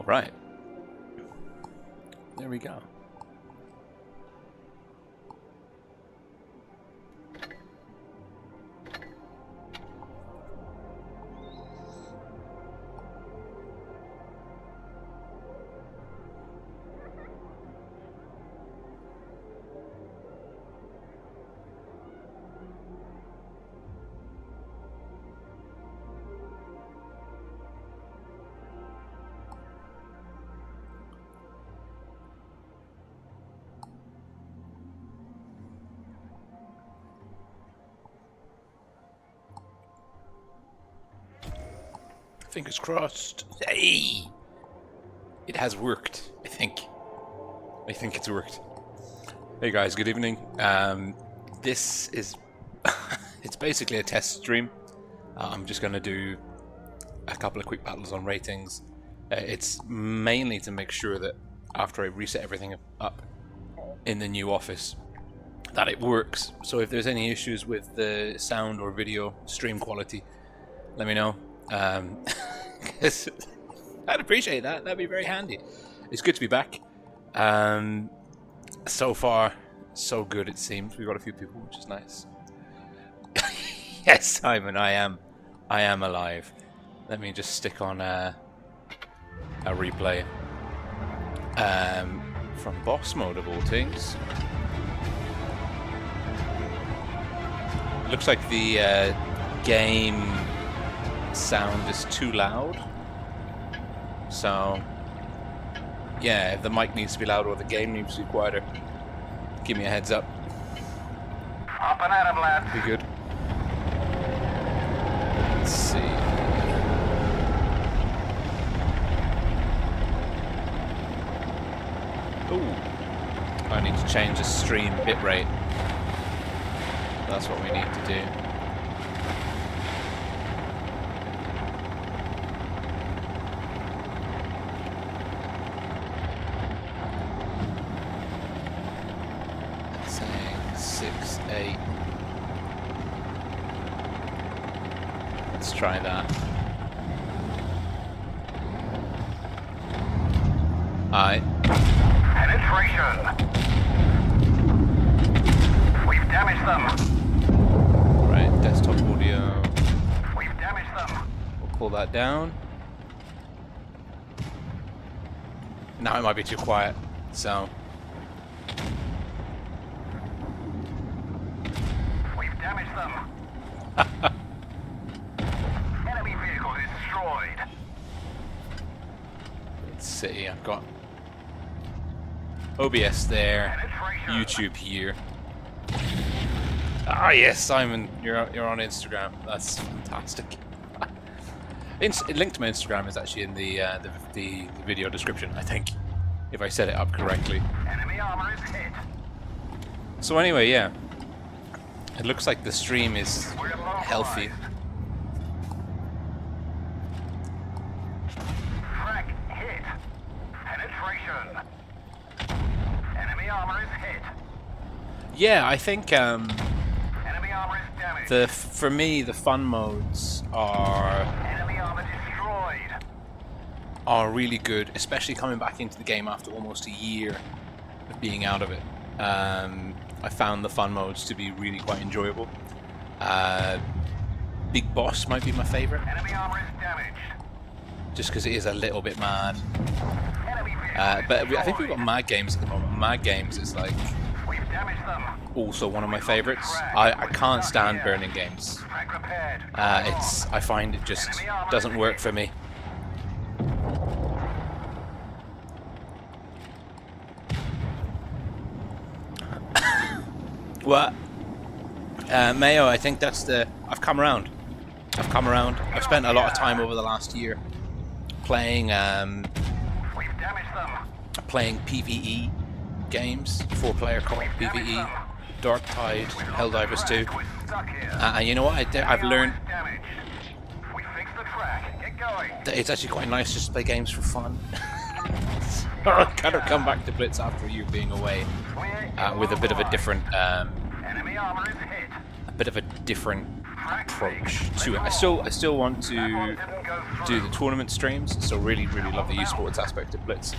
All right. There we go. Fingers crossed. Hey! It has worked, I think. I think it's worked. Hey guys, good evening. This is... it's basically a test stream. I'm just going to do a couple of quick battles on ratings. It's mainly to make sure that after I reset everything up in the new office, that it works. So if there's any issues with the sound or video stream quality, let me know. I'd appreciate that. That'd be very handy. It's good to be back. So far, so good it seems. We've got a few people, which is nice. Yes, Simon, I am alive. Let me just stick on a replay from boss mode of all things. Looks like the game sound is too loud, so yeah, if the mic needs to be louder or the game needs to be quieter, give me a heads up. Up and at 'em, lads. Be good. Let's see. Ooh, I need to change the stream bitrate. That's what we need to do. Let's try that. Aye. Penetration. We've damaged them. Right, desktop audio. We've damaged them. We'll pull that down. Now it might be too quiet, so. We've damaged them. Enemy vehicle destroyed. Let's see, I've got OBS there, Penetration. YouTube here. Ah yes, Simon, you're on Instagram. That's fantastic. Link to my Instagram is actually in the video description, I think, if I set it up correctly. Enemy armor is hit. So anyway, yeah, it looks like the stream is healthy. Frag hit. Penetration. Enemy armor is hit. Yeah, I think Enemy armor is damaged. for me the fun modes are Enemy armor destroyed. really good, especially coming back into the game after almost a year of being out of it. I found the fun modes to be really quite enjoyable. Big Boss might be my favorite, Enemy armor is damaged. just because it is a little bit mad. Enemy vehicle But I think destroyed. we've got Mad Games at the moment. Mad Games is like We've damaged them. also one of my favorites. I can't stand burning games. Frag repaired. I find it just doesn't work for me. What? Mayo, I think that's the... I've come around. I've spent a lot of time over the last year playing We've damaged them. playing PvE games, 4-player co-op PvE, Dark Tide, Helldivers 2. We're stuck here. And you know what? I've learned Damage. We fixed the track. Get going. that it's actually quite nice just to play games for fun. I kind of come back to Blitz after you being away with a bit of a different Enemy armor is hit. approach to it. I still want to do the tournament streams. So really love the esports aspect of Blitz.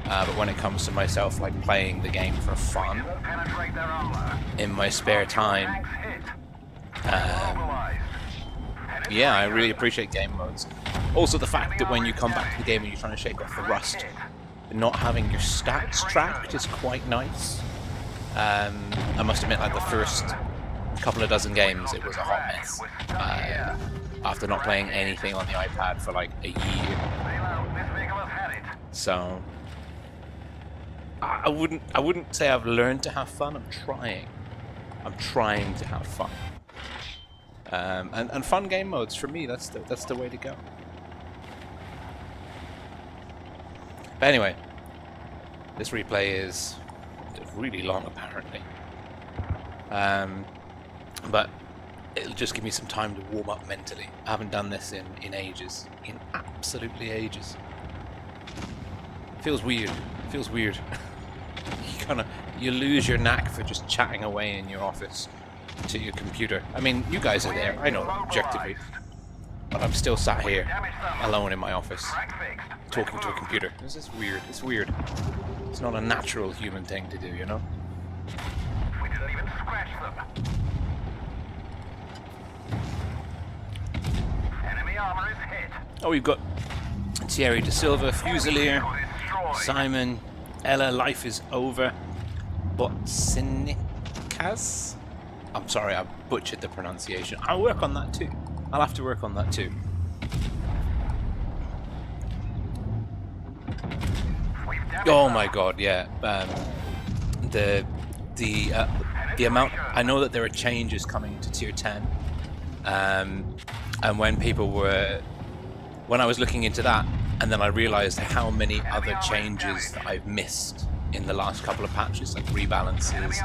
But when it comes to myself like playing the game for fun in my spare time, yeah, I really appreciate game modes. Also the fact that when you come back to the game and you're trying to shake off the rust, not having your stats tracked is quite nice. I must admit, like the first couple of dozen games, it was a hot mess. After not playing anything on the iPad for like a year. So I wouldn't say I've learned to have fun. I'm trying to have fun. And fun game modes for me, that's the way to go. But anyway, this replay is really long apparently. But it'll just give me some time to warm up mentally. I haven't done this in ages. In absolutely ages. Feels weird. Feels weird. You lose your knack for just chatting away in your office to your computer. I mean, you guys are there, I know, objectively. But I'm still sat here, alone in my office, talking to a computer. This is weird. It's weird. It's not a natural human thing to do, you know? We didn't even scratch them. Enemy armor is hit. Oh, we've got Thierry De Silva, Fusilier, Simon, Ella, Life is Over, Botsinikaz. I'm sorry, I butchered the pronunciation. I'll work on that too. I'll have to work on that too. Oh my god, yeah. The amount. I know that there are changes coming to tier 10. And when I was looking into that, and then I realized how many other changes that I've missed in the last couple of patches, like rebalances,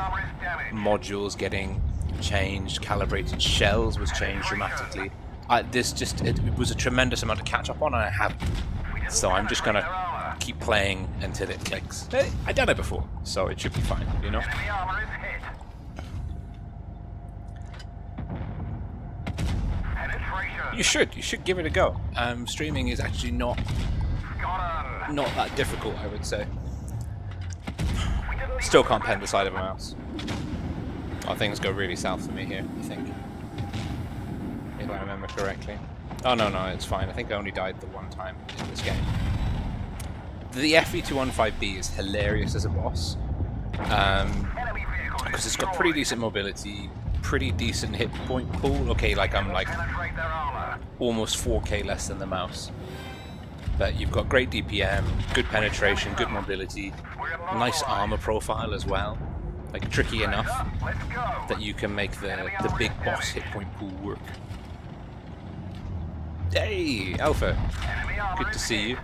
modules getting changed, calibrated shells was changed dramatically. It was a tremendous amount to catch up on, and I haven't. So I'm just gonna keep playing until it clicks. Hey, I've done it before, so it should be fine, you know? You should give it a go. Streaming is actually not that difficult, I would say. Still can't pen the side of a mouse. Oh, things go really south for me here, I think. If I remember correctly. Oh, no, it's fine. I think I only died the one time in this game. The FE215B is hilarious as a boss. Because it's got pretty decent mobility, pretty decent hit point pool. Okay, like I'm like almost 4k less than the mouse. But you've got great DPM, good penetration, good mobility, nice armor profile as well. Like tricky enough that you can make the big boss hit point pool work. Hey, Alpha. Good to see you.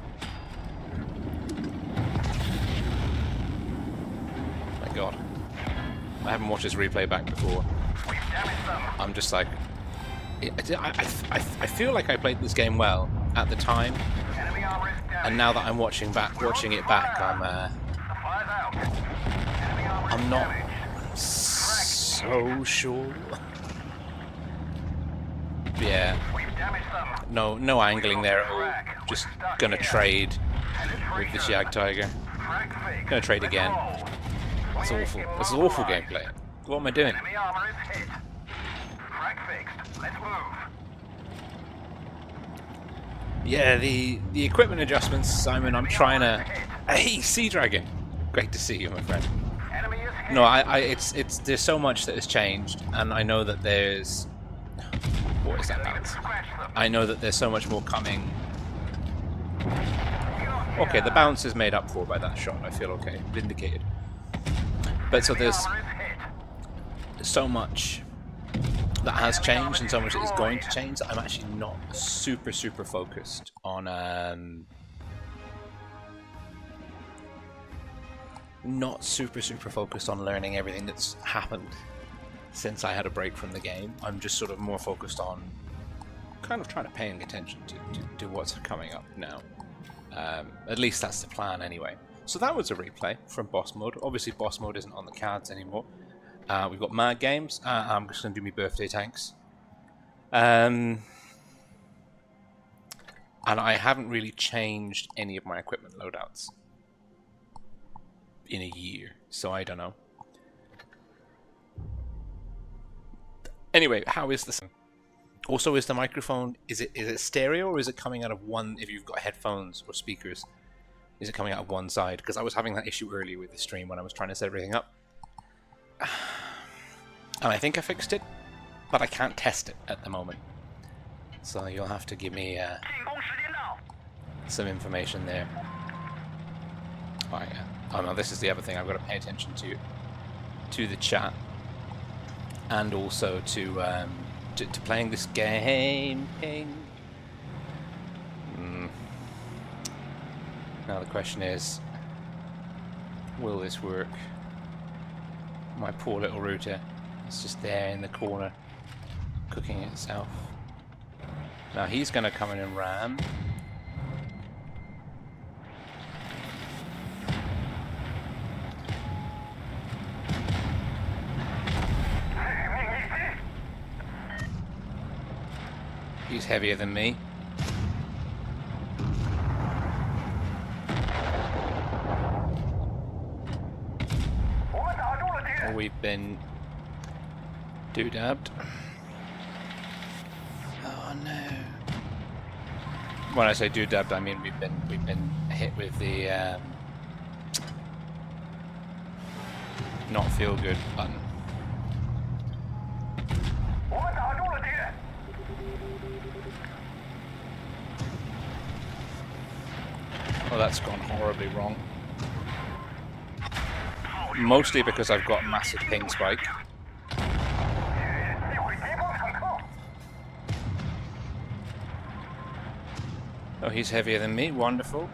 My god. I haven't watched this replay back before. I'm just like... I feel like I played this game well at the time. And now that I'm watching it back, I'm not so sure. Yeah. No angling there at all. Just gonna trade with the Jag Tiger. Gonna trade again. That's awful. This is awful gameplay. What am I doing? Yeah, the equipment adjustments, Simon. I'm trying to. Hey, Sea Dragon. Great to see you, my friend. No, it's there's so much that has changed, and I know that there's. What is that bounce? I know that there's so much more coming. Okay, the bounce is made up for by that shot. I feel okay, vindicated. But so there's so much that has changed and so much that is going to change that I'm actually not super focused on not super focused on learning everything that's happened since I had a break from the game. I'm just sort of more focused on kind of trying to paying attention to what's coming up now. At least that's the plan anyway. So that was a replay from boss mode. Obviously boss mode isn't on the cards anymore. We've got Mad Games. I'm just going to do my birthday tanks. And I haven't really changed any of my equipment loadouts in a year, so I don't know. Anyway, how is the sound? Also, is the microphone, is it stereo, or is it coming out of one, if you've got headphones or speakers, is it coming out of one side? Because I was having that issue earlier with the stream when I was trying to set everything up. And I think I fixed it, but I can't test it at the moment. So you'll have to give me some information there. Oh, yeah. Oh no, this is the other thing I've got to pay attention to the chat, and also to playing this game. Now the question is, will this work? My poor little router is just there in the corner, cooking itself. Now he's going to come in and ram. He's heavier than me. We've been doodabbed. Oh no. When I say doodabbed, I mean we've been hit with the not feel good button. Oh, that's gone horribly wrong. Mostly because I've got a massive ping spike. Oh, he's heavier than me. Wonderful.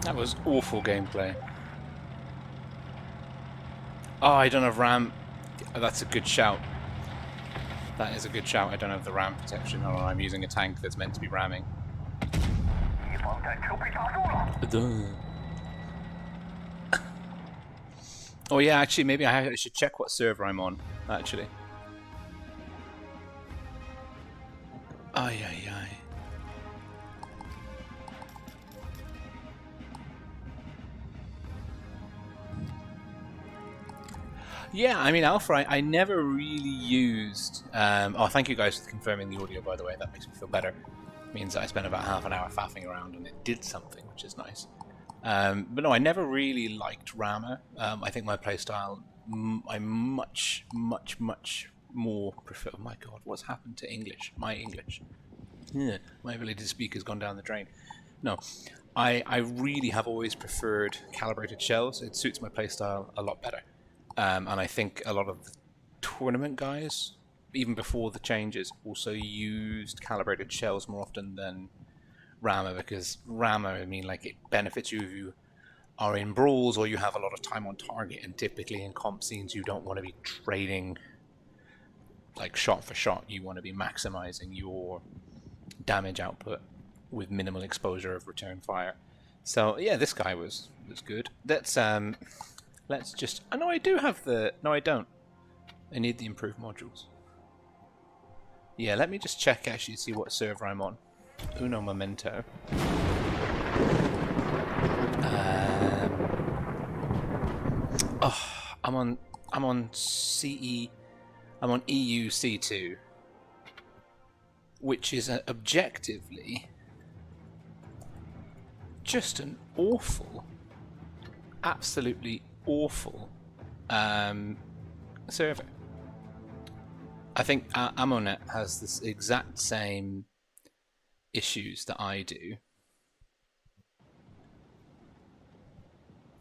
That was awful gameplay. Oh, I don't have RAM. Oh, that's a good shout. That is a good shout. I don't have the RAM protection on. I'm using a tank that's meant to be ramming. Oh yeah, actually, maybe I should check what server I'm on, actually. Ay, ay, ay. Yeah, I mean, Alpha, I never really used... oh, thank you guys for confirming the audio, by the way. That makes me feel better. It means that I spent about half an hour faffing around and it did something, which is nice. But no, I never really liked Rammer. I think my playstyle, I much more prefer... Oh my god, what's happened to English? My English. Yeah, my ability to speak has gone down the drain. No, I really have always preferred calibrated shells. It suits my playstyle a lot better. And I think a lot of the tournament guys, even before the changes, also used calibrated shells more often than Rammer, because Rammer, I mean, like, it benefits you if you are in brawls or you have a lot of time on target, and typically in comp scenes you don't want to be trading like shot for shot. You want to be maximizing your damage output with minimal exposure of return fire. So yeah, this guy was good. Let's just... Oh, no, I do have the... No, I don't. I need the improved modules. Yeah, let me just check, actually, see what server I'm on. Uno momento. Oh, I'm on CE... I'm on EU C2. Which is objectively... just an awful... absolutely awful server. I think Amonet has this exact same issues that I do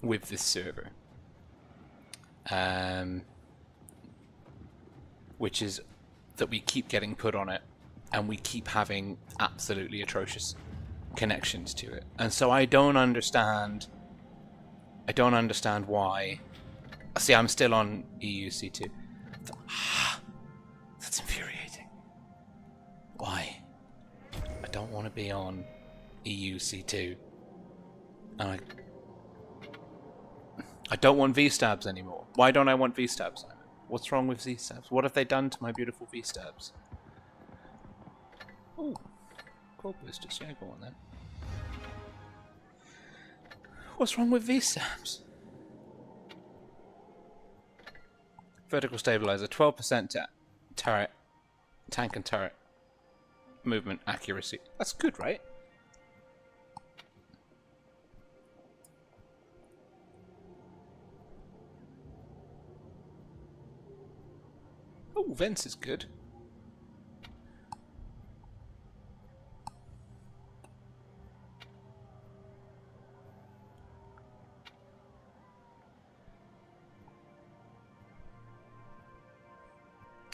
with this server, which is that we keep getting put on it and we keep having absolutely atrocious connections to it. And so I don't understand why. See, I'm still on EUC2. That's infuriating. Why? I don't want to be on EUC2. And I don't want V-stabs anymore. Why don't I want V-stabs? What's wrong with V-stabs? What have they done to my beautiful V-stabs? Ooh, cold boosters. Yeah, go on then. What's wrong with V-stabs? Vertical stabilizer, 12% turret, tank and turret movement accuracy. That's good, right? Oh, Vents is good.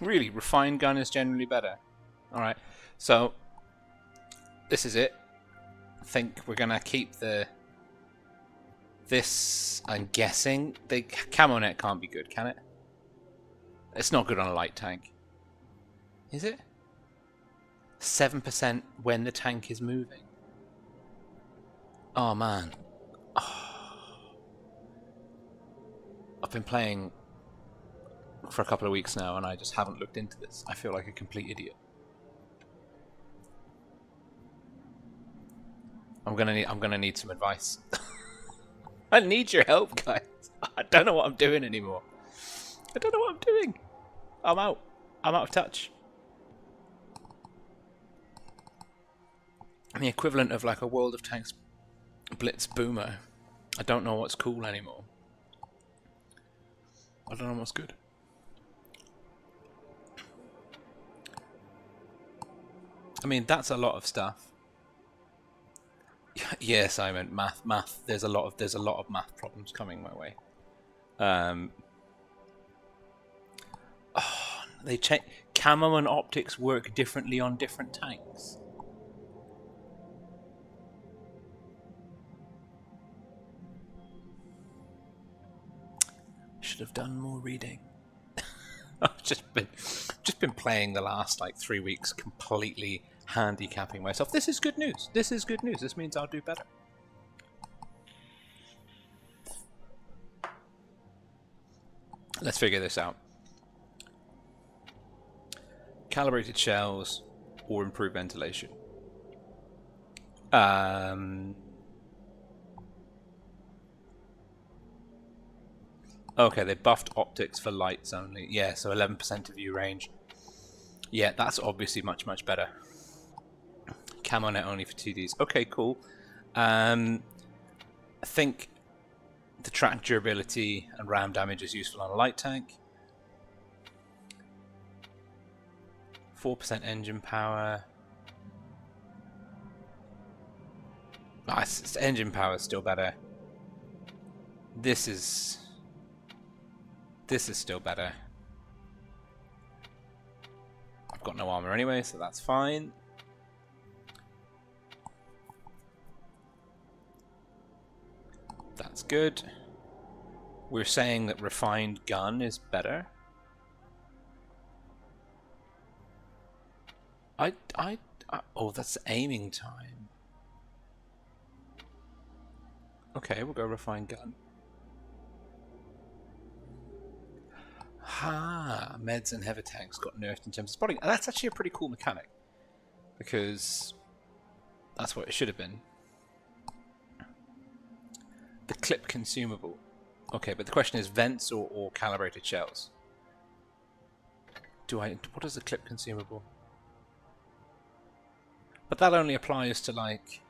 Really, refined gun is generally better. Alright, so this is it. I think we're gonna keep this, I'm guessing. The camo net can't be good, can it? It's not good on a light tank. Is it? 7% when the tank is moving. Oh man. Oh. I've been playing for a couple of weeks now and I just haven't looked into this. I feel like a complete idiot. I'm gonna need some advice. I need your help, guys. I don't know what I'm doing anymore. I don't know what I'm doing. I'm out of touch. I'm the equivalent of like a World of Tanks Blitz boomer. I don't know what's cool anymore. I don't know what's good. I mean, that's a lot of stuff. Yeah, Simon, math. There's a lot of math problems coming my way. Oh, they change. Camo and optics work differently on different tanks. Should have done more reading. I've just been playing the last like 3 weeks, completely handicapping myself. This is good news. This is good news. This means I'll do better. Let's figure this out. Calibrated shells or improved ventilation. Okay, they buffed optics for lights only. Yeah, so 11% of view range. Yeah, that's obviously much, much better. Camo net only for 2Ds. Okay, cool. I think the track durability and ram damage is useful on a light tank. 4% engine power. Nice, engine power is still better. This is still better. I've got no armor anyway, so that's fine. That's good. We're saying that refined gun is better. Oh, that's aiming time. Okay, we'll go refined gun. Ha! Meds and heavy tanks got nerfed in terms of spotting. And that's actually a pretty cool mechanic. Because that's what it should have been. The clip consumable. Okay, but the question is vents or calibrated shells? What is the clip consumable? But that only applies to like...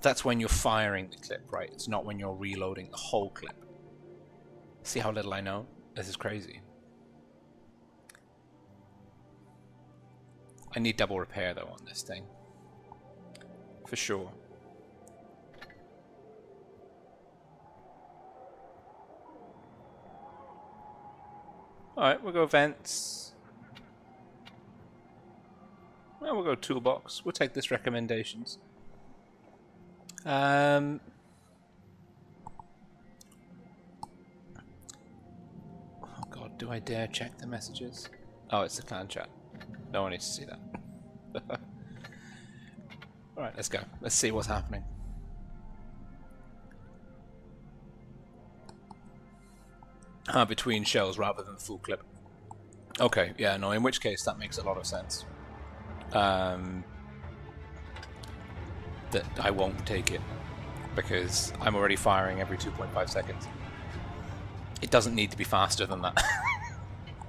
That's when you're firing the clip, right? It's not when you're reloading the whole clip. See how little I know? This is crazy. I need double repair though on this thing. For sure. Alright, we'll go vents. Well, we'll go toolbox. We'll take this recommendations. Oh god, do I dare check the messages? Oh, it's the clan chat. No one needs to see that. Alright, let's go. Let's see what's happening. Between shells rather than the full clip. Okay, yeah, no, in which case that makes a lot of sense. That I won't take it because I'm already firing every 2.5 seconds. It doesn't need to be faster than that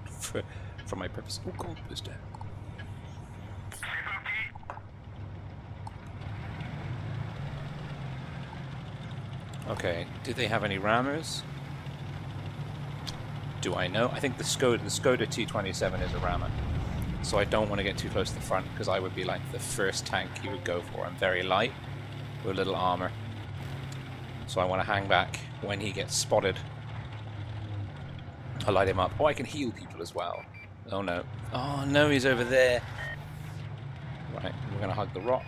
for my purpose. Oh god, it's dead. Okay, do they have any rammers? Do I know? I think the Skoda T27 is a rammer. So I don't want to get too close to the front because I would be like the first tank he would go for. I'm very light with little armor. So I want to hang back when he gets spotted. I'll light him up. Oh, I can heal people as well. Oh no. Oh no, he's over there. Right, we're going to hug the rock.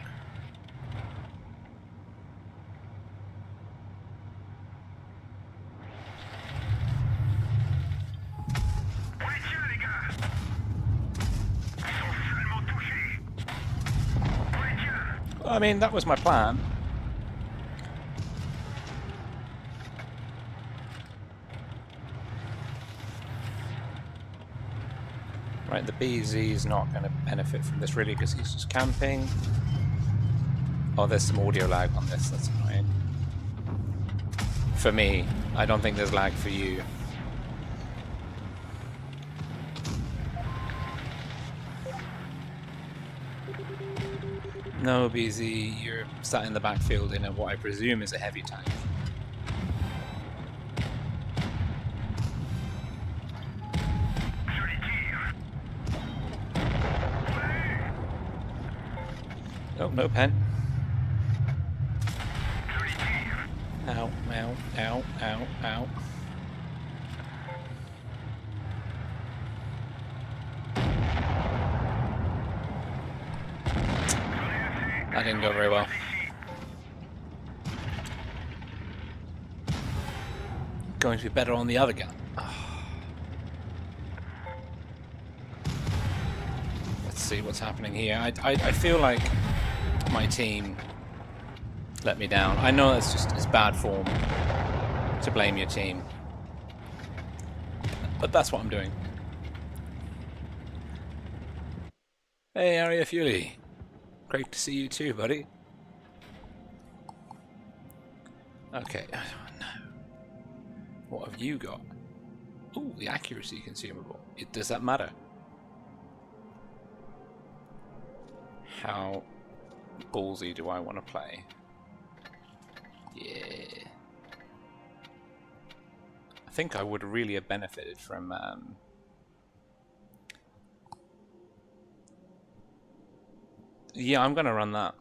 I mean, that was my plan. Right, the BZ is not going to benefit from this really because he's just camping. Oh, there's some audio lag on this, that's annoying. For me, I don't think there's lag for you. No, BZ, you're sat in the backfield in what I presume is a heavy tank. Oh, no pen. Ow, ow, ow, ow, ow. That didn't go very well. Going to be better on the other gun. Oh. Let's see what's happening here. I feel like my team let me down. I know it's bad form to blame your team, but that's what I'm doing. Hey, Aria Fury. Great to see you too, buddy. Okay. Oh, no. What have you got? Ooh, the accuracy consumable. Does that matter? How ballsy do I want to play? Yeah. I think I would really have benefited from yeah, I'm gonna run that.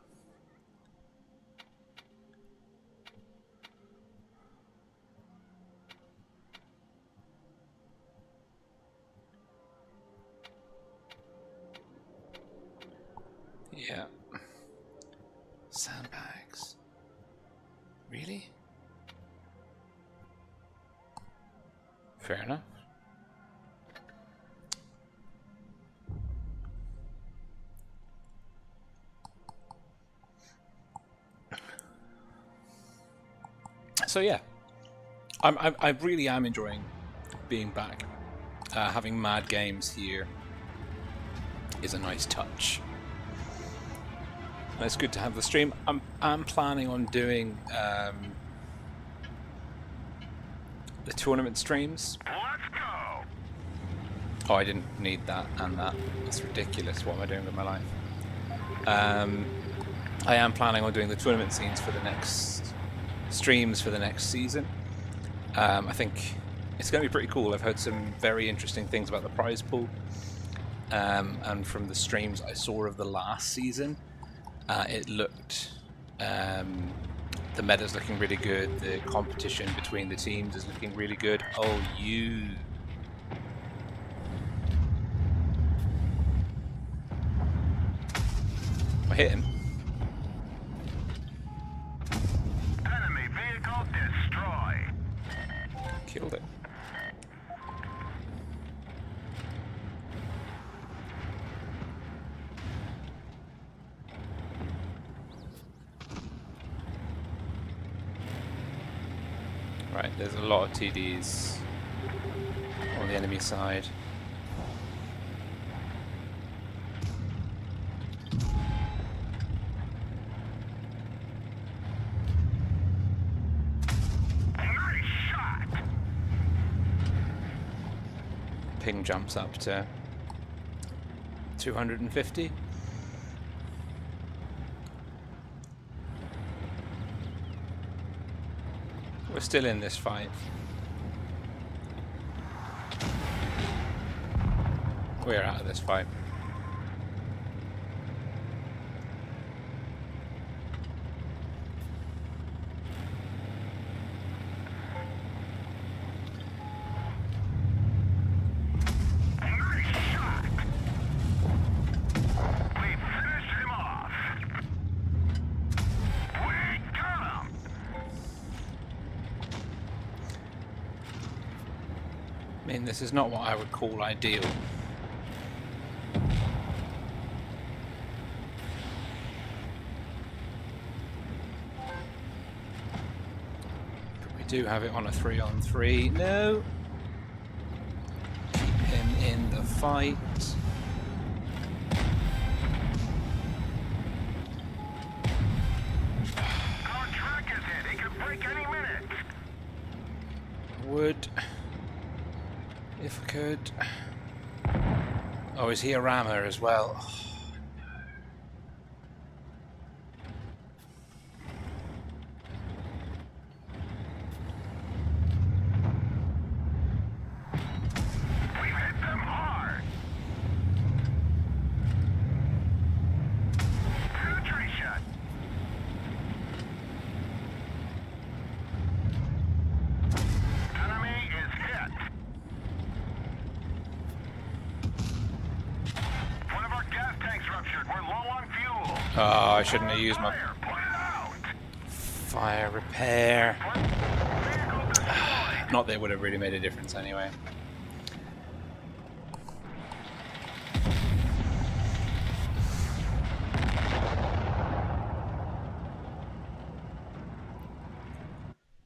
Yeah. Sandbags. Really? Fair enough. So yeah, I really am enjoying being back. Having mad games here is a nice touch. And it's good to have the stream. I'm planning on doing the tournament streams. Let's go. Oh, I didn't need that and that. That's ridiculous. What am I doing with my life? I am planning on doing the tournament scenes for the next streams for the next season. I think it's going to be pretty cool. I've heard some very interesting things about the prize pool. and from the streams I saw of the last season, it looked the meta's looking really good. The competition between the teams is looking really good. Oh, you. I hit him. Enemy vehicle destroyed. Killed it. Right, there's a lot of TDs on the enemy side. Nice shot. Ping jumps up to 250. We're still in this fight. We're out of this fight. Nice shot. We finished him off. We got him. I mean, this is not what I would call ideal. But we do have it on a 3-on-3. No! Keep him in the fight. Our track is hit. It could break any minute. Would, if I could. Oh, is he a rammer as well? Oh, We've hit them hard. Penetration. Enemy is hit. One of our gas tanks ruptured. We're low on fuel. oh, I shouldn't have used my Fire, put it out. fire repair. Vehicle destroyed. Not that it would have really made a difference anyway.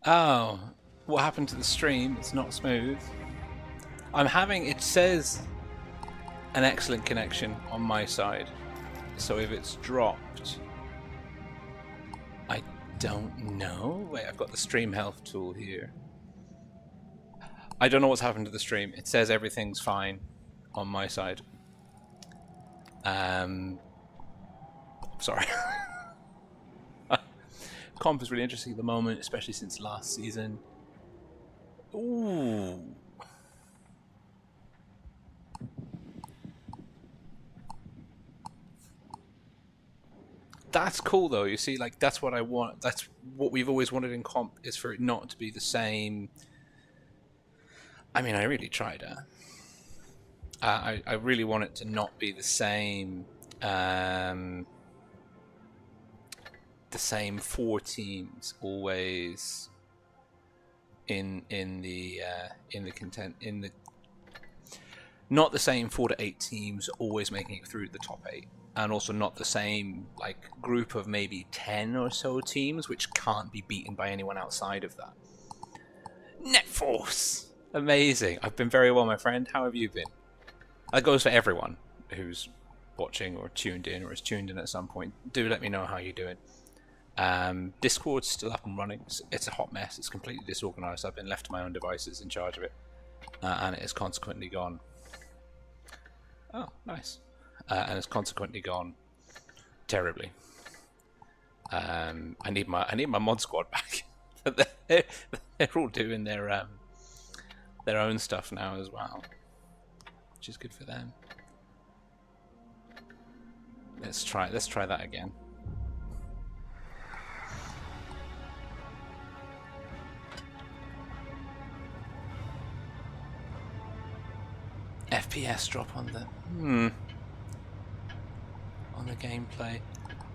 Oh, what happened to the stream? It's not smooth. I'm having, it says an excellent connection on my side. So if it's dropped, I don't know. Wait, I've got the stream health tool here. I don't know what's happened to the stream. It says everything's fine on my side. Sorry. Comp is really interesting at the moment, especially since last season. Ooh. That's cool though, you see, like that's what I want. That's what we've always wanted in comp, is for it not to be the same. I mean, I really tried it. I really want it to not be the same four teams always in the content, in the not the same 4 to 8 teams always making it through the top 8, and also not the same like group of maybe 10 or so teams which can't be beaten by anyone outside of that. Netforce, amazing. I've been very well, my friend. How have you been? That goes for everyone who's watching or tuned in or is tuned in at some point. Do let me know how you're doing. Discord's still up and running. It's a hot mess. It's completely disorganized. I've been left to my own devices in charge of it, and it is consequently gone. Oh, nice. And it's consequently gone terribly. I need my mod squad back. They're all doing their own stuff now as well, which is good for them. Let's try that again. FPS drop on the on the gameplay.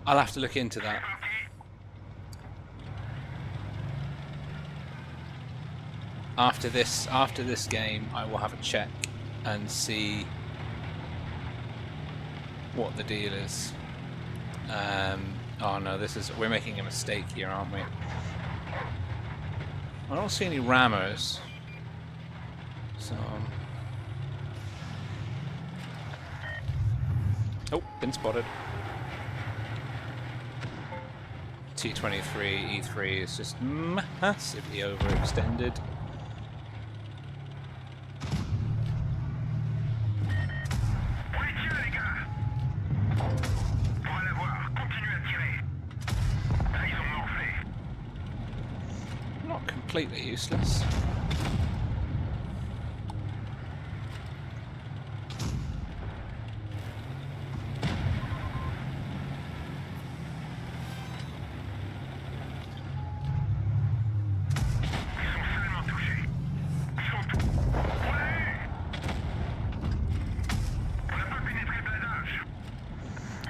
I'll have to look into that. After this game, I will have a check and see what the deal is. Oh no, we're making a mistake here, aren't we? I don't see any rammers, so. Oh, been spotted. T23, E3 is just massively overextended. Not completely useless.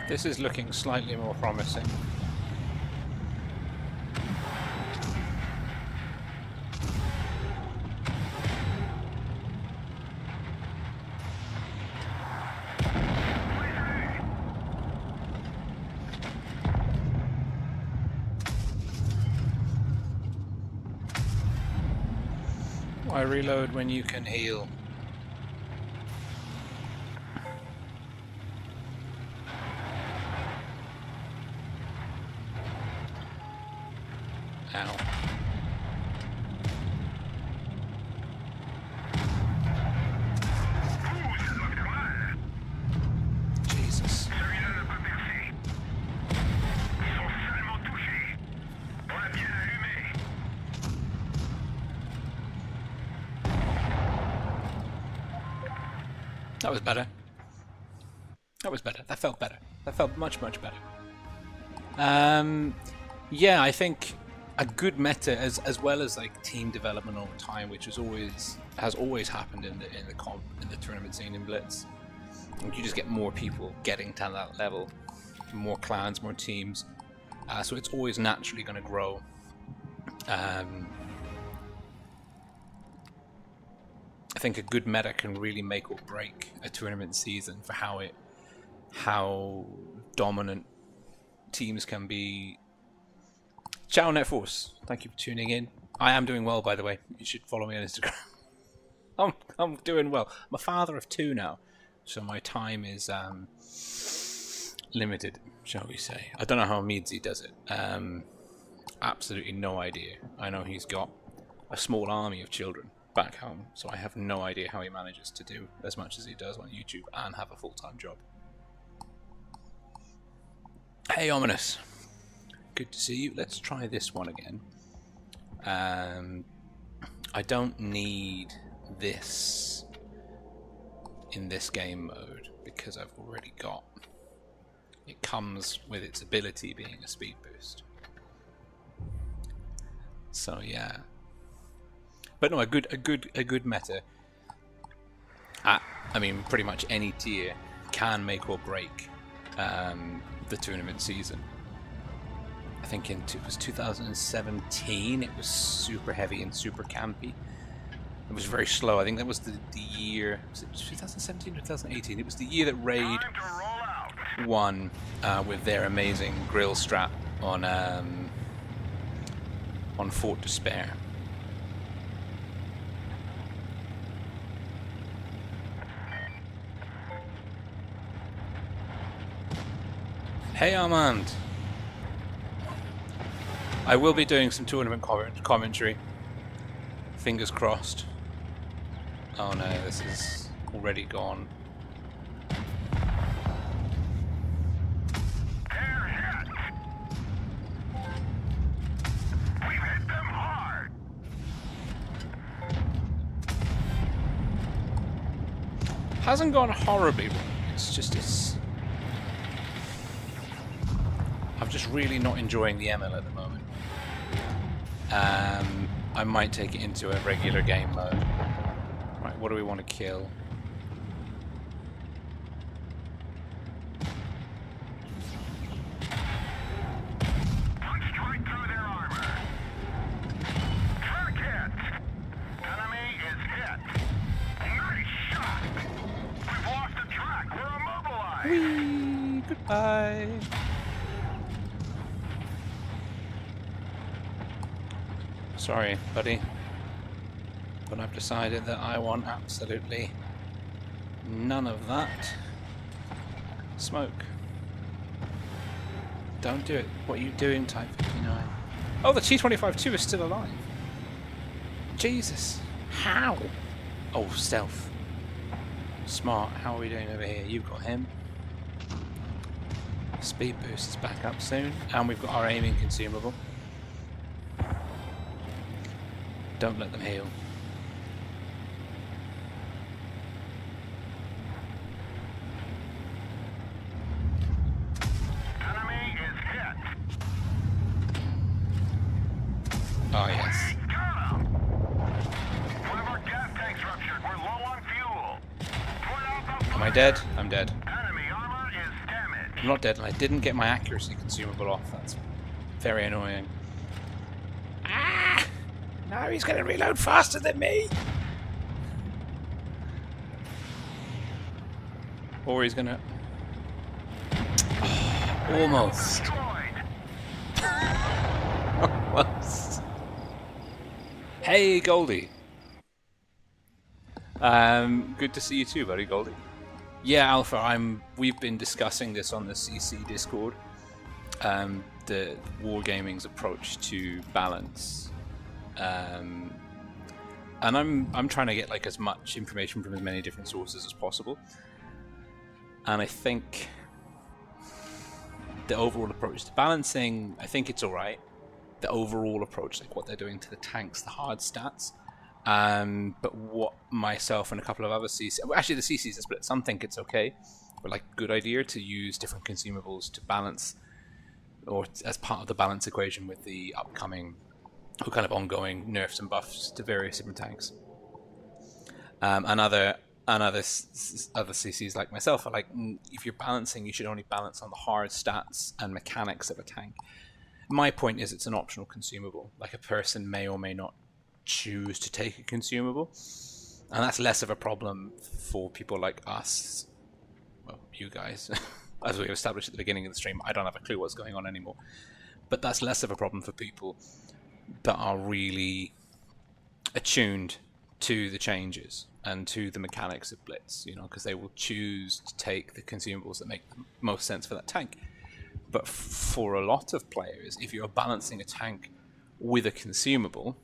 This is looking slightly more promising. Why reload when you can heal? Ow. Jesus. That was better. That was better. That felt better. That felt much, much better. Yeah, I think a good meta, as well as like team development over time, which has always happened in the tournament scene in Blitz. You just get more people getting to that level, more clans, more teams, so it's always naturally going to grow. I think a good meta can really make or break a tournament season for how dominant teams can be. Ciao NetForce, thank you for tuning in. I am doing well, by the way. You should follow me on Instagram. I'm doing well. I'm a father of 2 now, so my time is limited, shall we say. I don't know how Meadsy does it. Absolutely no idea. I know he's got a small army of children back home, so I have no idea how he manages to do as much as he does on YouTube and have a full-time job. Hey, Ominous. Good to see you. Let's try this one again. I don't need this in this game mode because I've already got. It comes with its ability being a speed boost. So yeah. But no, a good meta. I mean, pretty much any tier can make or break the tournament season. I think it was 2017. It was super heavy and super campy. It was very slow. I think that was the year. Was it 2017 or 2018? It was the year that Raid won with their amazing grill strap on Fort Despair. Hey Armand! I will be doing some tournament commentary. Fingers crossed. Oh no, this is already gone. They're hit. We've hit them hard. Hasn't gone horribly wrong. It's just just really not enjoying the ML at the moment. I might take it into a regular game mode. Right, what do we want to kill? Punched right through their armor. Track hit. Enemy is hit. Nice shot. We've lost the track. We're immobilized. Whee! Goodbye. Sorry, buddy, but I've decided that I want absolutely none of that smoke. Don't do it. What are you doing, Type 59? Oh, the T-25-2 is still alive. Jesus. How? Oh, stealth. Smart. How are we doing over here? You've got him. Speed boost is back up soon. And we've got our aiming consumable. Don't let them heal. Enemy is hit. Oh, yes. Got him. One of our gas tanks ruptured. We're low on fuel. Put out the Am I dead? I'm dead. enemy armor is damaged. I'm not dead, and I didn't get my accuracy consumable off. That's very annoying. Ah! Now he's going to reload faster than me! Or he's going to... almost. Destroyed. Almost. Hey, Goldie. Good to see you too, buddy, Goldie. Yeah, Alpha, we've been discussing this on the CC Discord. The Wargaming's approach to balance. And I'm trying to get like as much information from as many different sources as possible. And I think the overall approach to balancing, I think it's alright. The overall approach, like what they're doing to the tanks, the hard stats. But what myself and a couple of other CCs, well, actually the CCs are split. Some think it's okay, but like good idea to use different consumables to balance, or as part of the balance equation with the upcoming, or kind of ongoing nerfs and buffs to various different tanks. And other CCs like myself are like, if you're balancing, you should only balance on the hard stats and mechanics of a tank. My point is, it's an optional consumable. Like a person may or may not choose to take a consumable, and that's less of a problem for people like us, well, you guys. As we established at the beginning of the stream, I don't have a clue what's going on anymore, but that's less of a problem for people that are really attuned to the changes and to the mechanics of Blitz, you know, because they will choose to take the consumables that make the most sense for that tank. But for a lot of players, if you're balancing a tank with a consumable,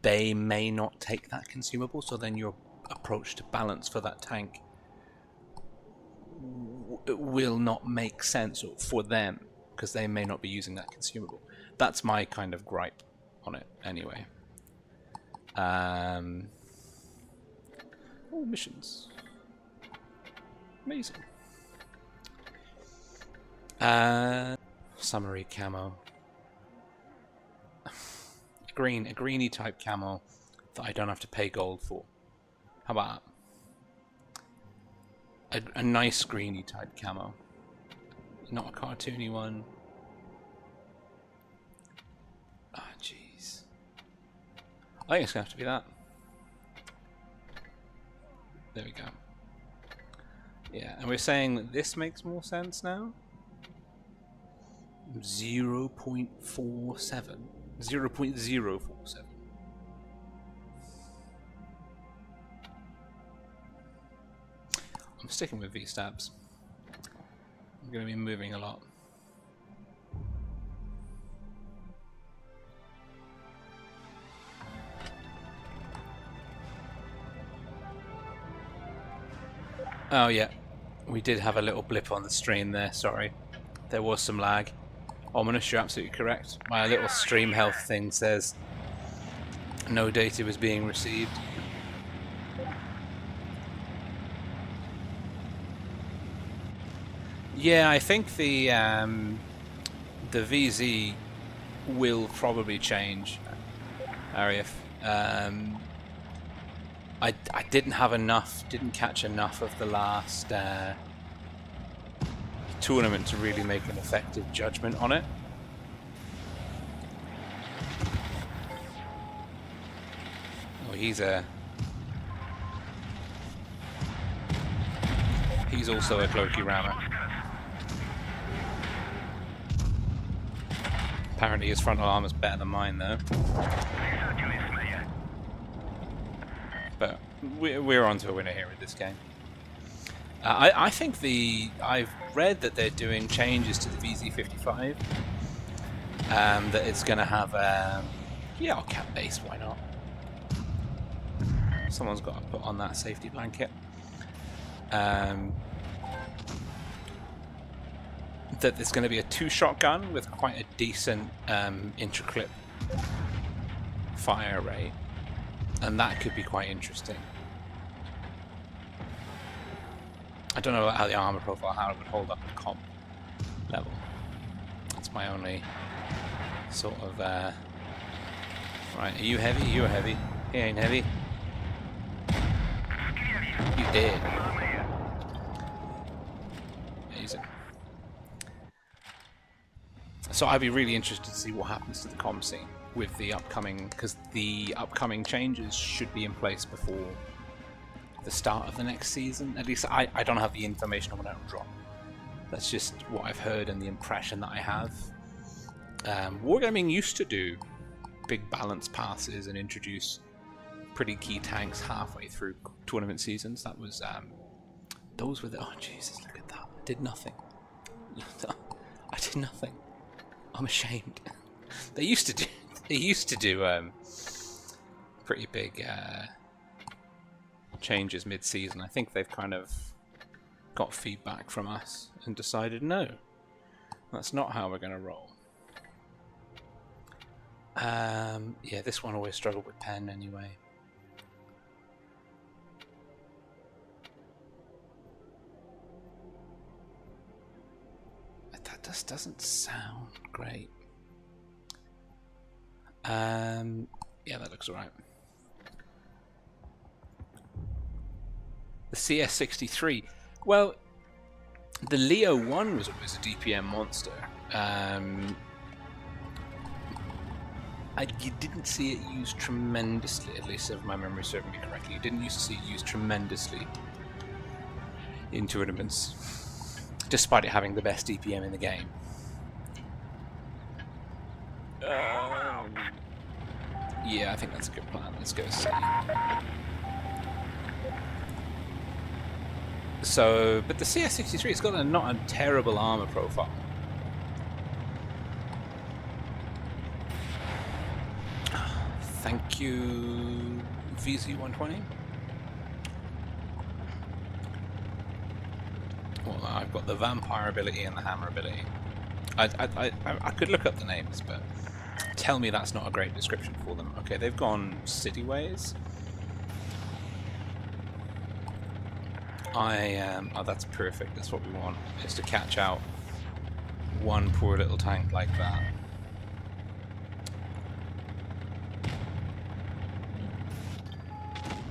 they may not take that consumable, so then your approach to balance for that tank will not make sense for them, because they may not be using that consumable. That's my kind of gripe on it, anyway. Oh, missions. Amazing. Summary camo. A greeny type camo that I don't have to pay gold for. How about that? A nice greeny type camo. Not a cartoony one. Ah, jeez. I think it's gonna have to be that. There we go. Yeah, and we're saying that this makes more sense now. 0.47. 0.047. I'm sticking with V-stabs. I'm going to be moving a lot. Oh yeah, we did have a little blip on the stream there, sorry. There was some lag. Ominous, you're absolutely correct. My little stream health thing says no data was being received. Yeah, I think the VZ will probably change, Arif. I didn't catch enough of the last tournament to really make an effective judgment on it. Oh, he's also a cloaky rammer. Apparently his frontal armor's better than mine though. But we're on to a winner here with this game. I think I've read that they're doing changes to the VZ55. That it's going to have yeah, I'll cap base, why not? Someone's got to put on that safety blanket. That there's going to be a 2-shot gun with quite a decent intraclip fire rate, and that could be quite interesting. I don't know how the armor profile, how it would hold up at comp level. That's my only sort of right, are you heavy? You're heavy. He ain't heavy. You did. Amazing. So I'd be really interested to see what happens to the comm scene with the upcoming, because the upcoming changes should be in place before the start of the next season. At least I don't have the information on when it'll drop. That's just what I've heard and the impression that I have. Wargaming used to do big balance passes and introduce pretty key tanks halfway through tournament seasons. That was those were the, oh Jesus, look at that! I did nothing. I did nothing. I'm ashamed. They used to do pretty big changes mid-season. I think they've kind of got feedback from us and decided no, that's not how we're going to roll. Yeah, this one always struggled with pen anyway. That just doesn't sound great. Yeah, that looks alright. The CS63. Well, the Leo 1 was always a DPM monster. You didn't see it used tremendously, at least if my memory serves me correctly. You didn't used to see it used tremendously in tournaments, despite it having the best DPM in the game. Yeah, I think that's a good plan. Let's go see. So, but the CS63, it's got not a terrible armor profile. Thank you, VZ120. Well, I've got the vampire ability and the hammer ability. I could look up the names, but tell me that's not a great description for them. Okay, they've gone city ways. Oh, that's perfect. That's what we want, is to catch out one poor little tank like that.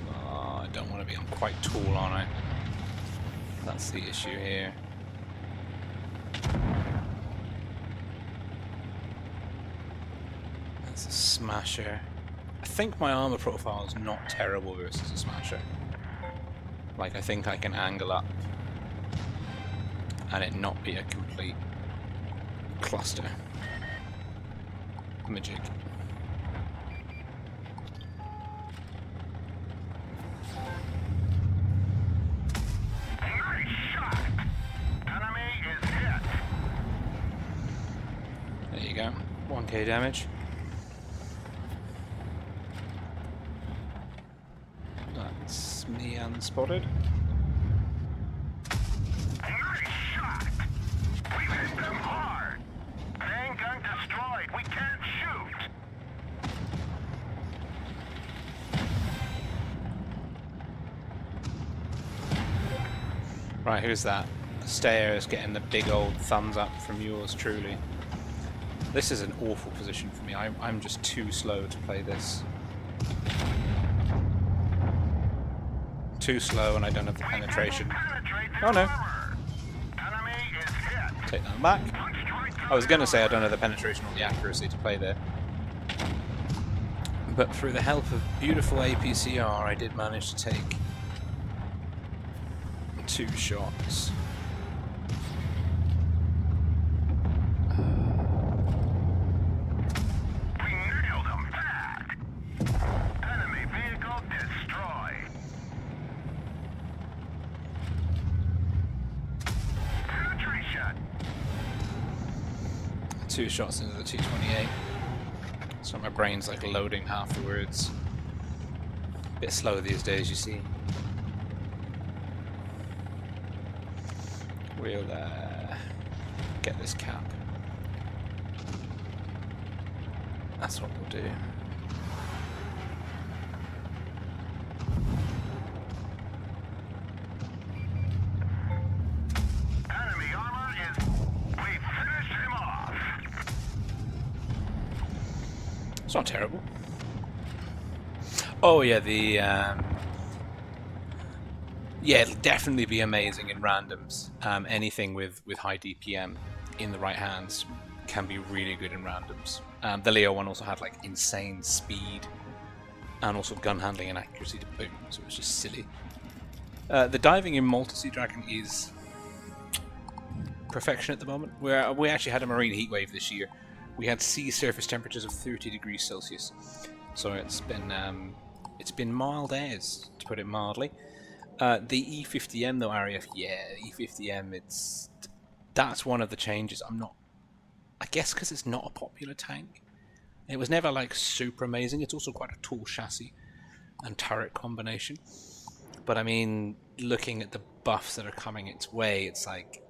Oh, I don't want to be. I'm quite tall, aren't I? That's the issue here. That's a smasher. I think my armor profile is not terrible versus a smasher. Like, I think I can angle up and it not be a complete cluster. Magic. Nice shot. Enemy is hit. There you go. 1k damage. That's me unspotted. Nice shot. We hit them hard. Handgun destroyed. We can't shoot. Right, who's that? the stairs, getting the big old thumbs up from yours truly. This is an awful position for me. I'm just too slow to play this. Too slow, and I don't have the penetration. Oh no. Take that back. I was going to say I don't have the penetration or the accuracy to play there. But through the help of beautiful APCR, I did manage to take 2 shots. We nailed them back. Enemy vehicle destroyed. Penetration. 2 shots into the 228. So my brain's like loading afterwards. Bit slow these days, you see. We'll get this cap. That's what we'll do. Enemy armor is. We finished him off. It's not terrible. Oh yeah, the yeah, it'll definitely be amazing in randoms. Anything with high DPM in the right hands can be really good in randoms. The Leo one also had like insane speed and also gun handling and accuracy to boot, so it was just silly. The diving in Multi-Sea Dragon is perfection at the moment. We actually had a marine heat wave this year. We had sea surface temperatures of 30 degrees Celsius, so it's been mild as, to put it mildly. The E50M though, Arif, yeah, E50M, that's one of the changes. I guess because it's not a popular tank. It was never like super amazing. It's also quite a tall chassis and turret combination. But I mean, looking at the buffs that are coming its way, it's like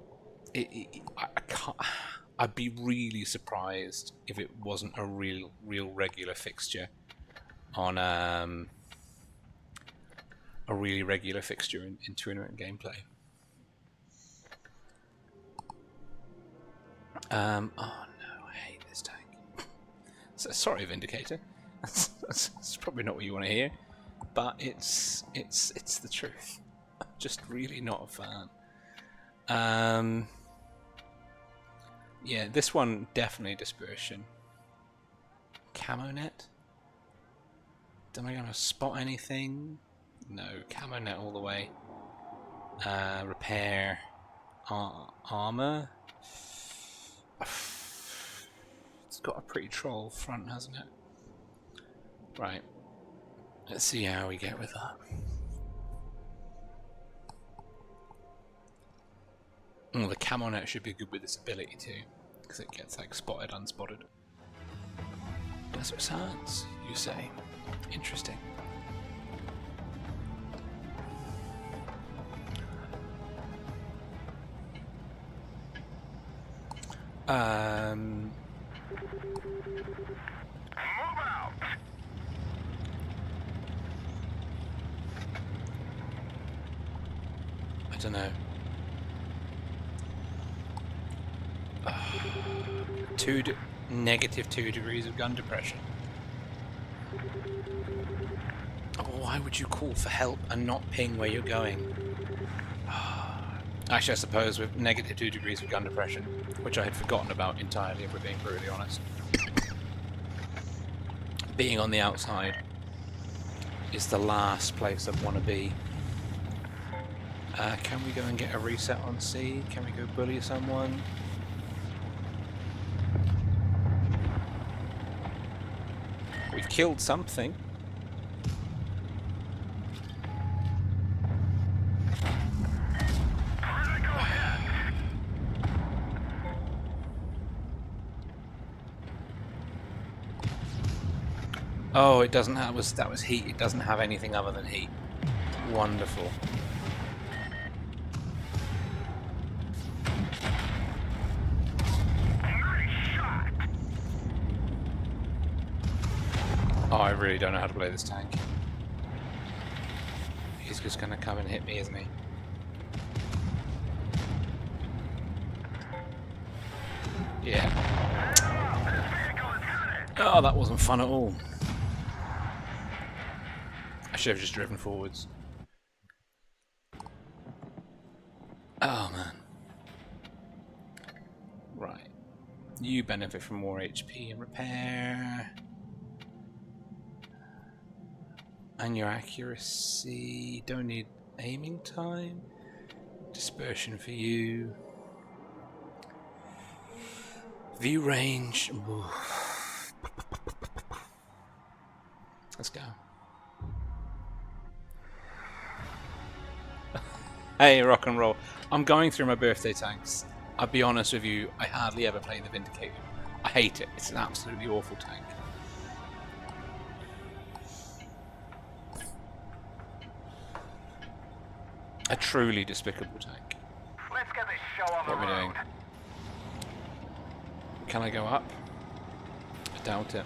I'd be really surprised if it wasn't a real regular fixture on a really regular fixture in tournament gameplay. Oh no, I hate this tank. So, sorry, Vindicator. That's probably not what you want to hear, but it's the truth. I'm just really not a fan. Yeah, this one definitely dispersion. Camo net. Am I gonna spot anything? No, camo net all the way. Repair, armor. It's got a pretty troll front, hasn't it? Right. Let's see how we get with that. Oh, the camo net should be good with this ability too, because it gets like spotted, unspotted. Desert Sands, you say? Interesting. Move out. I don't know. -2 degrees of gun depression. Why would you call for help and not ping where you're going? Actually, I suppose with -2 degrees of gun depression, which I had forgotten about entirely, if we're being brutally honest. Being on the outside is the last place I'd want to be. Can we go and get a reset on C? Can we go bully someone? We've killed something. Oh, it doesn't have, that was heat. It doesn't have anything other than heat. Wonderful. Oh, I really don't know how to play this tank. He's just gonna come and hit me, isn't he? Yeah. Oh, that wasn't fun at all. I should have just driven forwards. Oh man. Right. You benefit from more HP and repair. And your accuracy. Don't need aiming time. Dispersion for you. View range. Ooh. Let's go. Hey, rock and roll. I'm going through my birthday tanks. I'll be honest with you, I hardly ever play the Vindicator. I hate it. It's an absolutely awful tank. A truly despicable tank. Let's get this show on What the are we road. doing? Can I go up? I doubt it.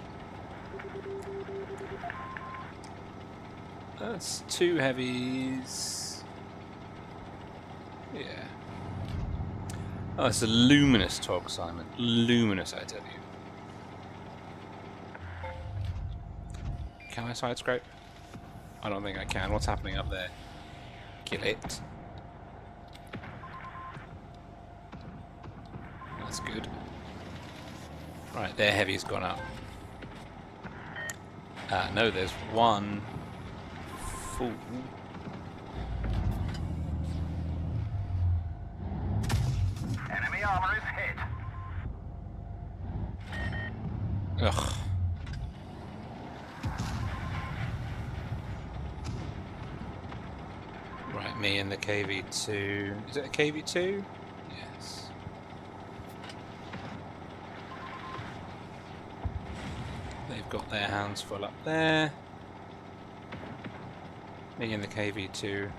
That's 2 heavies. Yeah. Oh, it's a luminous Tog, Simon. Luminous, I tell you. Can I side scrape? I don't think I can. What's happening up there? Kill it. That's good. Right, their heavy's gone up. No, there's one full. Enemy armor is hit. Ugh. Right, me and the KV2. Is it a KV2? Yes. They've got their hands full up there. Me and the KV2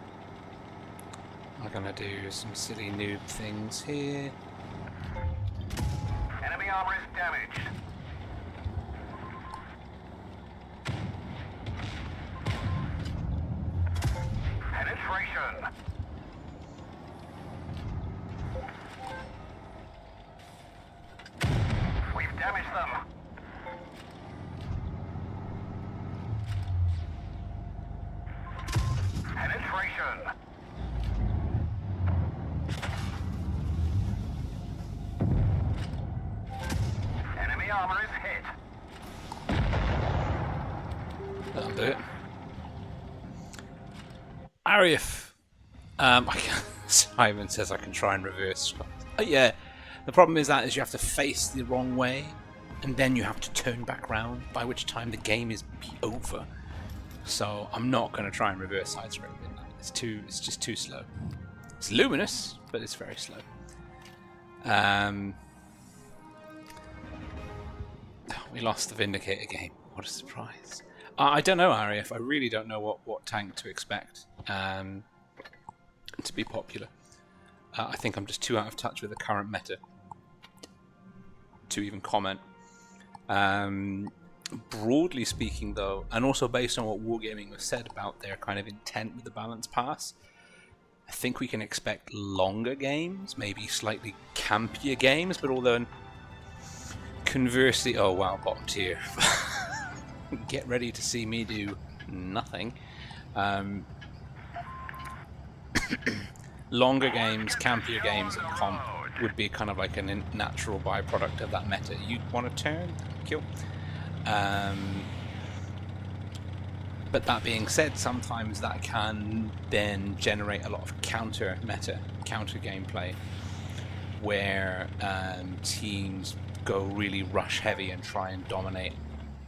are gonna do some silly noob things here. Enemy armor is damaged. Penetration. We've damaged them. Penetration. Enemy armor is hit. That'll do it. Arif. Simon says I can try and reverse. Yeah. The problem is you have to face the wrong way, and then you have to turn back round. By which time the game is over. So I'm not going to try and reverse side scrape it. It's just too slow. It's luminous, but it's very slow. We lost the Vindicator game. What a surprise. I don't know, Arif. I really don't know what tank to expect to be popular. I think I'm just too out of touch with the current meta to even comment. Broadly speaking, though, and also based on what Wargaming has said about their kind of intent with the balance pass, I think we can expect longer games, maybe slightly campier games, but although conversely, oh wow, bottom tier. Get ready to see me do nothing. Longer games, campier games, and comp would be kind of like a natural byproduct of that meta. You want to turn? Kill. But that being said, sometimes that can then generate a lot of counter gameplay, where teams go really rush heavy and try and dominate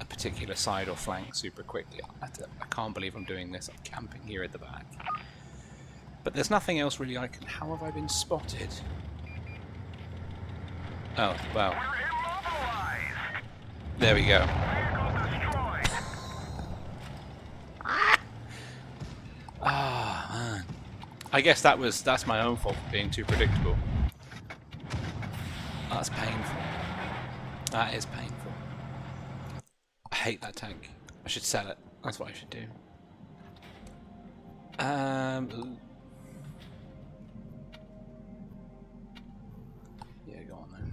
a particular side or flank super quickly. I can't believe I'm doing this. I'm camping here at the back. But there's nothing else really I can... How have I been spotted? Oh, well. There we go. Ah, man. I guess that's my own fault for being too predictable. That's painful. That is painful. I hate that tank. I should sell it. That's what I should do. Yeah, go on then.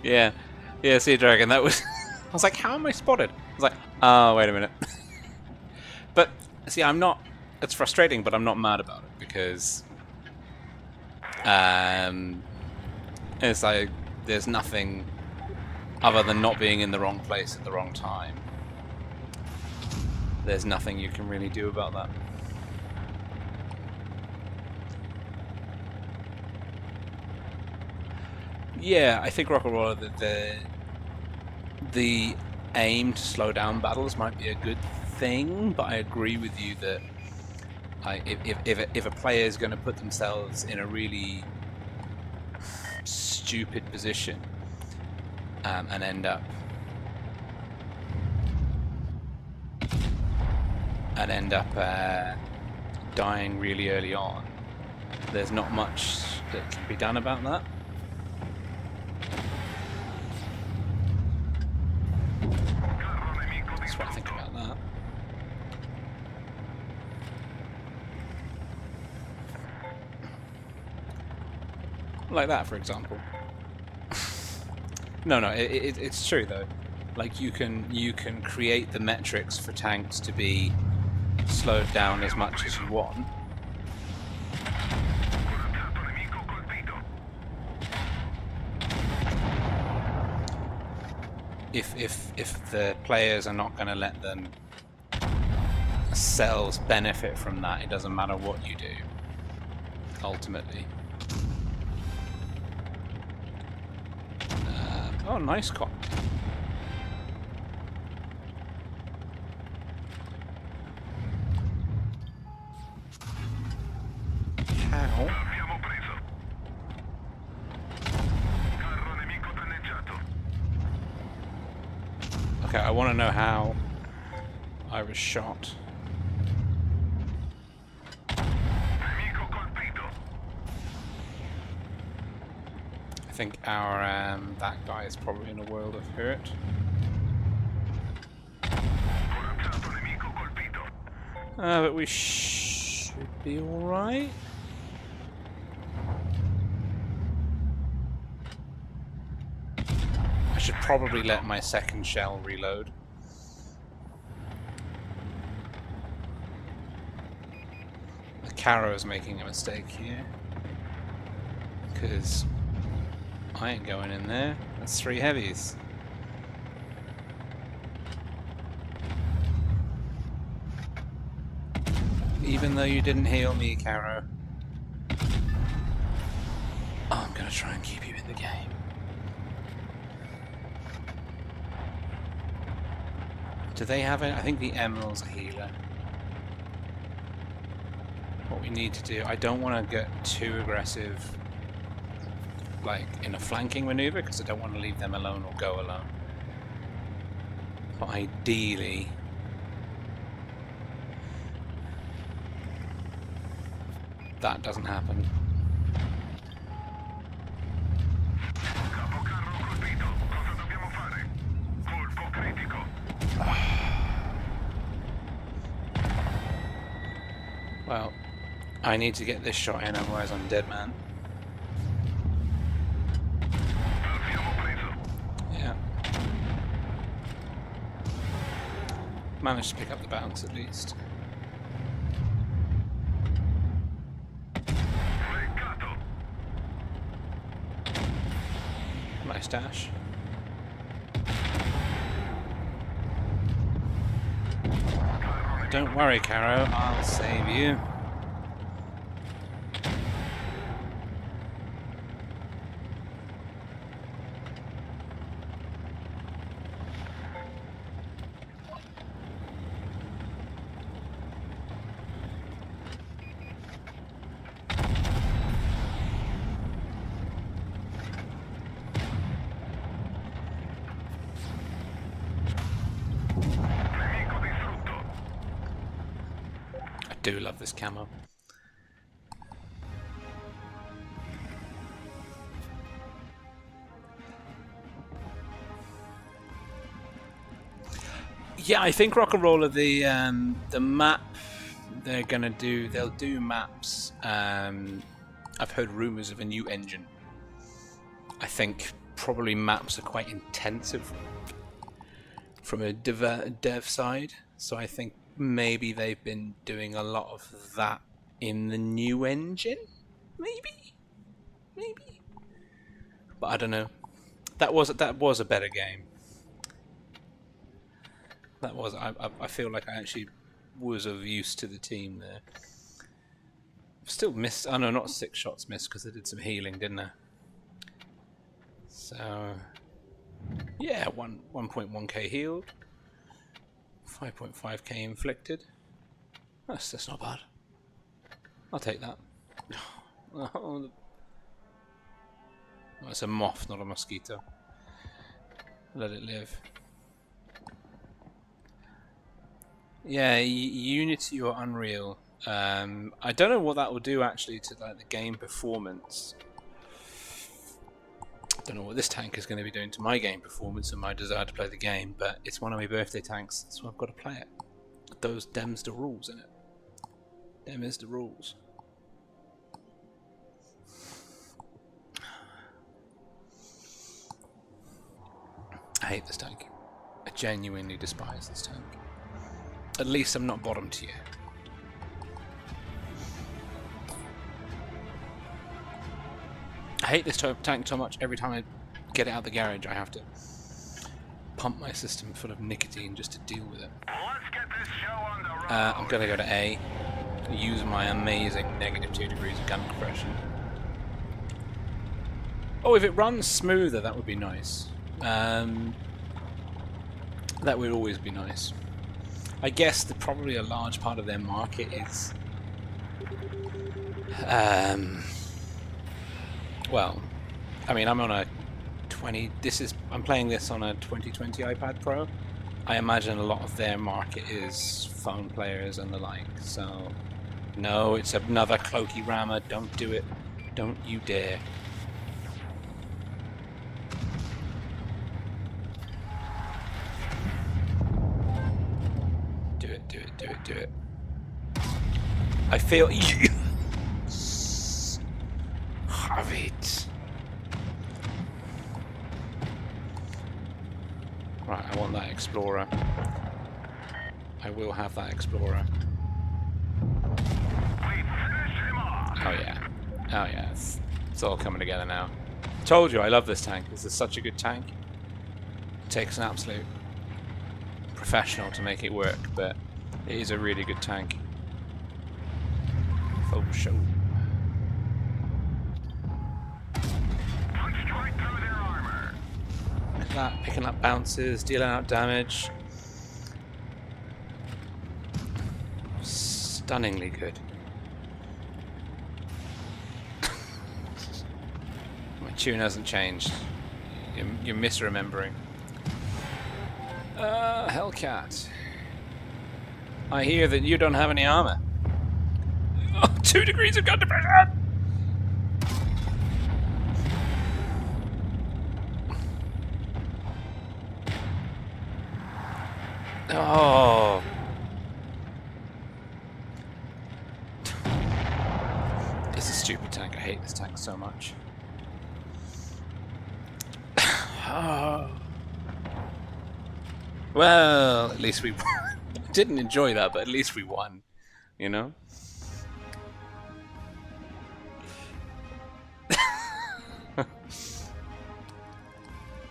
Yeah, yeah. See, dragon. That was. I was like, how am I spotted? I was like, oh, wait a minute. But see, I'm not. It's frustrating, but I'm not mad about it because it's like there's nothing other than not being in the wrong place at the wrong time. There's nothing you can really do about that. Yeah, I think Rock and Roller, the aim to slow down battles might be a good thing, but I agree with you that if a player is going to put themselves in a really stupid position and end up dying really early on, there's not much that can be done about that. That's what I think about that. Like that, for example. No, it's true though. Like you can create the metrics for tanks to be slowed down as much as you want. If the players are not going to let them cells benefit from that, it doesn't matter what you do. Ultimately. Oh, nice cop. How? Okay, I want to know how I was shot. I think our that guy is probably in a world of hurt. But we should be all right. I should probably let my second shell reload. The Caro is making a mistake here, because I ain't going in there. That's 3 heavies. Even though you didn't heal me, Caro. Oh, I'm gonna try and keep you in the game. Do they have it? I think the Emerald's a healer. What we need to do, I don't want to get too aggressive, like in a flanking maneuver, because I don't want to leave them alone or go alone. But ideally, that doesn't happen. Well, I need to get this shot in, otherwise I'm dead, man. Yeah. Managed to pick up the bounce at least. Nice dash. Don't worry, Caro, I'll save you. I do love this camo. Yeah, I think Rock and Roller, the map they're gonna do, they'll do maps. I've heard rumors of a new engine. I think probably maps are quite intensive from a dev side, so I think maybe they've been doing a lot of that in the new engine, maybe, but I don't know. That was a better game. That was I feel like I actually was of use to the team there. Still missed. Oh no, not 6 shots missed because I did some healing, didn't I? So yeah, 1.1k healed, 5.5k inflicted. That's not bad. I'll take that. Oh, it's a moth, not a mosquito. Let it live. Yeah, Unity or Unreal. I don't know what that will do actually to like the game performance. I don't know what this tank is going to be doing to my game performance and my desire to play the game, but it's one of my birthday tanks, so I've got to play it. Those dem's the rules, innit? Dem is the rules. I hate this tank. I genuinely despise this tank. At least I'm not bottom tier. I hate this tank so much. Every time I get it out of the garage, I have to pump my system full of nicotine just to deal with it. Let's get this show on the road. I'm going to go to A. Use my amazing -2 degrees of gun compression. Oh, if it runs smoother, that would be nice. That would always be nice. I guess that probably a large part of their market is well, I mean, I'm on a 20. I'm playing this on a 2020 iPad Pro. I imagine a lot of their market is phone players and the like. So, no, it's another cloaky rammer. Don't do it. Don't you dare. Do it. Do it. Do it. Do it. I feel. Have it. Right, I want that Explorer. I will have that Explorer. Oh yeah. Oh yeah, it's all coming together now. Told you, I love this tank. This is such a good tank. It takes an absolute professional to make it work, but it is a really good tank. For sure. That, picking up bounces, dealing out damage. Stunningly good. My tune hasn't changed. You're misremembering. Hellcat. I hear that you don't have any armor. Oh, 2 degrees of gun depression! Oh. It's a stupid tank. I hate this tank so much. Oh. Well, at least we won. I didn't enjoy that, but at least we won. You know?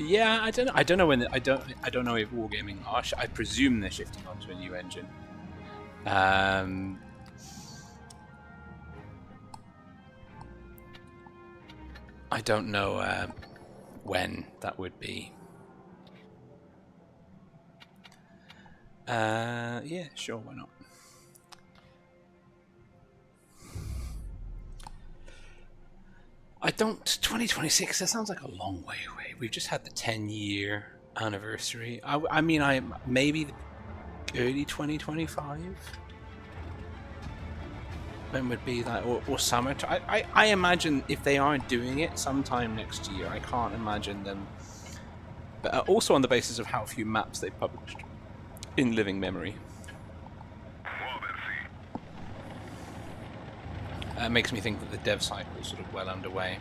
Yeah, I don't know. I don't know when. I don't know if Wargaming are. I presume they're shifting onto a new engine. I don't know when that would be. Yeah, sure, why not? I don't. 2026. That sounds like a long way away. We've just had the 10-year anniversary. I mean, maybe early 2025. When would be that, or summer? I imagine if they aren't doing it, sometime next year. I can't imagine them. But also on the basis of how few maps they published in living memory. Makes me think that the dev cycle is sort of well underway.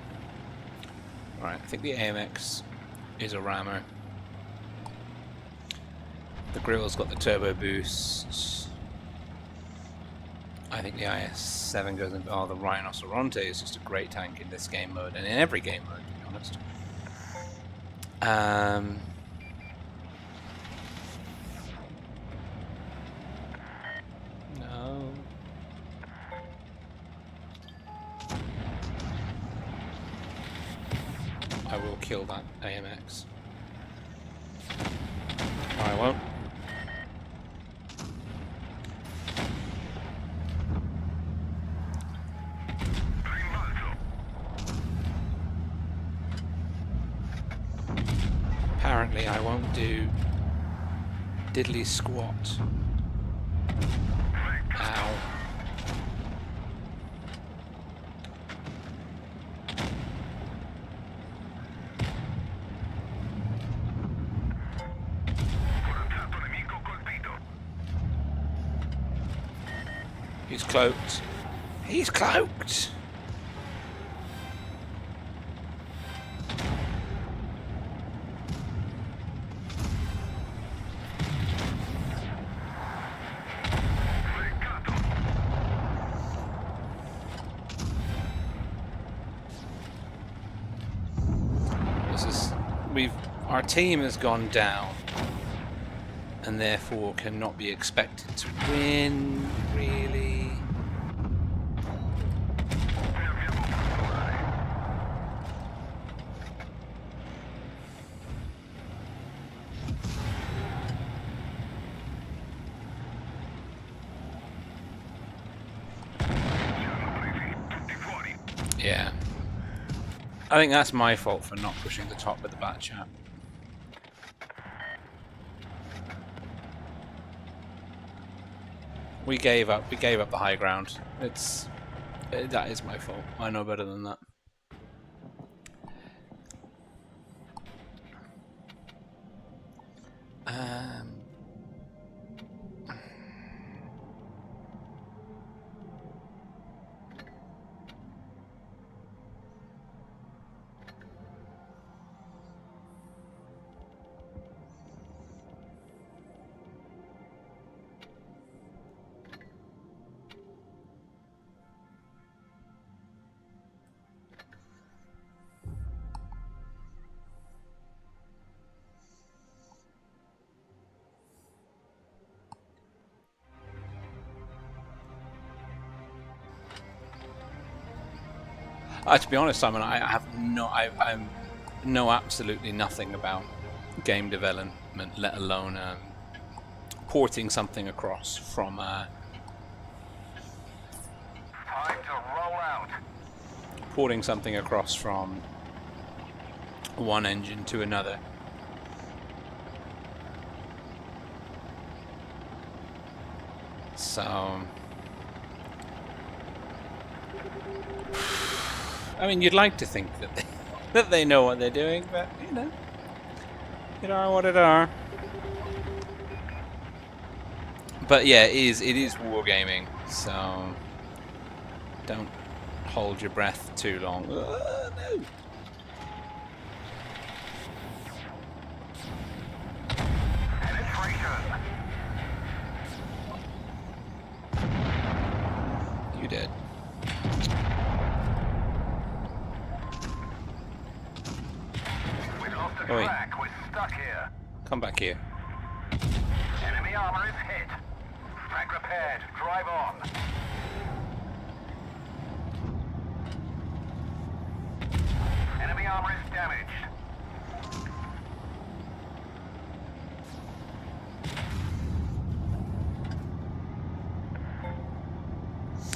Alright, I think the AMX is a rammer. The grill's got the turbo boost. I think the IS-7 goes into... Oh, the Rhinoceronte is just a great tank in this game mode, and in every game mode, to be honest. No. I will kill that AMX. Or I won't. Apparently I won't do diddly squat. Ow. He's cloaked. He's cloaked! Our team has gone down and therefore cannot be expected to win, really. Yeah. I think that's my fault for not pushing the top with the bat chat. We gave up the high ground. That is my fault. I know better than that. To be honest, Simon, I know absolutely nothing about game development, let alone porting something across from. Time to roll out. Porting something across from one engine to another. So. I mean, you'd like to think that they know what they're doing, but you know, it are what it are. But yeah, it is wargaming, so don't hold your breath too long. No. You did. Oi. We're stuck here. Come back here. Enemy armor is hit. Frag repaired. Drive on. Enemy armor is damaged.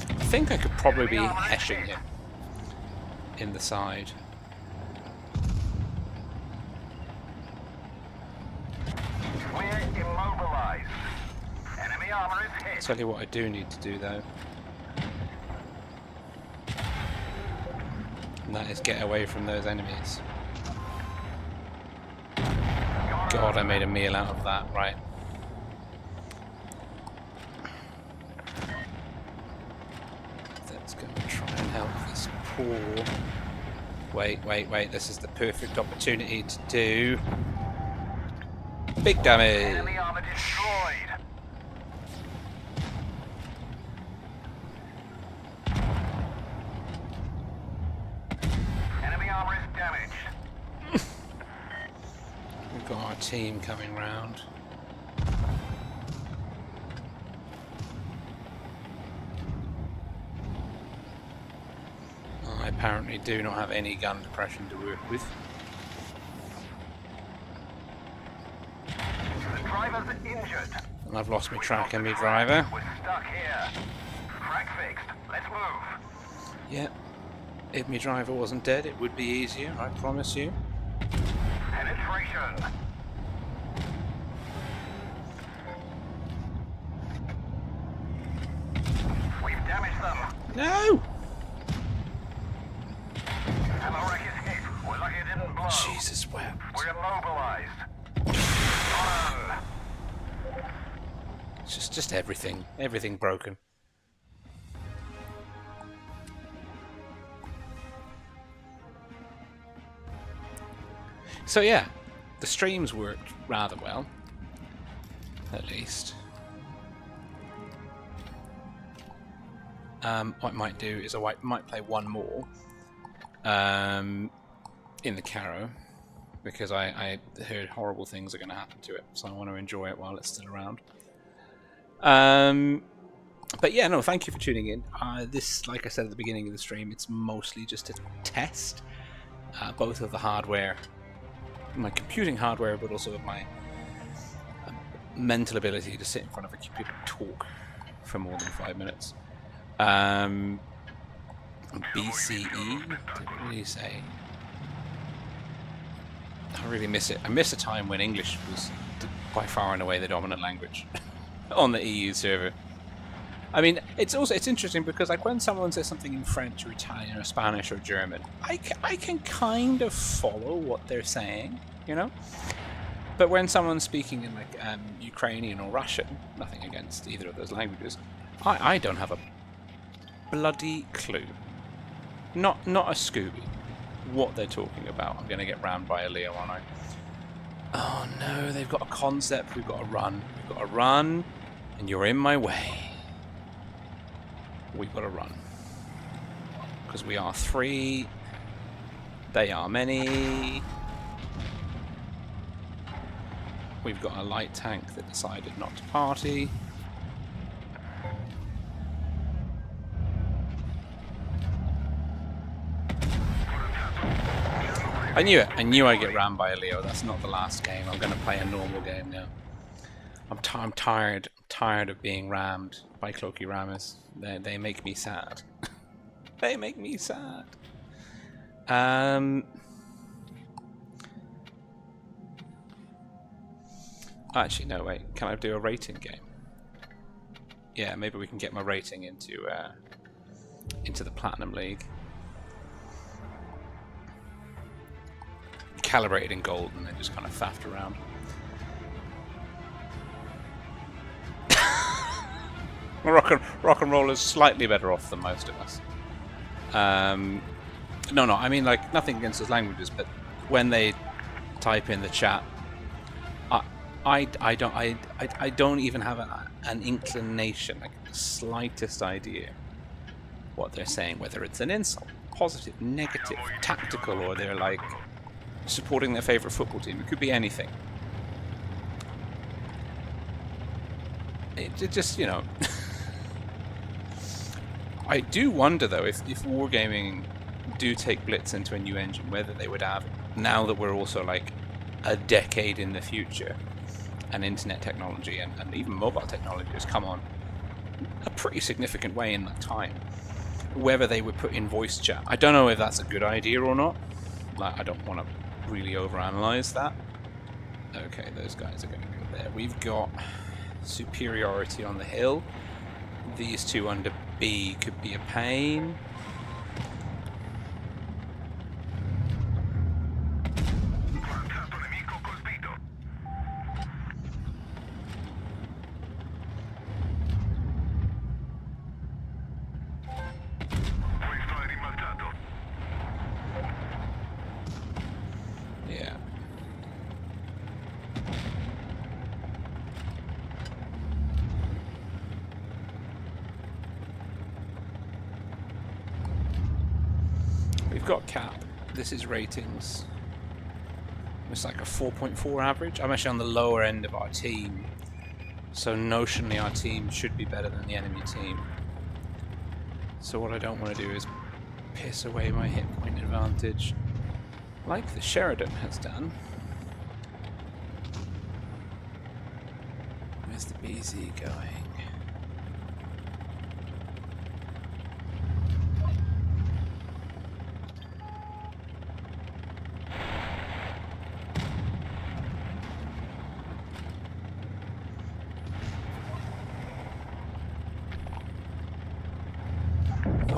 I think I could probably be heshing him in the side. I'll tell you what I do need to do though, and that is get away from those enemies. God, I made a meal out of that, right. Let's go and try and help this poor Wait, wait, wait. This is the perfect opportunity to do big damage. Enemy armor destroyed. Enemy armor is damaged. We've got our team coming round. I apparently do not have any gun depression to work with. The driver's injured. And I've lost my track and my driver. We're stuck here. Track fixed. Let's move. Yeah. If my driver wasn't dead, it would be easier, I promise you. Penetration. We've damaged them. No! Ammo rack escape. We're lucky it didn't blow. Jesus wept. We're immobilized. On. It's just everything broken. So yeah, the streams worked rather well, at least. What I might do is I might play one more in the Caro, because I heard horrible things are going to happen to it, so I want to enjoy it while it's still around. But yeah, no, thank you for tuning in. This, like I said at the beginning of the stream, it's mostly just to test both of the hardware, my computing hardware, but also my mental ability to sit in front of a computer and talk for more than 5 minutes. BCE? Didn't really say. I really miss it. I miss a time when English was by far and away the dominant language on the EU server. I mean, it's interesting because like when someone says something in French or Italian or Spanish or German, I can kind of follow what they're saying, you know? But when someone's speaking in like Ukrainian or Russian, nothing against either of those languages, I don't have a bloody clue. Not a Scooby. What they're talking about. I'm going to get rammed by a Leo, aren't I? Oh no, they've got a concept. We've got to run. We've got to run, and you're in my way. We've got to run. Because we are 3. They are many. We've got a light tank that decided not to party. I knew it. I knew I'd get rammed by a Leo. That's not the last game. I'm going to play a normal game now. I'm tired. I'm tired of being rammed by Cloaky Rammers. They make me sad. They make me sad. Actually, no, wait. Can I do a rating game? Yeah, maybe we can get my rating into the Platinum League. Calibrated in gold and then just kind of faffed around. Rock and roll is slightly better off than most of us. No, I mean like nothing against those languages, but when they type in the chat, I don't even have an inclination, like the slightest idea what they're saying, whether it's an insult, positive, negative, tactical, or they're like supporting their favorite football team. It could be anything. It just, you know. I do wonder though if wargaming do take Blitz into a new engine, whether they would have, now that we're also like a decade in the future and internet technology and even mobile technology has come on a pretty significant way in that time, whether they would put in voice chat. I don't know if that's a good idea or not. Like, I don't want to really overanalyze that. Okay, those guys are going to go there. We've got superiority on the hill. These two under B could be a pain. we've got cap. This is ratings. It's like a 4.4 average. I'm actually on the lower end of our team, so notionally our team should be better than the enemy team. So what I don't want to do is piss away my hit point advantage like the Sheridan has done. Where's the BZ going?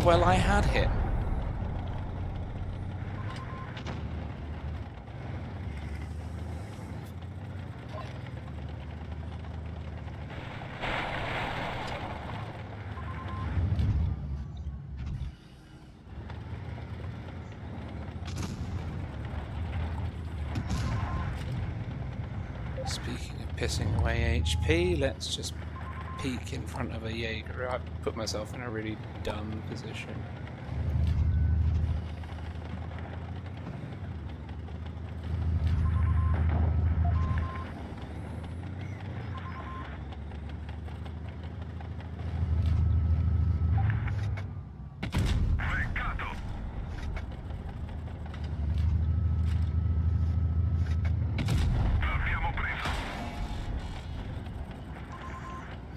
Well, I had him. Speaking of pissing away HP, let's just peek in front of a Jaeger. I put myself in a really dumb position.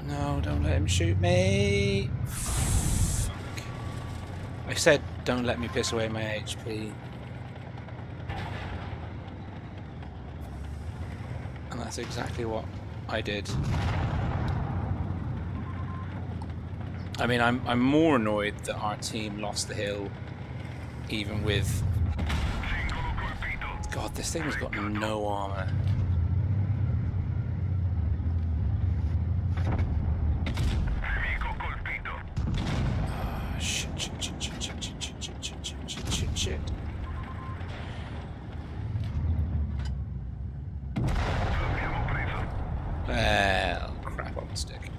No, don't let him shoot me. Fuck. I said don't let me piss away my HP. And that's exactly what I did. I mean, I'm more annoyed that our team lost the hill, even with... God, this thing has got no armor. Shit. Well, crap on the stick.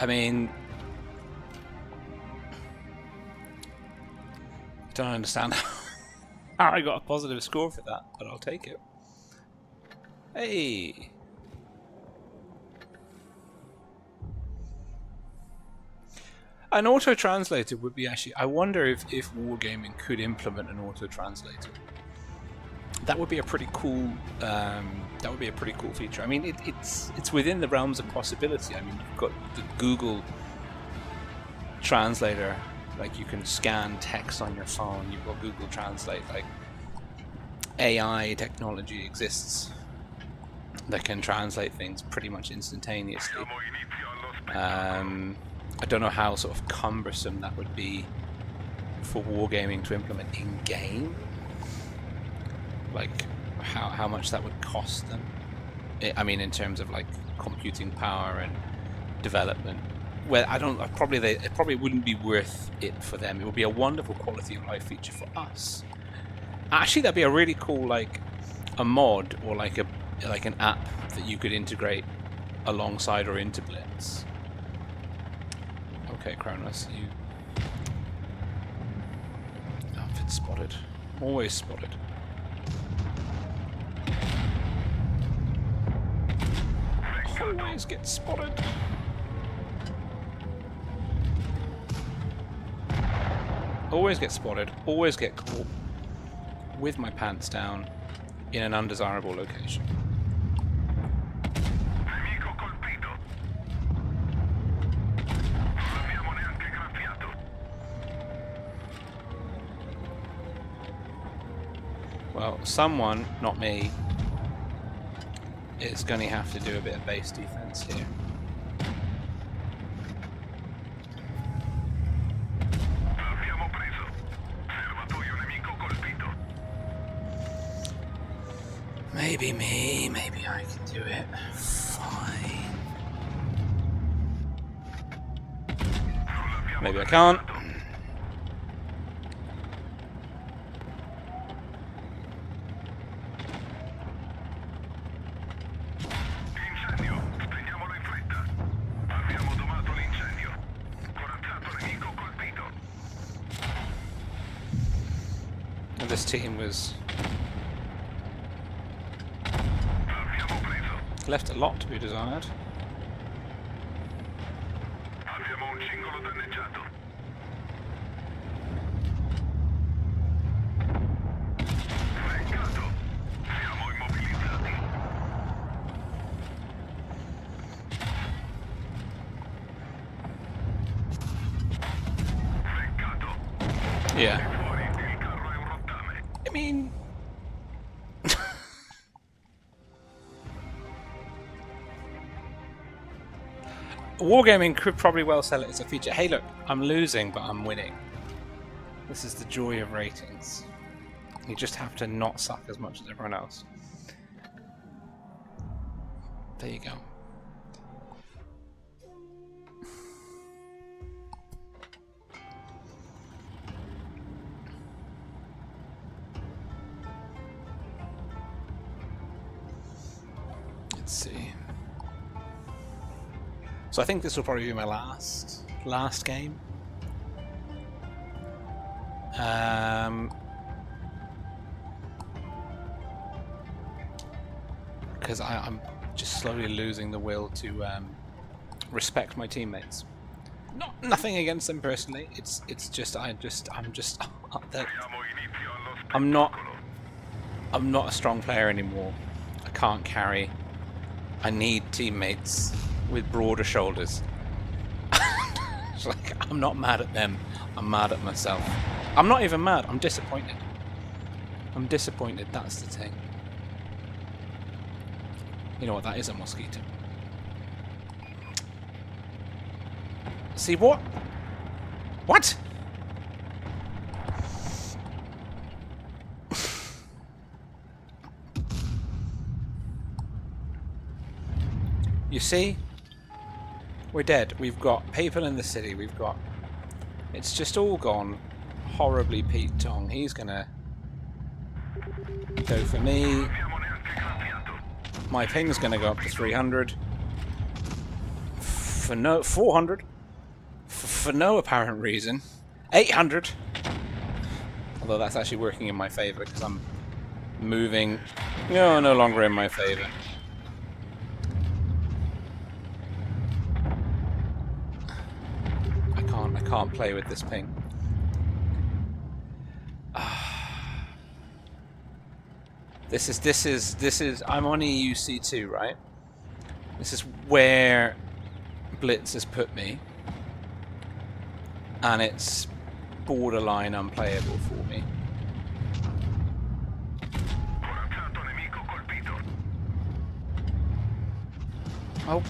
I mean, I don't understand how I got a positive score for that, but I'll take it. Hey! An auto-translator would be actually... I wonder if Wargaming could implement an auto-translator. That would be a pretty cool... that would be a pretty cool feature. I mean, it's within the realms of possibility. I mean, you've got the Google Translator. Like, you can scan text on your phone. You've got Google Translate. Like, AI technology exists that can translate things pretty much instantaneously. I don't know how sort of cumbersome that would be for Wargaming to implement in-game. Like, how much that would cost them. I mean, in terms of like computing power and development. Well, it probably wouldn't be worth it for them. It would be a wonderful quality of life feature for us. Actually, that'd be a really cool, like, a mod or like an app that you could integrate alongside or into Blitz. Okay, Kronos, you... Outfit spotted. Always spotted. Always get spotted. Always get spotted. Always get caught with my pants down in an undesirable location. Well, someone, not me, is going to have to do a bit of base defense here. Maybe me, maybe I can do it. Fine. Maybe I can't. first team was Abbiamo preso. left a lot to be desired. Abbiamo un cingolo danneggiato. Peccato. Siamo immobilizzati. Peccato. Yeah. Fuori, il carro è un rottame. I mean, Wargaming could probably well sell it as a feature. Hey, look, I'm losing, but I'm winning. This is the joy of ratings. You just have to not suck as much as everyone else. There you go. Let's see. So I think this will probably be my last game. Because I'm just slowly losing the will to respect my teammates. Nothing against them personally. It's just I'm just Diamo inizio allo I'm not spettacolo. a strong player anymore. I can't carry. I need teammates with broader shoulders. It's like, I'm not mad at them. I'm mad at myself. I'm not even mad. I'm disappointed. I'm disappointed. That's the thing. You know what? That is a mosquito. See what? What? You see? We're dead. We've got people in the city. We've got... It's just all gone horribly Pete Tong. He's gonna go for me. Abbiamo neanche cambiato. My ping's gonna go up to 300. For no... 400. For no apparent reason. 800. Although that's actually working in my favor because I'm moving... No longer in my favor. I can't play with this ping. This is I'm on EUC2, right? This is where Blitz has put me. And it's borderline unplayable for me. Corazzato nemico colpito. Oh.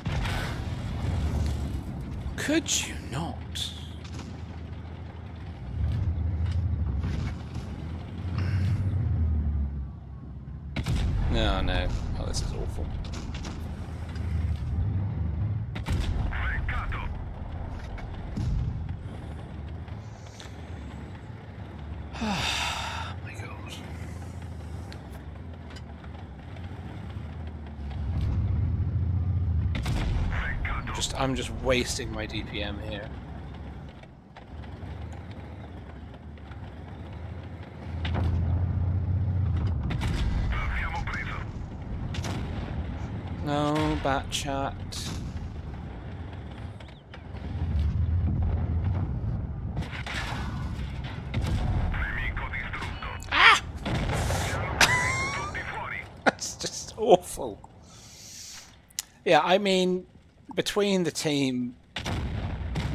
Could you not? No. Oh, this is awful. Peccato. Oh my god. Peccato. I'm just wasting my DPM here. Abbiamo preso. No, bat chat. Nemico distrutto. Ah! Tutti fuori. That's just awful. Yeah, I mean, between the team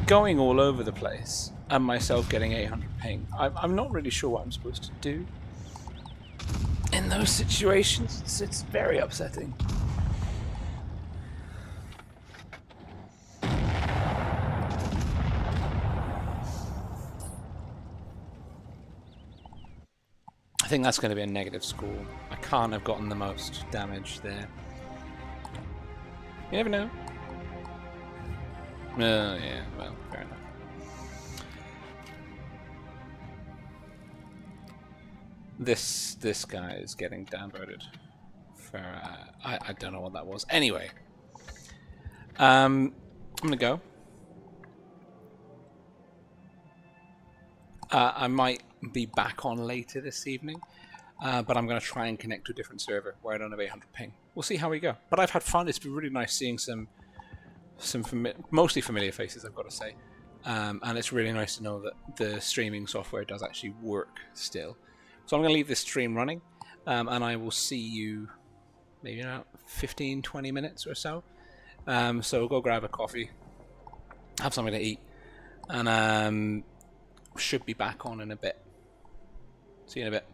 going all over the place and myself getting 800 ping, I'm not really sure what I'm supposed to do in those situations. It's very upsetting. I think that's going to be a negative score. I can't have gotten the most damage there. You never know. Yeah, well, fair enough. This guy is getting downvoted for I don't know what that was. Anyway, I'm gonna go. I might be back on later this evening, but I'm going to try and connect to a different server where I don't have 800 ping. We'll see how we go. But I've had fun. It's been really nice seeing some mostly familiar faces, I've got to say. And it's really nice to know that the streaming software does actually work still. So I'm going to leave this stream running, and I will see you maybe in about 15-20 minutes or so. So go grab a coffee, have something to eat, and should be back on in a bit. See you in a bit.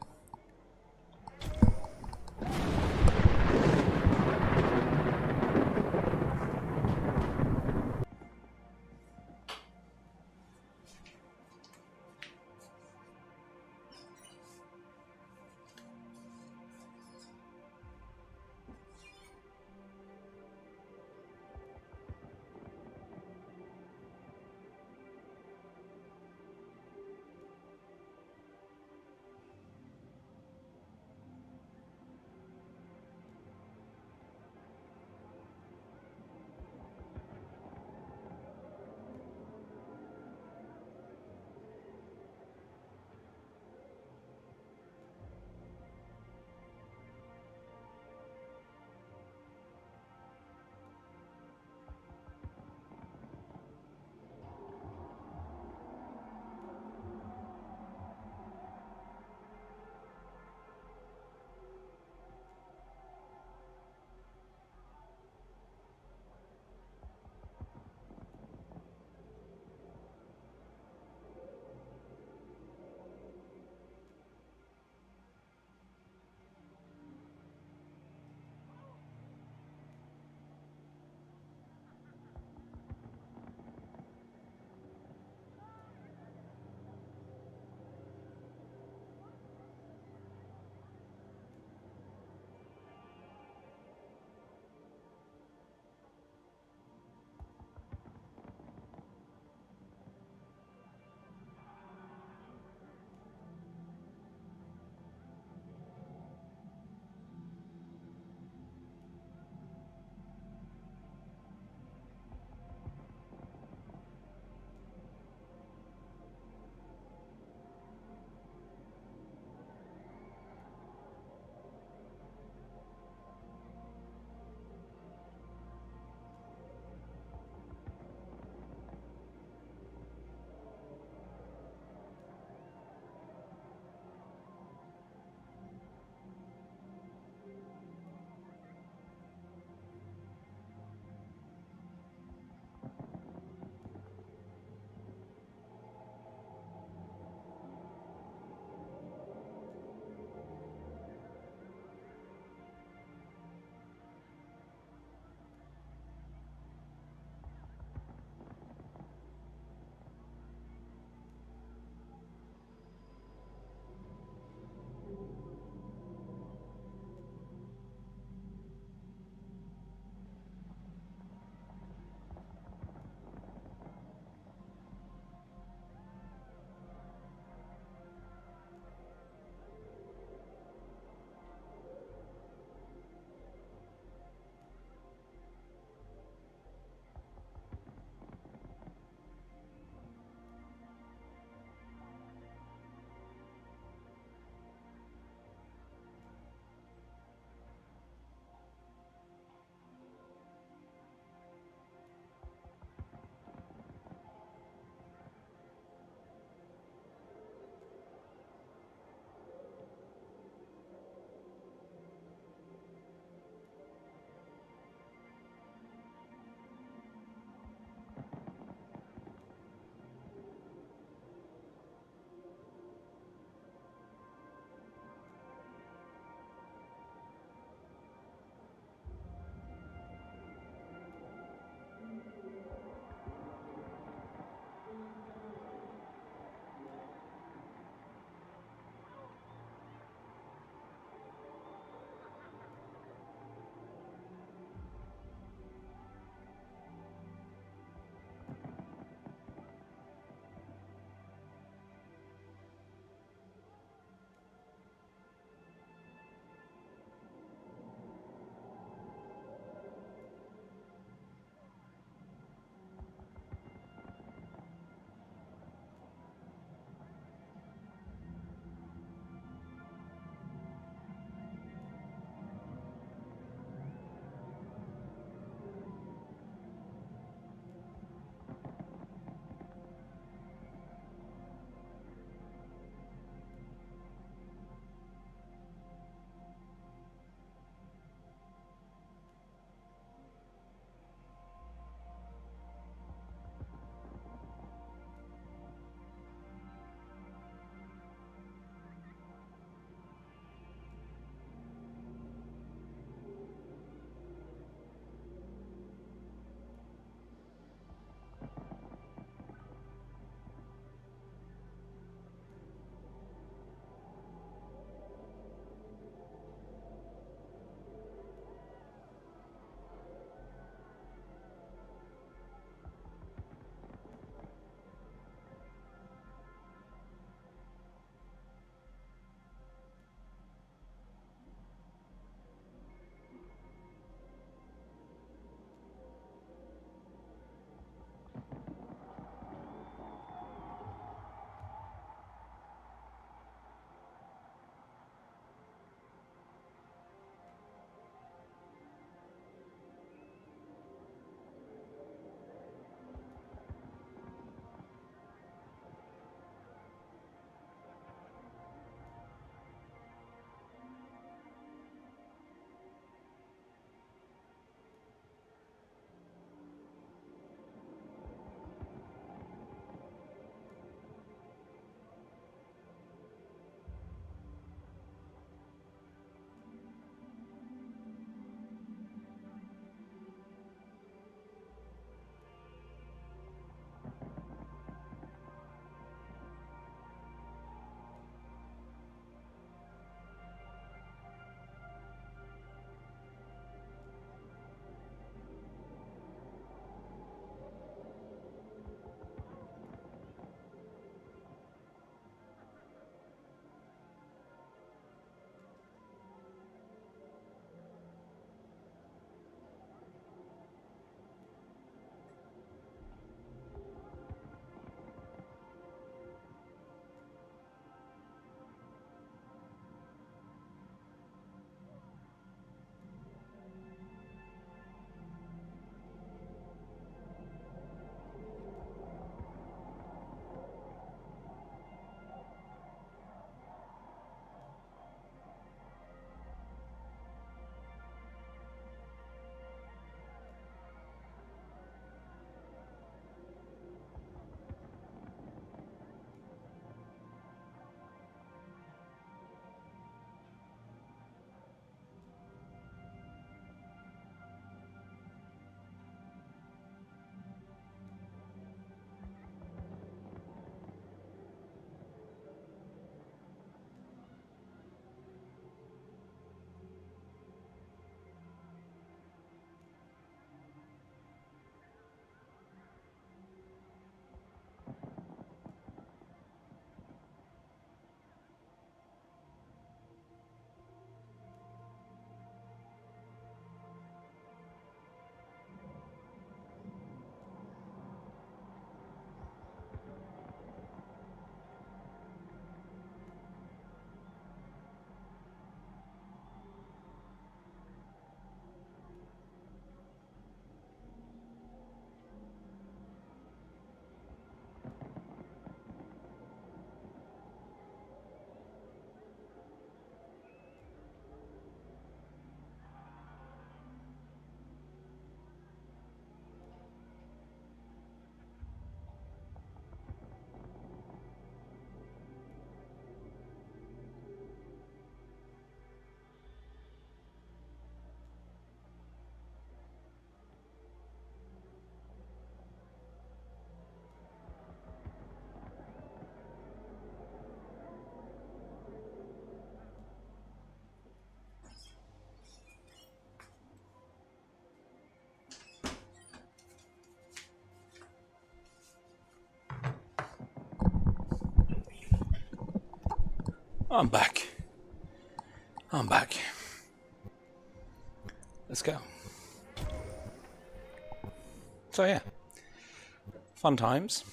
I'm back. I'm back. Let's go. So yeah, fun times.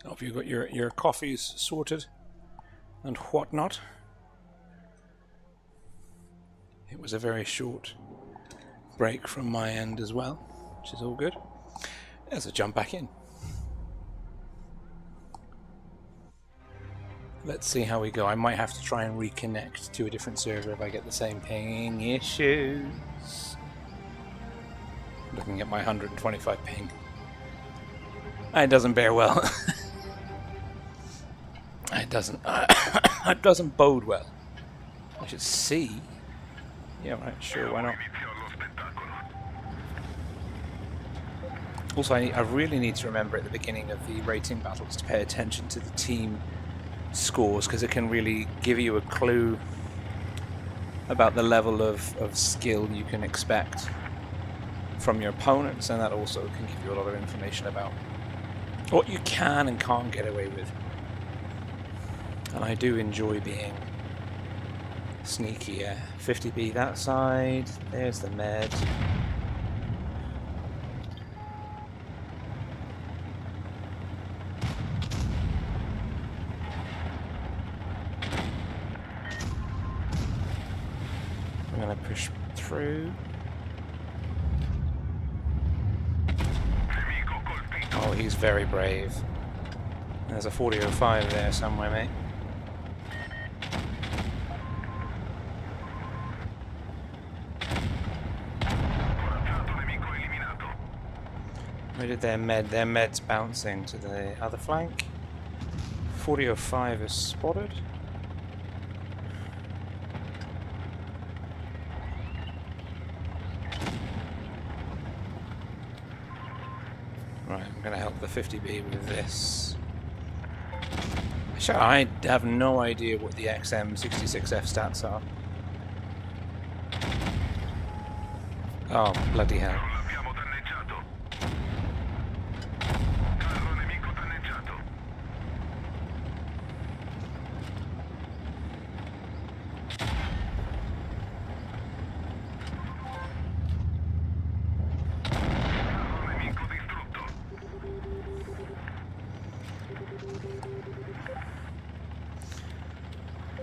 Hope you got your coffees sorted and whatnot. It was a very short break from my end as well, which is all good. Let's jump back in. Let's see how we go. I might have to try and reconnect to a different server if I get the same ping issues. Looking at my 125 ping. It doesn't bear well. It doesn't bode well. I should see. Yeah, right, sure, why not? Also, I really need to remember at the beginning of the rating battles to pay attention to the team scores, because it can really give you a clue about the level of skill you can expect from your opponents, and that also can give you a lot of information about what you can and can't get away with. And I do enjoy being sneaky. 50B that side, there's the med. I'm going to push through. Oh, he's very brave. There's a 4005 there somewhere, mate. Where did their med's bouncing to the other flank? 4005 is spotted. Right, I'm going to help the 50B with this. Actually, I have no idea what the XM66F stats are. Oh, bloody hell.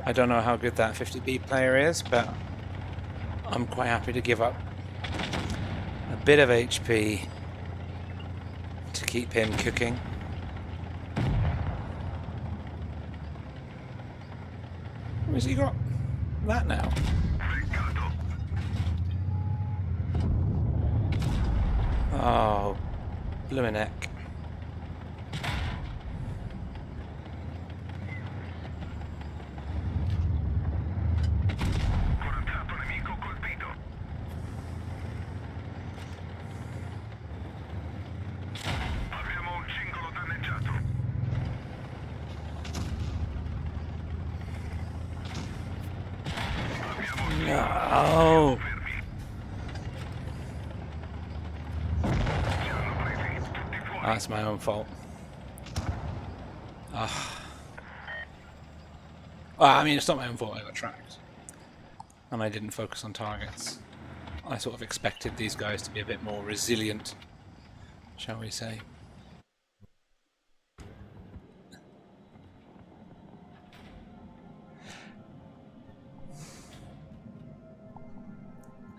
I don't know how good that 50B player is, but I'm quite happy to give up a bit of HP to keep him cooking. Where's he got that now? Oh, bloomin' heck. No. That's my own fault. Well, I mean, it's not my own fault. I got tracked. And I didn't focus on targets. I sort of expected these guys to be a bit more resilient, shall we say.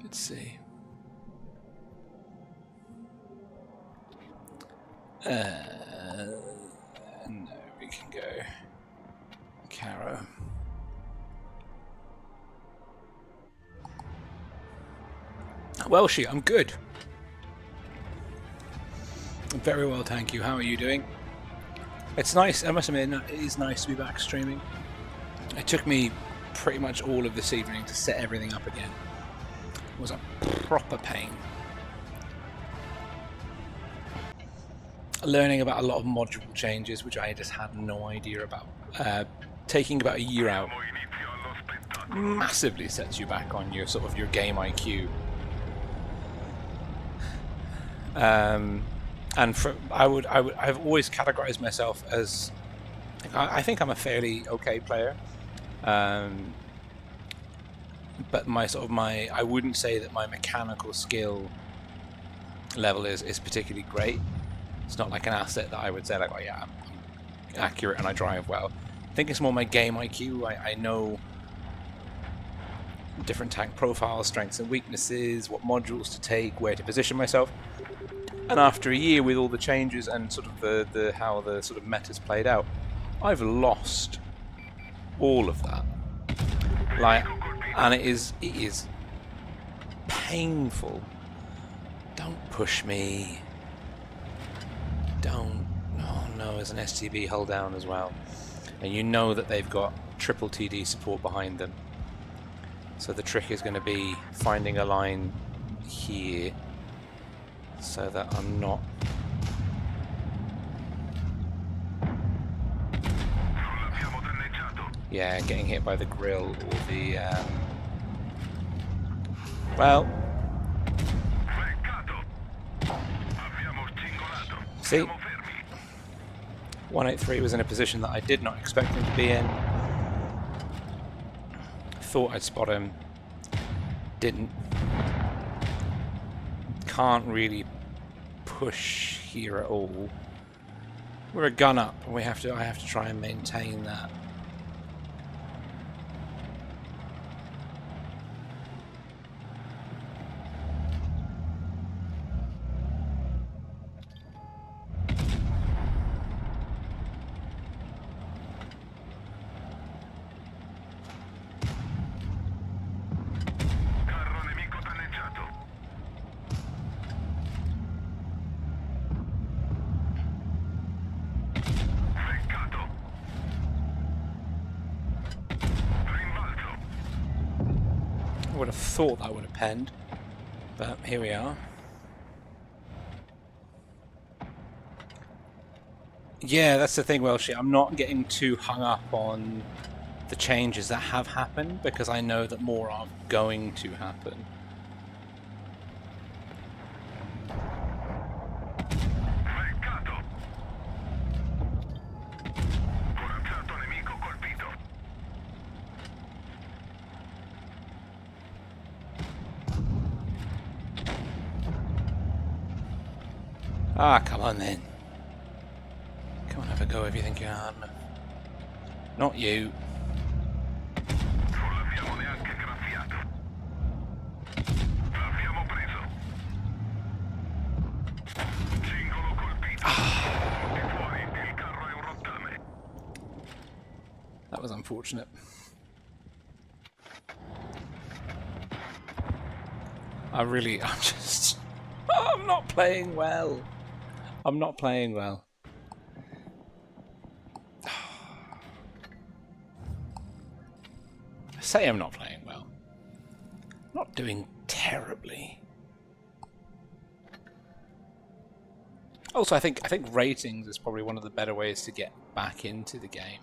Let's see. No, we can go Caro. Well, I'm good. Very well, thank you. How are you doing? It's nice, I must admit, it is nice to be back streaming. It took me pretty much all of this evening to set everything up again. It was a proper pain. Learning about a lot of module changes, which I just had no idea about. Taking about a year out massively sets you back on your sort of your game IQ. And And I've always categorized myself as, I think I'm a fairly okay player, but I wouldn't say that my mechanical skill level is particularly great. It's not like an asset that I would say like, oh yeah, I'm accurate and I drive well. I think it's more my game IQ. I know different tank profiles, strengths and weaknesses, what modules to take, where to position myself. And after a year with all the changes and sort of the how the sort of meta's played out, I've lost all of that. Like, and it is painful. Don't push me. Don't. Oh no, there's an STB hull down as well. And you know that they've got triple TD support behind them. So the trick is going to be finding a line here so that I'm not... Yeah, getting hit by the grill or the... Well... See? 183 was in a position that I did not expect him to be in. Thought I'd spot him. Didn't. Can't really push here at all. We're a gun up, and I have to try and maintain that. I would have thought that would have penned, but here we are. Yeah, that's the thing, Welshie. I'm not getting too hung up on the changes that have happened because I know that more are going to happen. Ah, come on then. Come on, have a go if you think you can. Not you. That was unfortunate. I'm not playing well. I'm not playing well. I say I'm not playing well. I'm not doing terribly. Also, I think ratings is probably one of the better ways to get back into the game.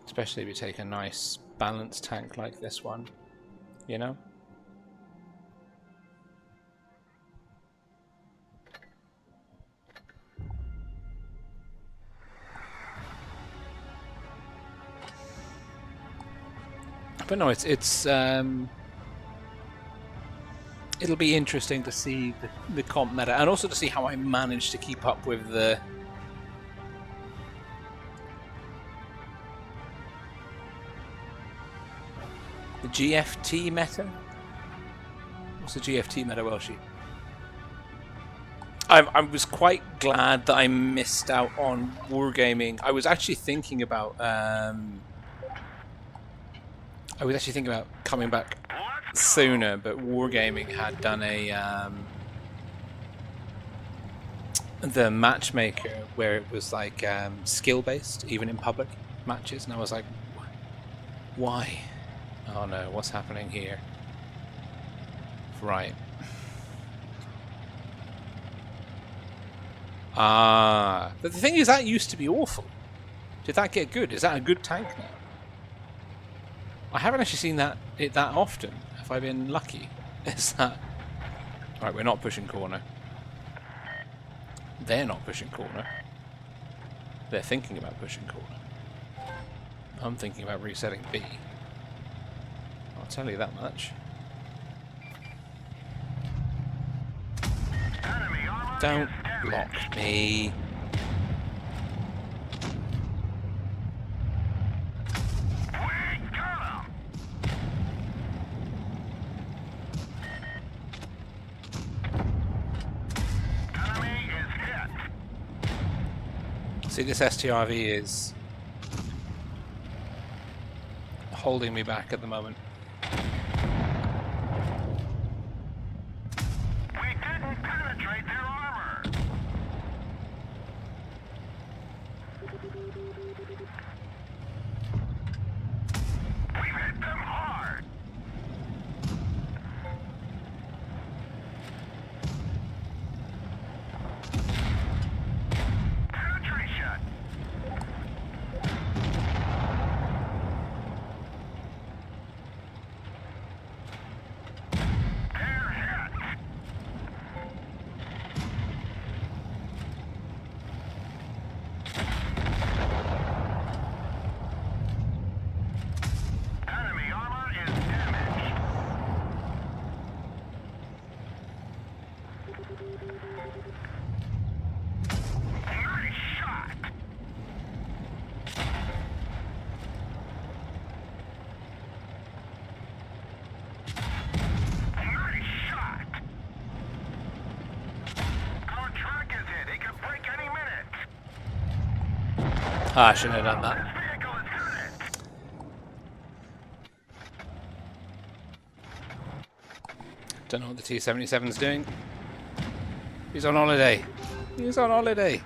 Especially if you take a nice balanced tank like this one, you know? But no, it'll be interesting to see the comp meta, and also to see how I manage to keep up with the GFT meta. What's the GFT meta, Welshie? I was quite glad that I missed out on Wargaming. I was actually thinking about coming back sooner, but Wargaming had done the matchmaker where it was like skill based, even in public matches, and I was like, why? Oh no, what's happening here? Right. Ah, but the thing is, that used to be awful. Did that get good? Is that a good tank now? I haven't actually seen it that often. Have I been lucky? Is that... Right, we're not pushing corner. They're not pushing corner. They're thinking about pushing corner. I'm thinking about resetting B. I'll tell you that much. Enemy armor Don't is block damaged. me. We got him. Enemy is hit. See, this STRV is holding me back at the moment. We didn't penetrate their armor. We hit them hard. Penetration. They're hit. Enemy armor is damaged. Nice shot. Nice shot. Our track is hit. It could break any minute. Ah, I shouldn't have done that. This vehicle is hit. Don't know what the T-77's doing. He's on holiday. He's on holiday.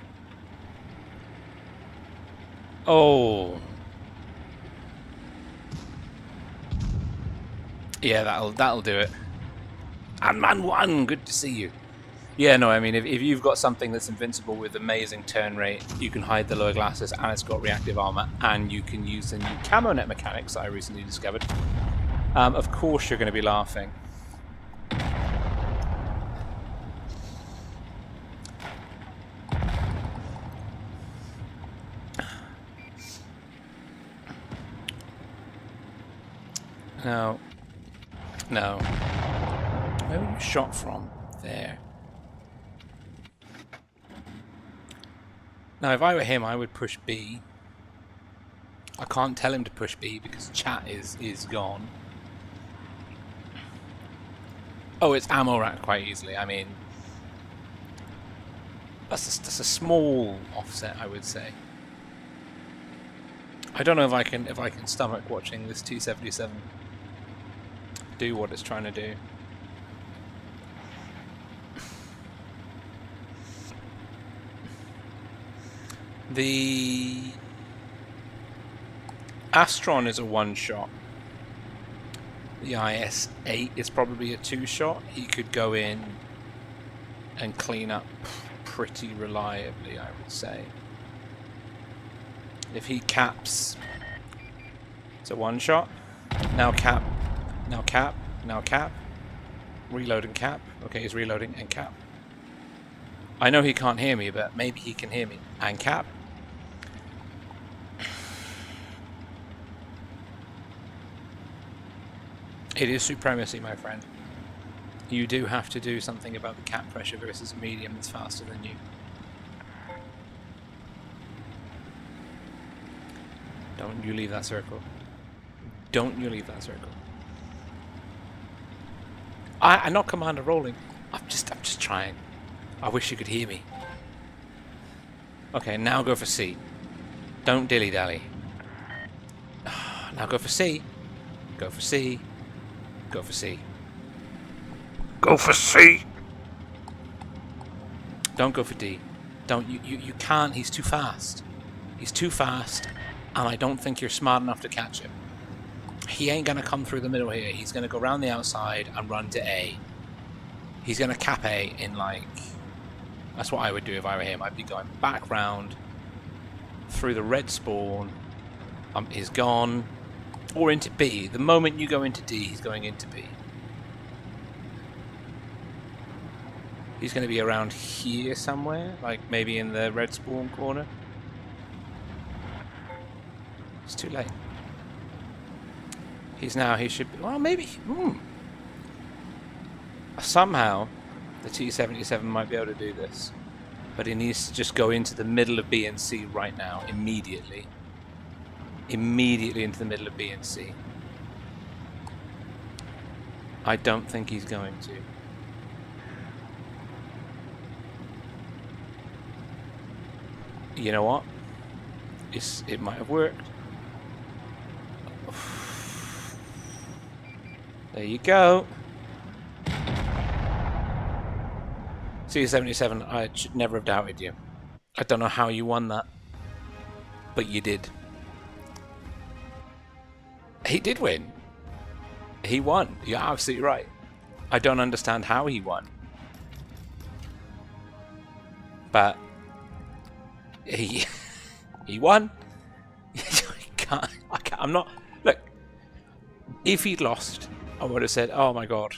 Oh. Yeah, that'll do it. And man one, good to see you. Yeah, no, I mean, if you've got something that's invincible with amazing turn rate, you can hide the lower glasses, and it's got reactive armor, and you can use the new camo net mechanics that I recently discovered. Of course you're going to be laughing. No. No. Where were you shot from? There. Now, if I were him, I would push B. I can't tell him to push B because chat is gone. Oh, it's ammo rack quite easily. I mean, that's a small offset, I would say. I don't know if I can stomach watching this T-77 do what it's trying to do. The Astron is a one-shot. The IS-8 is probably a two-shot. He could go in and clean up pretty reliably, I would say. If he caps, it's a one-shot. Now cap, now cap, now cap. Reload and cap. Okay, he's reloading and cap. I know he can't hear me, but maybe he can hear me. And cap. It is supremacy, my friend. You do have to do something about the cap pressure versus a medium that's faster than you. Don't you leave that circle. Don't you leave that circle. I'm not Commander Rolling. I'm just trying. I wish you could hear me. Okay, now go for C. Don't dilly-dally. Now go for C. Go for C. Go for C. Go for C! Don't go for D. Don't, you can't, he's too fast. He's too fast, and I don't think you're smart enough to catch him. He ain't gonna come through the middle here. He's gonna go around the outside and run to A. He's gonna cap A in like... That's what I would do if I were him. I'd be going back round through the red spawn. He's gone. Or into B. The moment you go into D, he's going into B. He's going to be around here somewhere, like maybe in the red spawn corner. It's too late. He should be, well, maybe. Somehow, the T-77 might be able to do this. But he needs to just go into the middle of B and C right now, immediately. Immediately into the middle of B and C. I don't think he's going to. You know what? It might have worked. There you go. C-77, I should never have doubted you. I don't know how you won that, but you did. He did win. He won. You're absolutely right. I don't understand how he won. But he won. I'm not. Look, if he'd lost, I would have said, "Oh my god,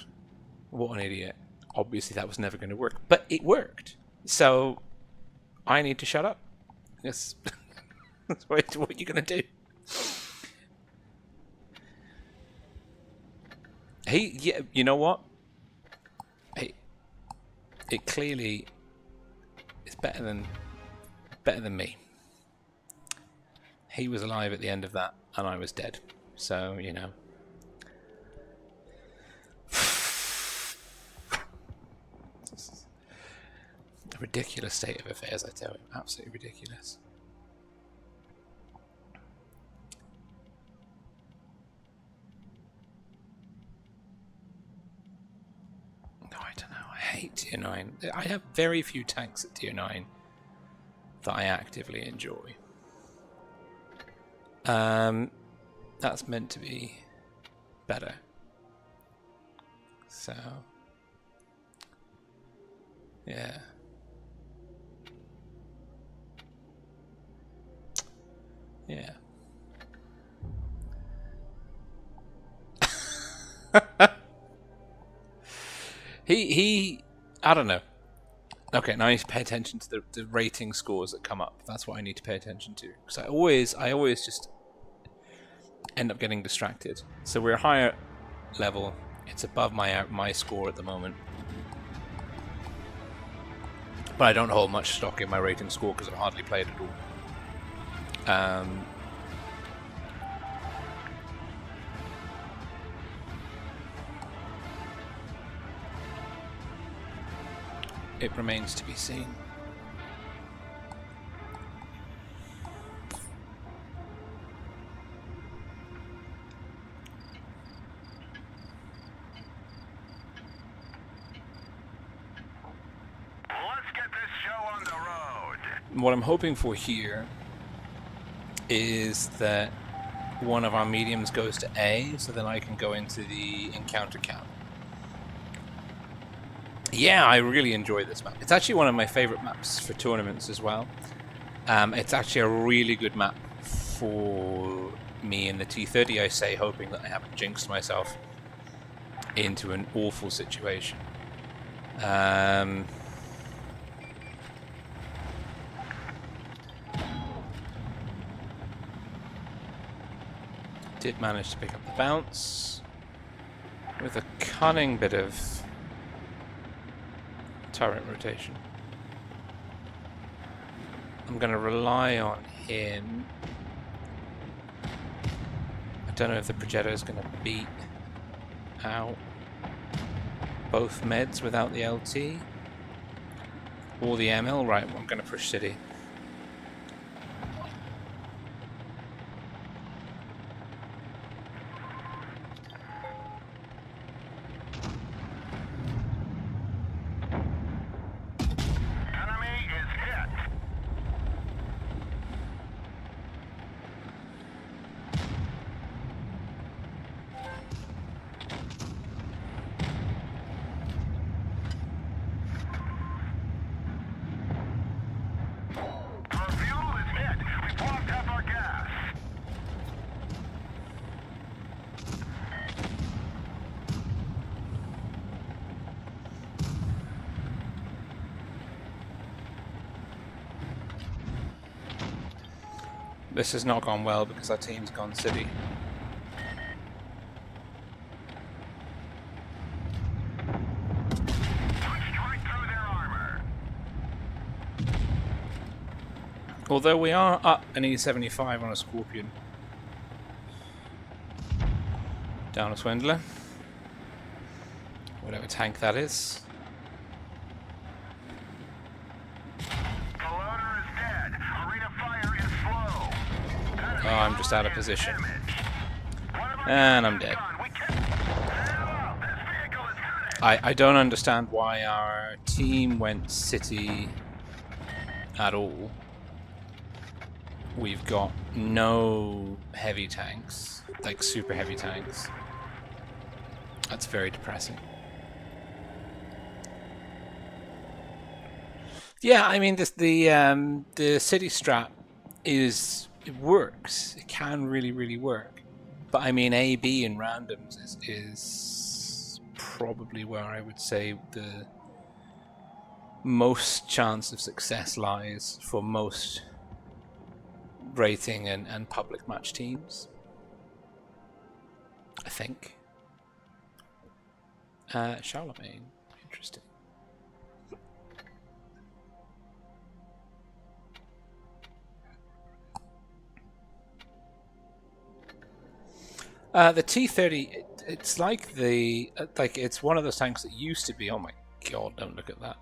what an idiot." Obviously, that was never going to work, but it worked. So I need to shut up. Yes, that's what you're going to do. Yeah, you know what? It clearly is better than me. He was alive at the end of that, and I was dead. So, you know. A ridiculous state of affairs, I tell you. Absolutely ridiculous. No, I don't know. I hate Tier 9. I have very few tanks at Tier 9 that I actively enjoy. That's meant to be better. So, yeah. Yeah. I don't know. Okay, now I need to pay attention to the rating scores that come up. That's what I need to pay attention to. Because I always just end up getting distracted. So we're higher level. It's above my score at the moment. But I don't hold much stock in my rating score because I've hardly played at all. It remains to be seen. Let's get this show on the road. What I'm hoping for here is that one of our mediums goes to A, so then I can go into the encounter count. Yeah, I really enjoy this map. It's actually one of my favorite maps for tournaments as well. It's actually a really good map for me in the T30, I say, hoping that I haven't jinxed myself into an awful situation. Did manage to pick up the bounce with a cunning bit of turret rotation. I'm going to rely on him. I don't know if the projector is going to beat out both meds without the LT or the ML. Right, I'm going to push City. This has not gone well because our team's gone city. Although we are up an E75 on a Scorpion. Down a Swindler. Whatever tank that is. Oh, I'm just out of position. And I'm dead. I don't understand why our team went city at all. We've got no heavy tanks, like super heavy tanks. That's very depressing. Yeah, I mean, the city strat it works. It can really work. But I mean, A, B, and randoms is probably where I would say the most chance of success lies for most rating and public match teams, I think. Charlemagne, interesting. The T-30, it's like it's one of those tanks that used to be. Oh my god! Don't look at that.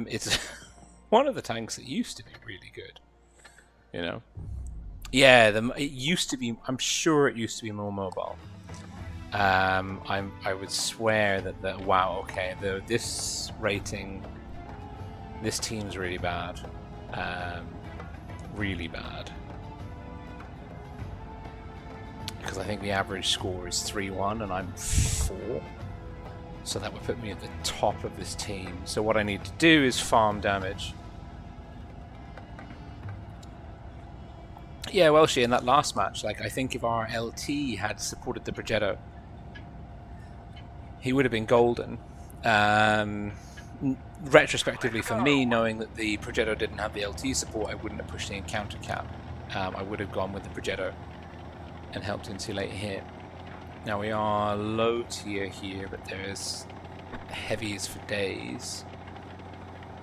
It's one of the tanks that used to be really good. You know, yeah. It used to be. I'm sure it used to be more mobile. I would swear that wow. Okay, this rating, this team's really bad. Really bad. Because I think the average score is 3-1 and I'm 4. So that would put me at the top of this team. So what I need to do is farm damage. Yeah, well, in that last match, like, I think if our LT had supported the Progetto, he would have been golden. Retrospectively, for me, knowing that the Progetto didn't have the LT support, I wouldn't have pushed the encounter cap. I would have gone with the Progetto and helped insulate here. Now we are low tier here, but there's heavies for days.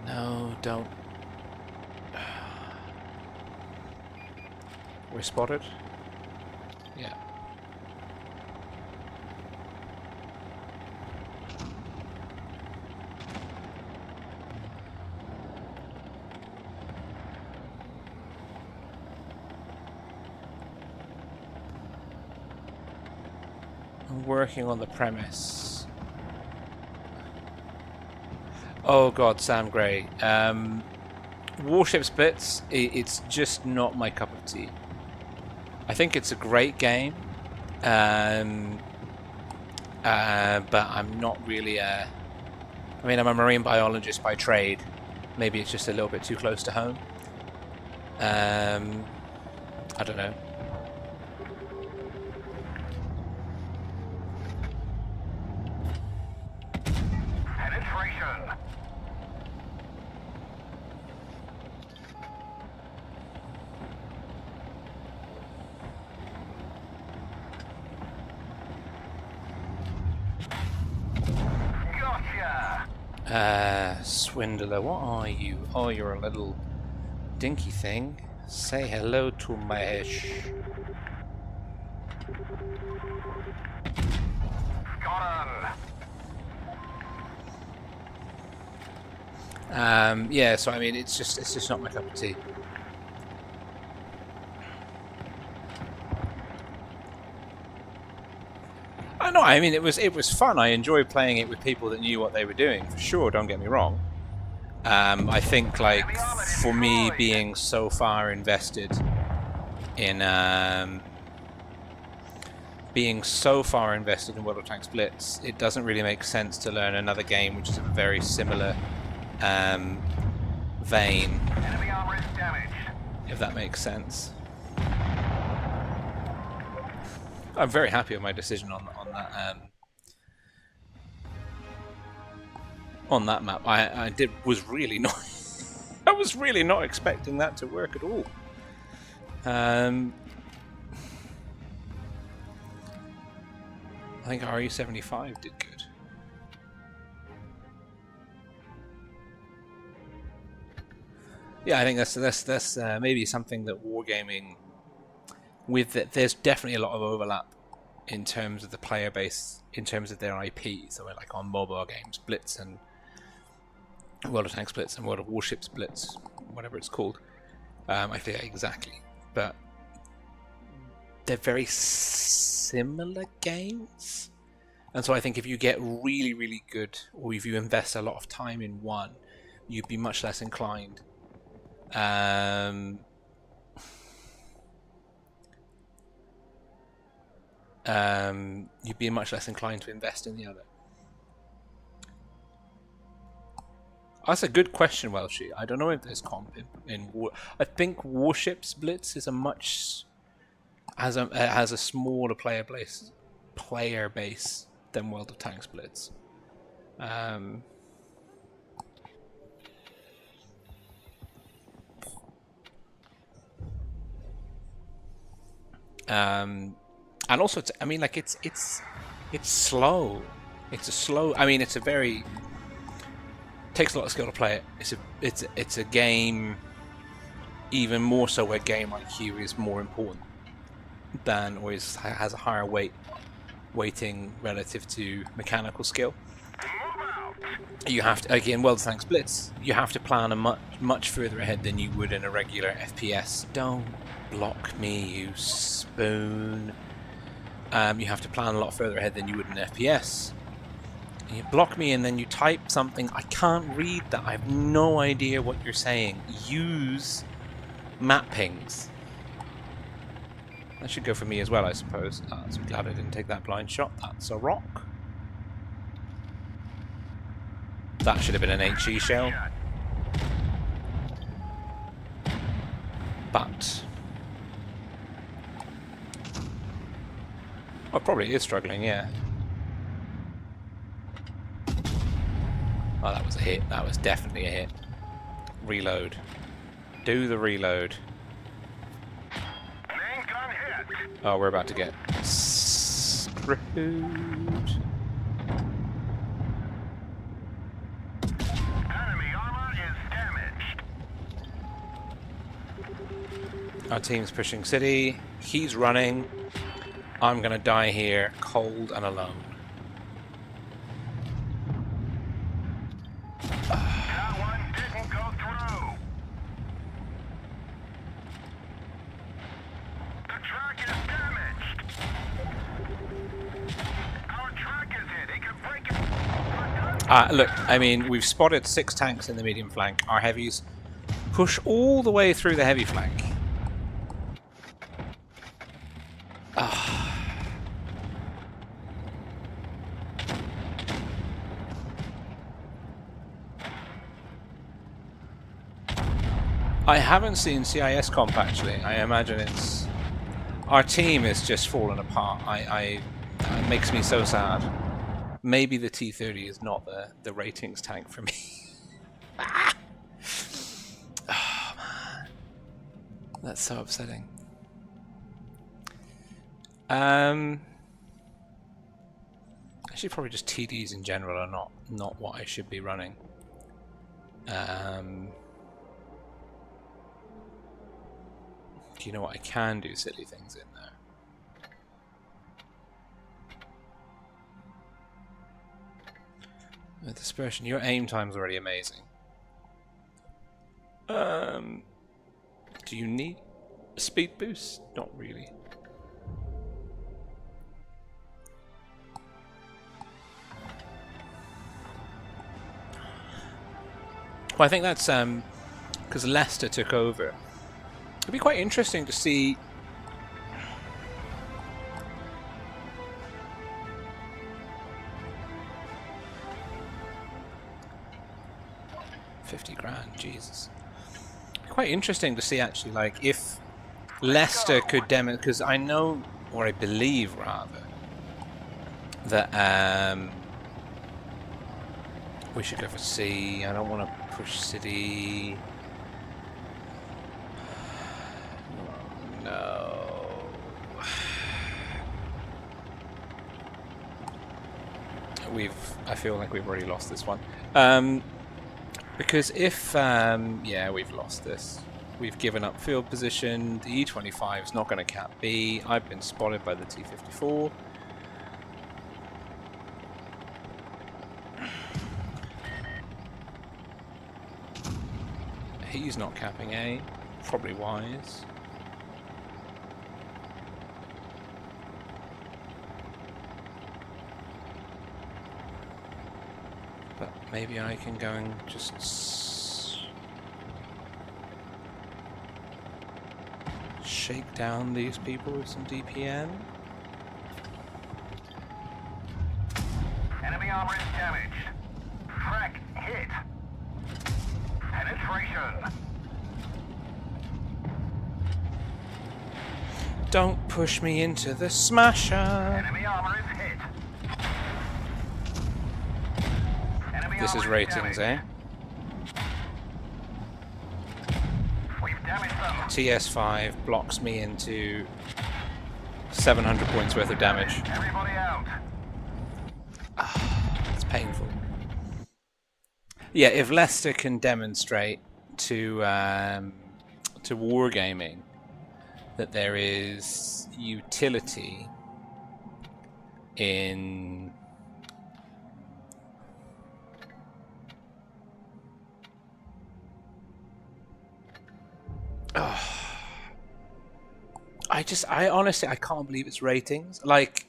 No, don't. We're spotted. Yeah. I'm working on the premise. Oh god, Sam Gray. Warship Splits, it's just not my cup of tea. I think it's a great game, but I'm not really I mean, I'm a marine biologist by trade. Maybe it's just a little bit too close to home. I don't know. Swindler, what are you? Oh, you're a little dinky thing. Say hello to Mahesh. Yeah, so I mean, it's just not my cup of tea. No, I mean, it was fun. I enjoyed playing it with people that knew what they were doing, for sure, don't get me wrong. I think, like, for me, being so far invested in World of Tanks Blitz, it doesn't really make sense to learn another game which is a very similar vein, if that makes sense. I'm very happy with my decision on that map. I was really not I was really not expecting that to work at all. I think RE75 did good. Yeah, I think that's maybe something that wargaming with that. There's definitely a lot of overlap in terms of the player base, in terms of their IP. So we're like on mobile games, Blitz and World of Tanks Blitz and World of Warships Blitz, whatever it's called. I forget exactly, but they're very similar games. And so I think if you get really, really good, or if you invest a lot of time in one, you'd be much less inclined. You'd be much less inclined to invest in the other. That's a good question, Welshie. I don't know if there's comp in war. I think Warships Blitz is a much has a smaller player base than World of Tanks Blitz. And also, I mean, like it's slow. It's a slow. I mean, it's a very takes a lot of skill to play it. It's a game, even more so where game IQ is more important than, or has a higher weighting relative to mechanical skill. You have to, again, World of Tanks Blitz, you have to plan much further ahead than you would in a regular FPS. Don't block me, you spoon. You have to plan a lot further ahead than you would in an FPS. You block me and then you type something. I can't read that. I have no idea what you're saying. Use mappings. That should go for me as well, I suppose. So glad I didn't take that blind shot. That's a rock. That should have been an HE shell. But oh, probably is struggling, yeah. Oh, that was a hit. That was definitely a hit. Reload. Do the reload. Main gun hit. Oh, we're about to get screwed. Enemy armor is damaged. Our team's pushing city. He's running. I'm gonna die here, cold and alone. That one didn't go through. The track is damaged. Our track is hit. It can break it. Look, I mean, we've spotted 6 tanks in the medium flank. Our heavies push all the way through the heavy flank. I haven't seen CIS comp actually. I imagine it's our team is just falling apart. It makes me so sad. Maybe the T30 is not the ratings tank for me. Oh man, that's so upsetting. Actually, probably just TDs in general are not what I should be running. Do you know what I can do? Silly things in there. With dispersion, your aim time's already amazing. Do you need a speed boost? Not really. Well, I think that's because Leicester took over. It'd be quite interesting to see. $50,000, Jesus. Quite interesting to see actually, like if Leicester could because I know, or I believe rather, that we should go for C. I don't want to push City. I feel like we've already lost this one. Because if... yeah, we've lost this. We've given up field position. The E-25 is not going to cap B. I've been spotted by the T-54. He's not capping A. Probably wise. But maybe I can go and just shake down these people with some DPM. Enemy armor is damaged. Frag hit. Penetration. Don't push me into the smasher. Enemy armor is hit. Enemy This is armor ratings, damaged. eh? We've damaged them. TS5 blocks me into 700 points worth of damage. Everybody out. It's painful. Yeah, if Leicester can demonstrate to Wargaming that there is utility in I honestly can't believe it's ratings. Like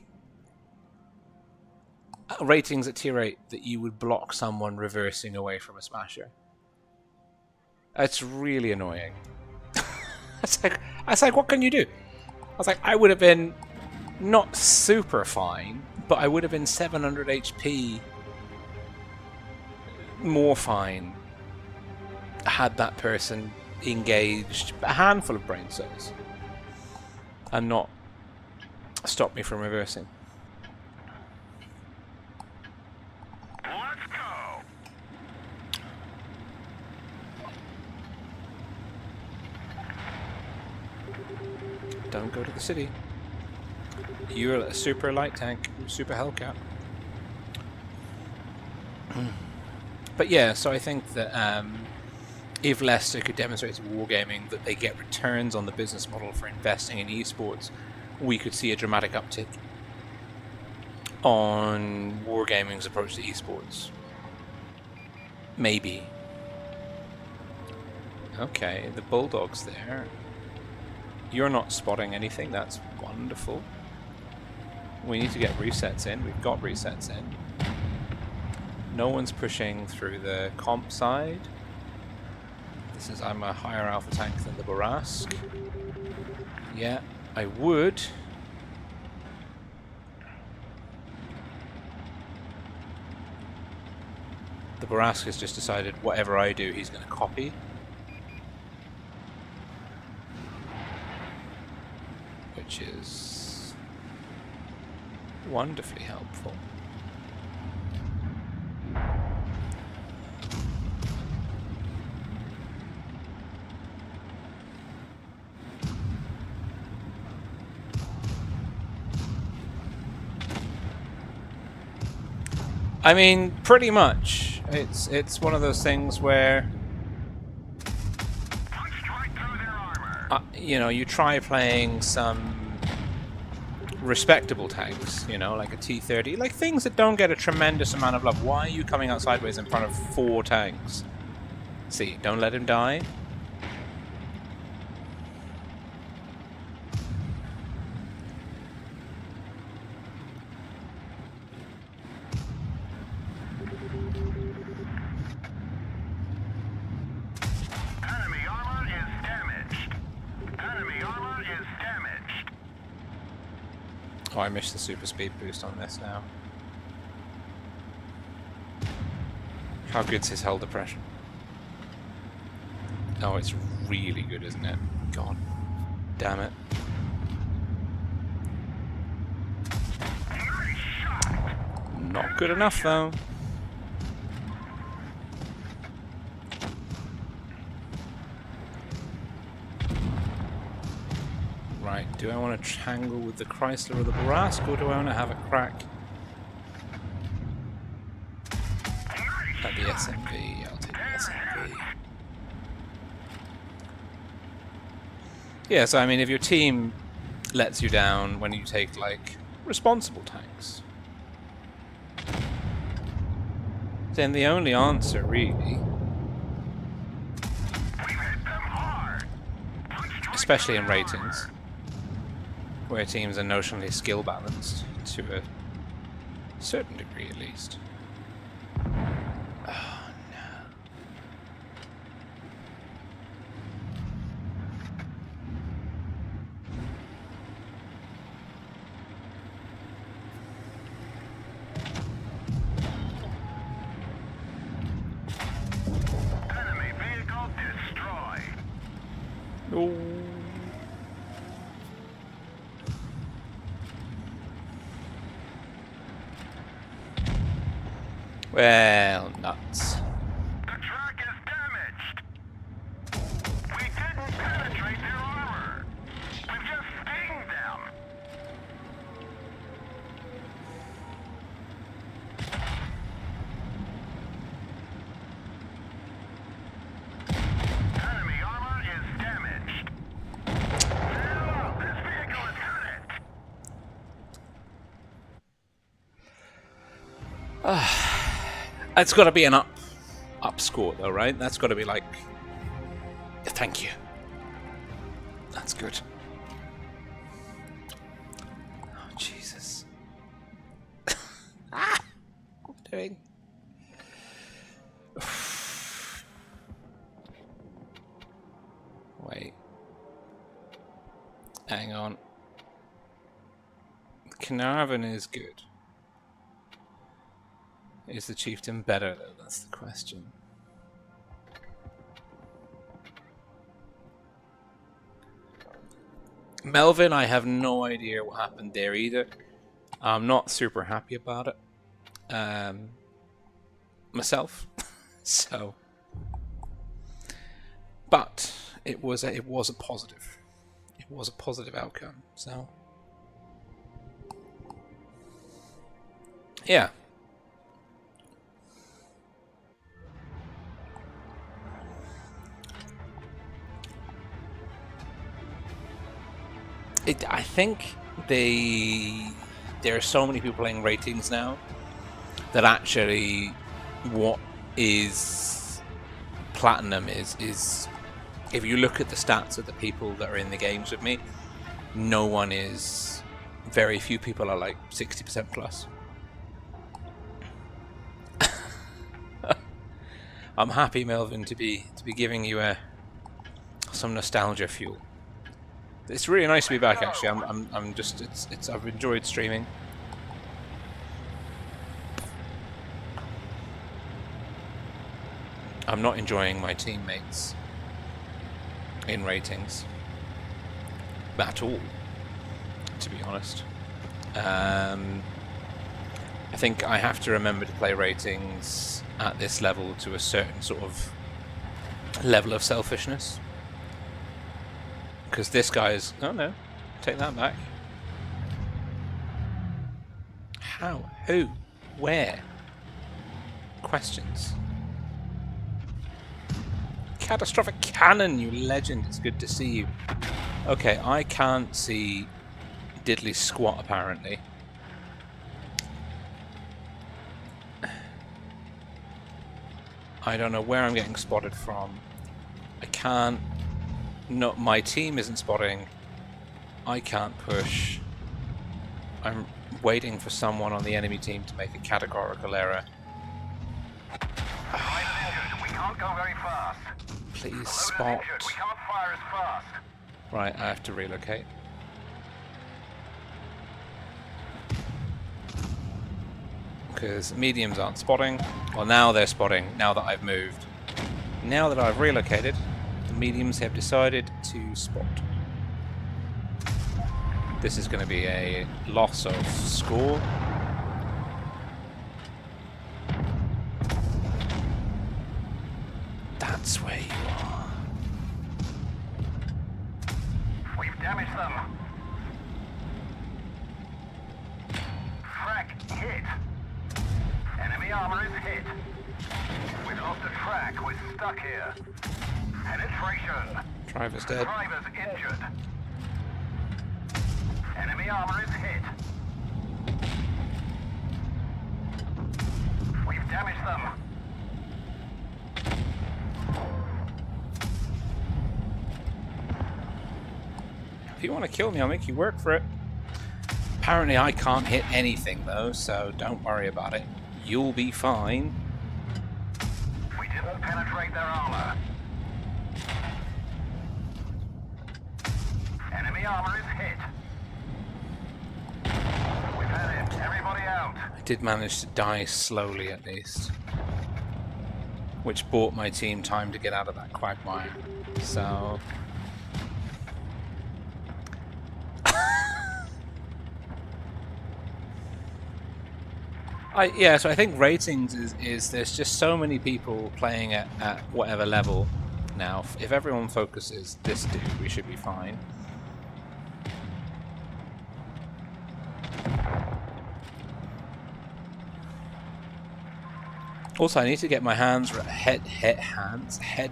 ratings at tier 8 that you would block someone reversing away from a smasher. It's really annoying. I was like, what can you do? I was like, I would have been not super fine, but I would have been 700 HP more fine had that person engaged a handful of brain cells and not stopped me from reversing. Let's go. Don't go to the city. You're a super light tank, super Hellcat. But yeah, so I think that if Leicester could demonstrate to Wargaming that they get returns on the business model for investing in esports, we could see a dramatic uptick on Wargaming's approach to esports. Maybe. Okay, the Bulldog's there. You're not spotting anything, that's wonderful. We need to get resets in, we've got resets in. No one's pushing through the comp side. This is, I'm a higher alpha tank than the Borask. Yeah, I would. The Borask has just decided whatever I do, he's going to copy. Which is wonderfully helpful. I mean, pretty much. It's one of those things where you know, you try playing some respectable tanks, you know, like a T-30, like things that don't get a tremendous amount of love. Why are you coming out sideways in front of 4 tanks? See, don't let him die. Oh, I missed the super speed boost on this now. How good's his hull depression? Oh, it's really good, isn't it? God damn it. Not good enough, though. Right, do I want to tangle with the Chrysler or the Borask, or do I want to have a crack Yeah, so I mean, if your team lets you down when you take, like, responsible tanks, then the only answer, really, especially in ratings, where teams are notionally skill balanced, to a certain degree at least. Oh, no. Enemy vehicle destroyed. No. Well, nuts. The track is damaged. We didn't penetrate their armor. We've just stinged them. Enemy armor is damaged. Now, this vehicle is hurt. It's got to be an up score, though, right? That's got to be like, thank you. That's good. Oh, Jesus. What am I doing? Wait. Hang on. Carnarvon is good. Is the chieftain better, though? That's the question. Melvin, I have no idea what happened there either. I'm not super happy about it. Myself. So. But it was a positive. It was a positive outcome. So. Yeah. I think there are so many people playing ratings now that actually what is platinum is if you look at the stats of the people that are in the games with me, very few people are like 60% plus. I'm happy, Melvin, to be giving you some nostalgia fuel. It's really nice to be back. Actually, I've enjoyed streaming. I'm not enjoying my teammates in ratings at all, to be honest. I think I have to remember to play ratings at this level to a certain sort of level of selfishness. Because this guy's... Oh no, take that back. How? Who? Where? Questions. Catastrophic cannon, you legend. It's good to see you. Okay, I can't see diddly squat apparently. I don't know where I'm getting spotted from. I can't... No, my team isn't spotting. I can't push. I'm waiting for someone on the enemy team to make a categorical error. We can't go very fast. Please spot. We can't fire as fast. Right, I have to relocate. Because mediums aren't spotting. Well, now they're spotting, now that I've moved. Now that I've relocated, the mediums have decided to spot. This is going to be a loss of score. That's where you are. We've damaged them. Frack hit. Enemy armor is hit. We've lost a track. We're stuck here. Penetration. Driver's dead. Driver's injured. Enemy armor is hit. We've damaged them. If you want to kill me, I'll make you work for it. Apparently I can't hit anything though, so don't worry about it. You'll be fine. We didn't penetrate their armor. Enemy armor is hit. We've had it. Everybody out. I did manage to die slowly at least, which bought my team time to get out of that quagmire. So so I think ratings is there's just so many people playing at whatever level now. If everyone focuses this dude, we should be fine. Also, I need to get my head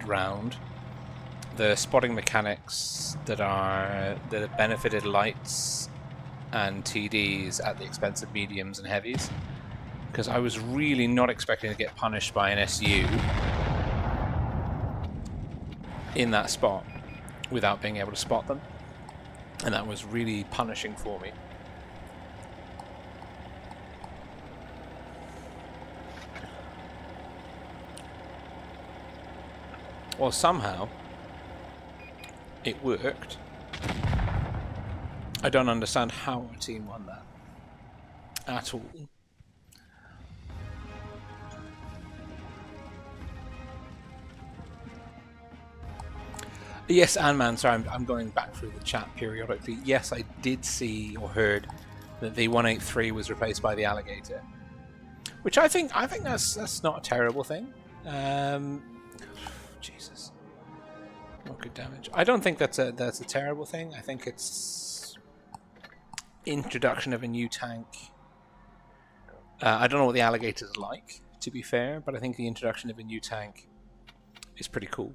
round the spotting mechanics that benefited lights and TDs at the expense of mediums and heavies, because I was really not expecting to get punished by an SU in that spot without being able to spot them, and that was really punishing for me. Well, somehow it worked. I don't understand how our team won that at all. Yes, Ant-Man, sorry, I'm going back through the chat periodically. Yes, I did see or heard that the 183 was replaced by the Alligator, which I think that's not a terrible thing. Jesus, not good damage. I don't think that's a terrible thing. I think it's introduction of a new tank. I don't know what the Alligator's like, to be fair, but I think the introduction of a new tank is pretty cool.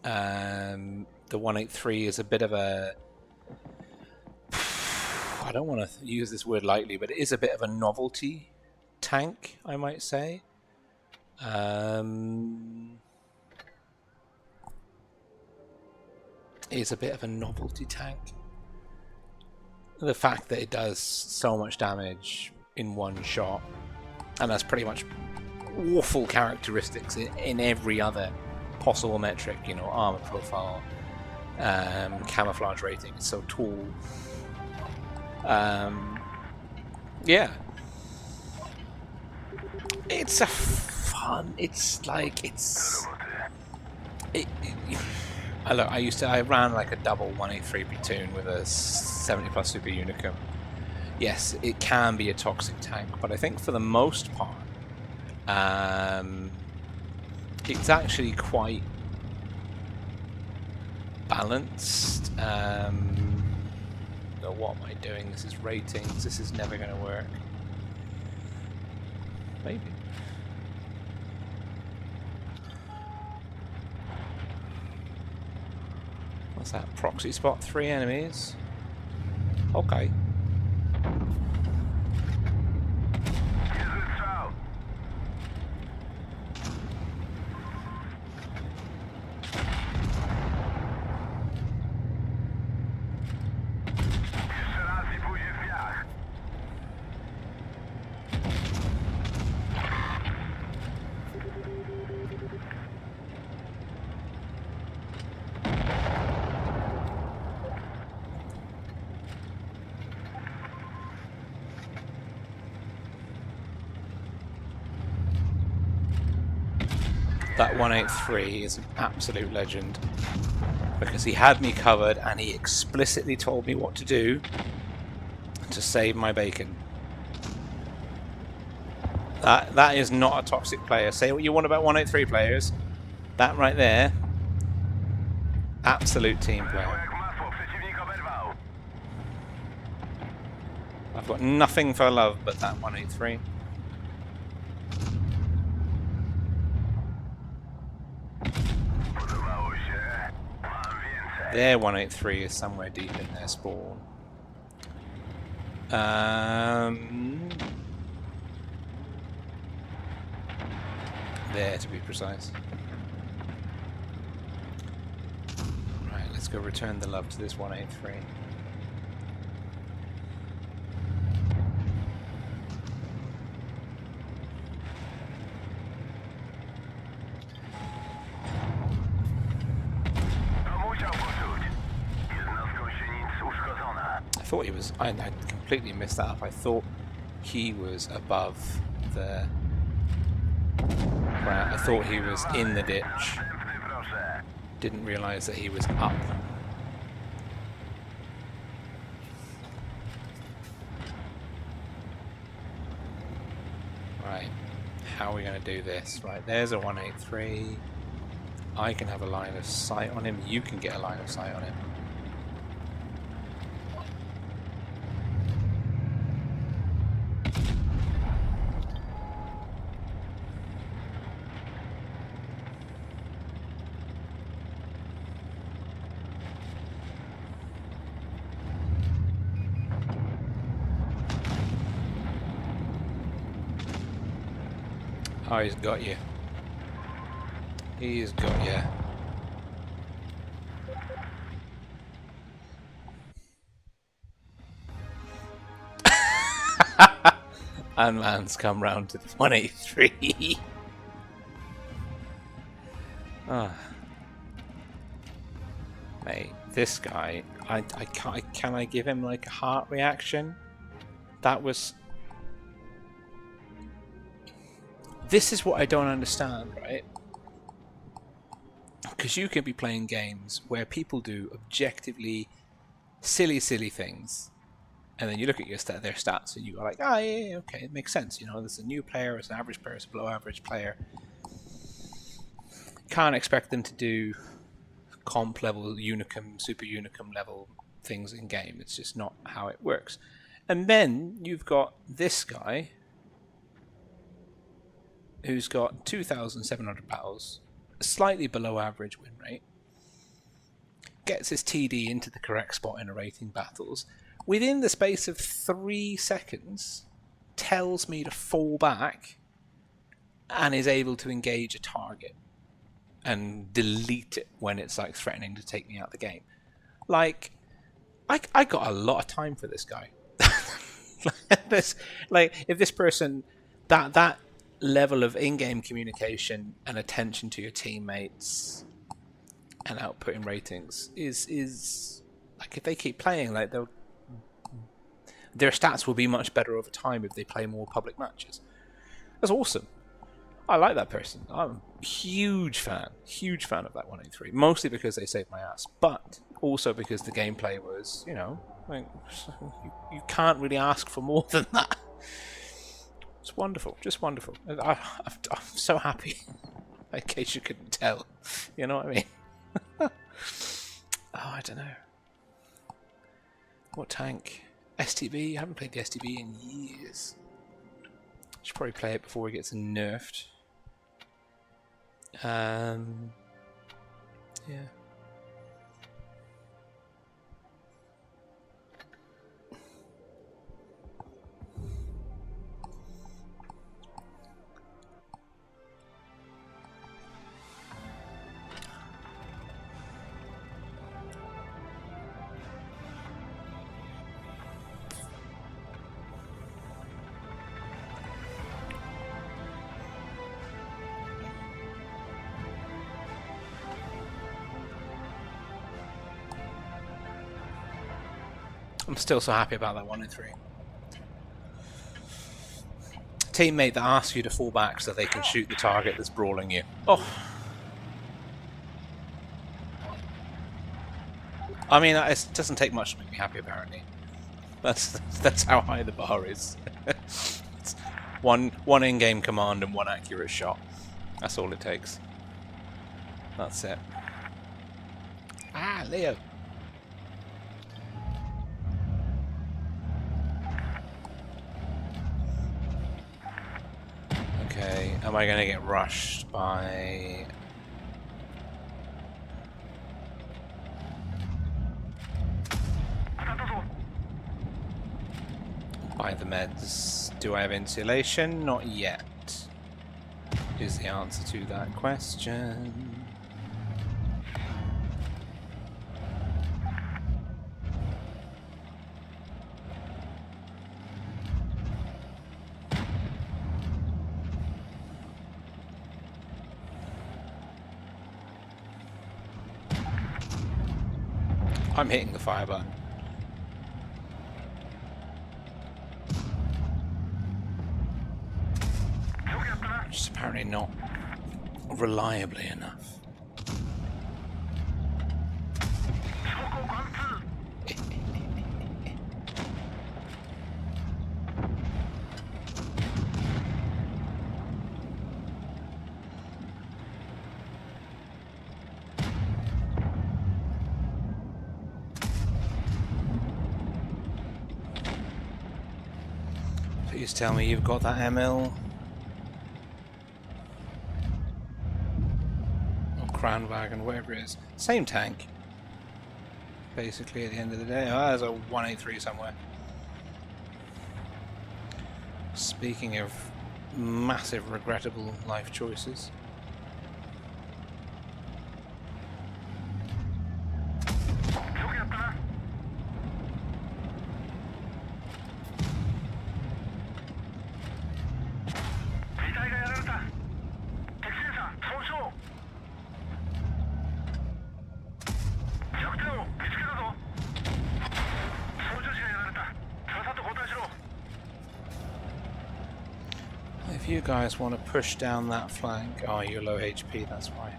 The 183 is a bit of a... I don't want to use this word lightly, but it is a bit of a novelty tank, I might say. Is a bit of a novelty tank. The fact that it does so much damage in one shot, and that's pretty much awful characteristics in every other possible metric, you know, armor profile, camouflage rating, it's so tall. Yeah, it's a fun. It's like I ran like a double 183 platoon with a 70 plus super unicum. Yes, it can be a toxic tank, but I think for the most part, it's actually quite balanced. No, what am I doing? This is ratings. This is never going to work. Maybe. What's that? Proxy spot 3 enemies. Okay. That 183 is an absolute legend, because he had me covered and he explicitly told me what to do to save my bacon. That is not a toxic player. Say what you want about 183 players. That right there, absolute team player. I've got nothing for love but that 183. Their 183 is somewhere deep in their spawn. There, to be precise. Right, let's go return the love to this 183. I thought he was... I completely missed that up. I thought he was above the... I thought he was in the ditch. Didn't realise that he was up. Right, how are we going to do this? Right, there's a 183. I can have a line of sight on him. You can get a line of sight on him. Oh, he's got you. He's got you. And man's come round to the 183. Ah, mate, this guy. I can't. Can I give him like a heart reaction? That was. This is what I don't understand, right? Because you can be playing games where people do objectively silly things, and then you look at their stats and you go like, ah, yeah, okay, it makes sense. You know, there's a new player, there's an average player, there's a below average player. Can't expect them to do comp level, unicum, super unicum level things in game. It's just not how it works. And then you've got this guy who's got 2,700 battles, a slightly below average win rate, gets his TD into the correct spot in a rating battles, within the space of 3 seconds tells me to fall back and is able to engage a target and delete it when it's like threatening to take me out of the game. Like, I got a lot of time for this guy. If this person, that level of in-game communication and attention to your teammates and output in ratings is like, if they keep playing, like, their stats will be much better over time if they play more public matches. That's awesome. I like that person. I'm a huge fan of that 183. Mostly because they saved my ass, but also because the gameplay was, you know, like, you can't really ask for more than that. It's wonderful, just wonderful. I'm so happy. In case you couldn't tell, you know what I mean? Oh, I don't know. What tank? STB? I haven't played the STB in years. Should probably play it before it gets nerfed. Yeah. I'm still so happy about that 1-3. Teammate that asks you to fall back so they can shoot the target that's brawling you. Oh. I mean, it doesn't take much to make me happy, apparently. That's how high the bar is. It's one in-game command and one accurate shot. That's all it takes. That's it. Ah, Leo. Okay, am I going to get rushed by... buy the meds. Do I have insulation? Not yet. Is the answer to that question. I'm hitting the fire button. Which is apparently not reliably enough. Please tell me you've got that ML. Or Crown Wagon, whatever it is. Same tank. Basically, at the end of the day. Oh, there's a 183 somewhere. Speaking of massive, regrettable life choices. If you guys want to push down that flank... Oh, you're low HP, that's why.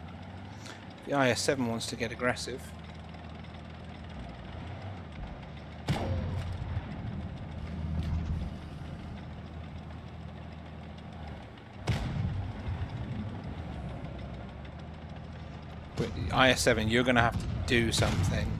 The IS-7 wants to get aggressive. But the IS-7, you're going to have to do something.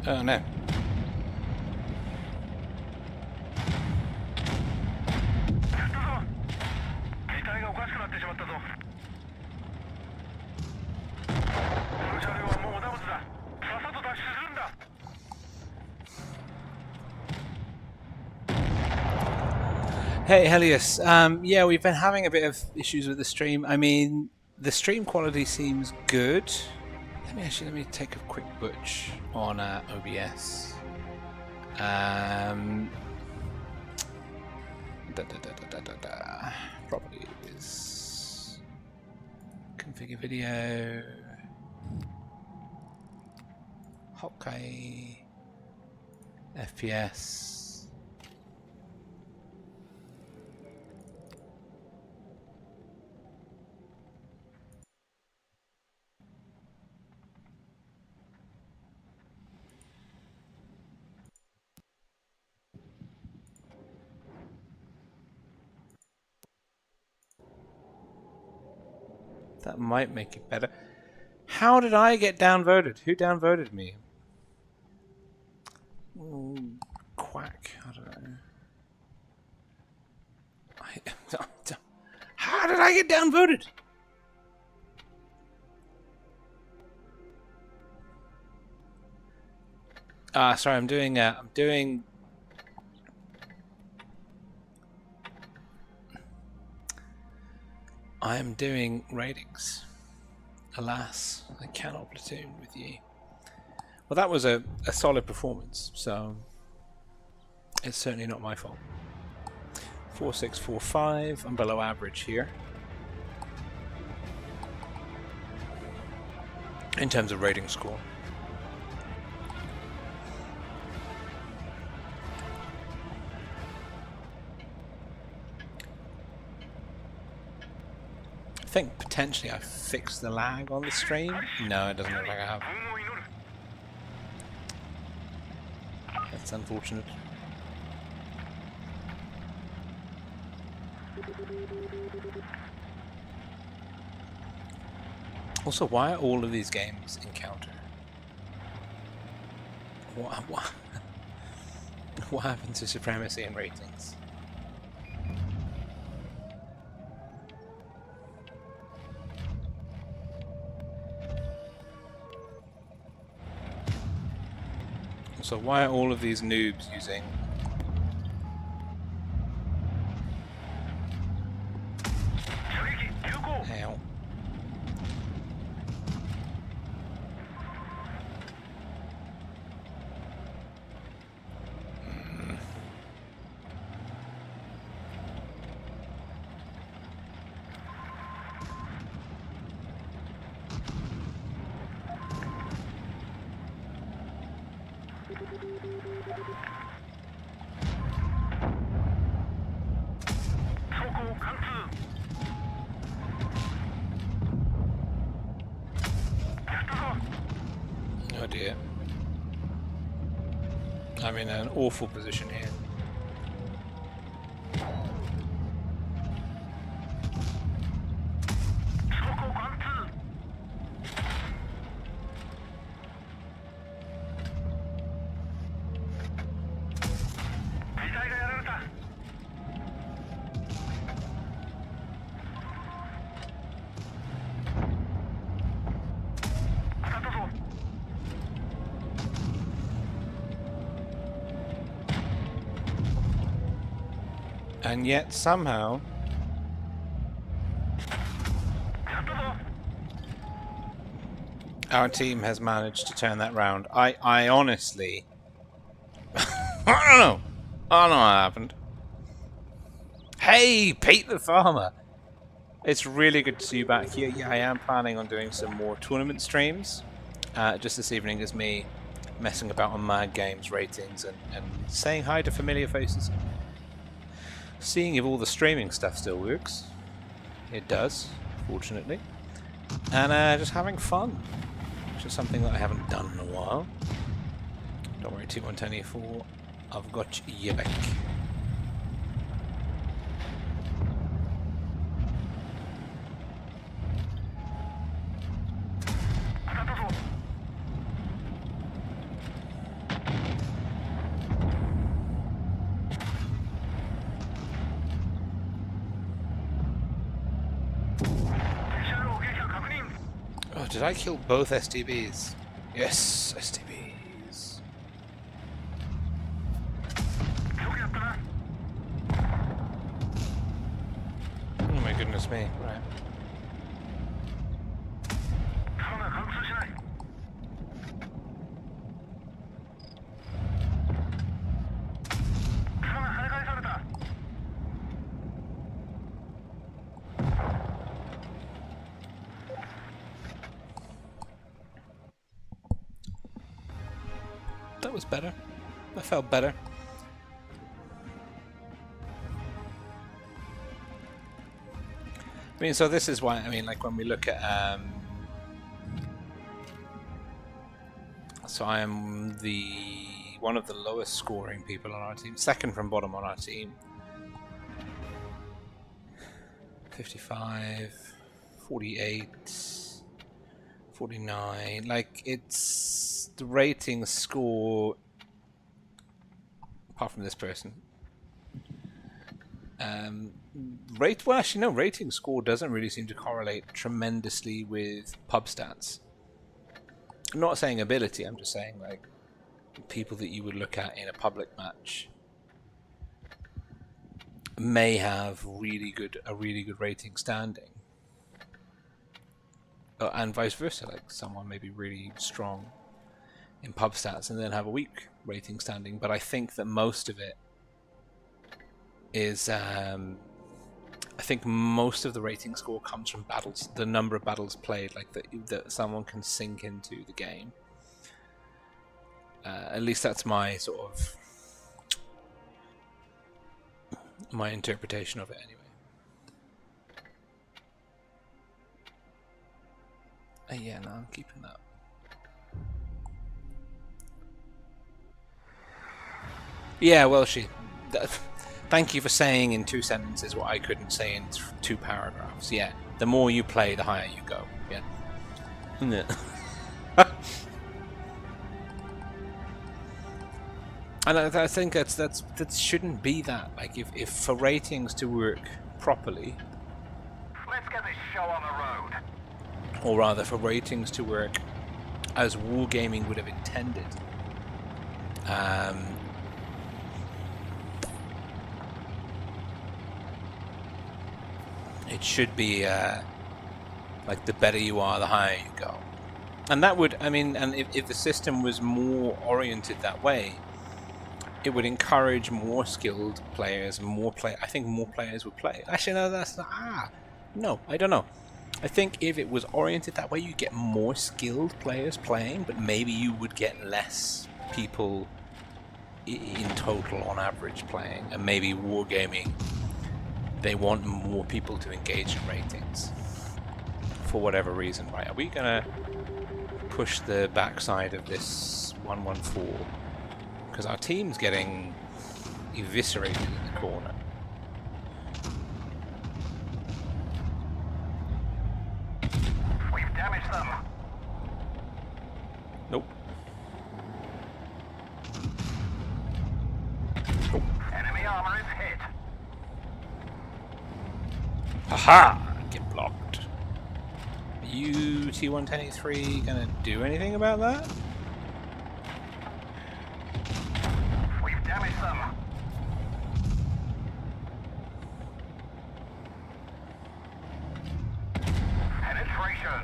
Oh no. Hey Helios, yeah, we've been having a bit of issues with the stream. I mean, the stream quality seems good. Let me take a quick butch on OBS. Properties. Configure video. Hotkey. FPS. That might make it better. How did I get downvoted? Who downvoted me? Quack. I don't know. How did I get downvoted? Sorry, I'm doing ratings. Alas, I cannot platoon with you. Well, that was a solid performance, so it's certainly not my fault. 4645, I'm below average here. In terms of rating score. think potentially I fixed the lag on the stream. No, it doesn't look like I have. 幸運を祈る That's unfortunate. Also, why are all of these games encounter? What, what happened to supremacy and ratings? So why are all of these noobs using... Ow. Oh dear. I'm in an awful position here. And yet somehow our team has managed to turn that round. I honestly I don't know. I don't know what happened. Hey, Pete the Farmer. It's really good to see you back here. Yeah, I am planning on doing some more tournament streams. Just this evening is me messing about on Mad Games ratings and saying hi to familiar faces. Seeing if all the streaming stuff still works. It does, fortunately. And just having fun, which is something that I haven't done in a while. Don't worry, T124, I've got you back. Oh, did I kill both STBs? Yes, STBs. Oh my goodness me, right. That was better. That felt better. I mean, so this is why, I mean, like when we look at, so I am one of the lowest scoring people on our team, second from bottom on our team. 55, 48, 49, like it's the rating score, apart from this person. Well, actually, no, rating score doesn't really seem to correlate tremendously with pub stats. I'm not saying ability, I'm just saying like people that you would look at in a public match may have a really good rating standing, and vice versa. Like someone may be really strong in pub stats and then have a weak rating standing. But I think that most of it is, I think most of the rating score comes from battles, the number of battles played, like that someone can sink into the game. At least that's my sort of my interpretation of it anyway. Yeah, no, I'm keeping that. Yeah, well, thank you for saying in 2 sentences what I couldn't say in 2 paragraphs. Yeah, the more you play, the higher you go. Yeah. And I think that shouldn't be that. Like, if for ratings to work properly, Let's get this show on the road. or rather for ratings to work as wargaming would have intended, it should be like the better you are, the higher you go. And that would, I mean, and if the system was more oriented that way, it would encourage more skilled players, I think more players would play. Actually, no, that's not. No, I don't know. I think if it was oriented that way, you'd get more skilled players playing, but maybe you would get less people in total on average playing. And maybe wargaming, they want more people to engage in ratings for whatever reason. Right? Are we gonna push the backside of this 114? Because our team's getting eviscerated in the corner. We've damaged them. Nope. Enemy armor is hit. Haha! Get blocked. Are you T-110A3 gonna do anything about that? We've damaged them. Penetration.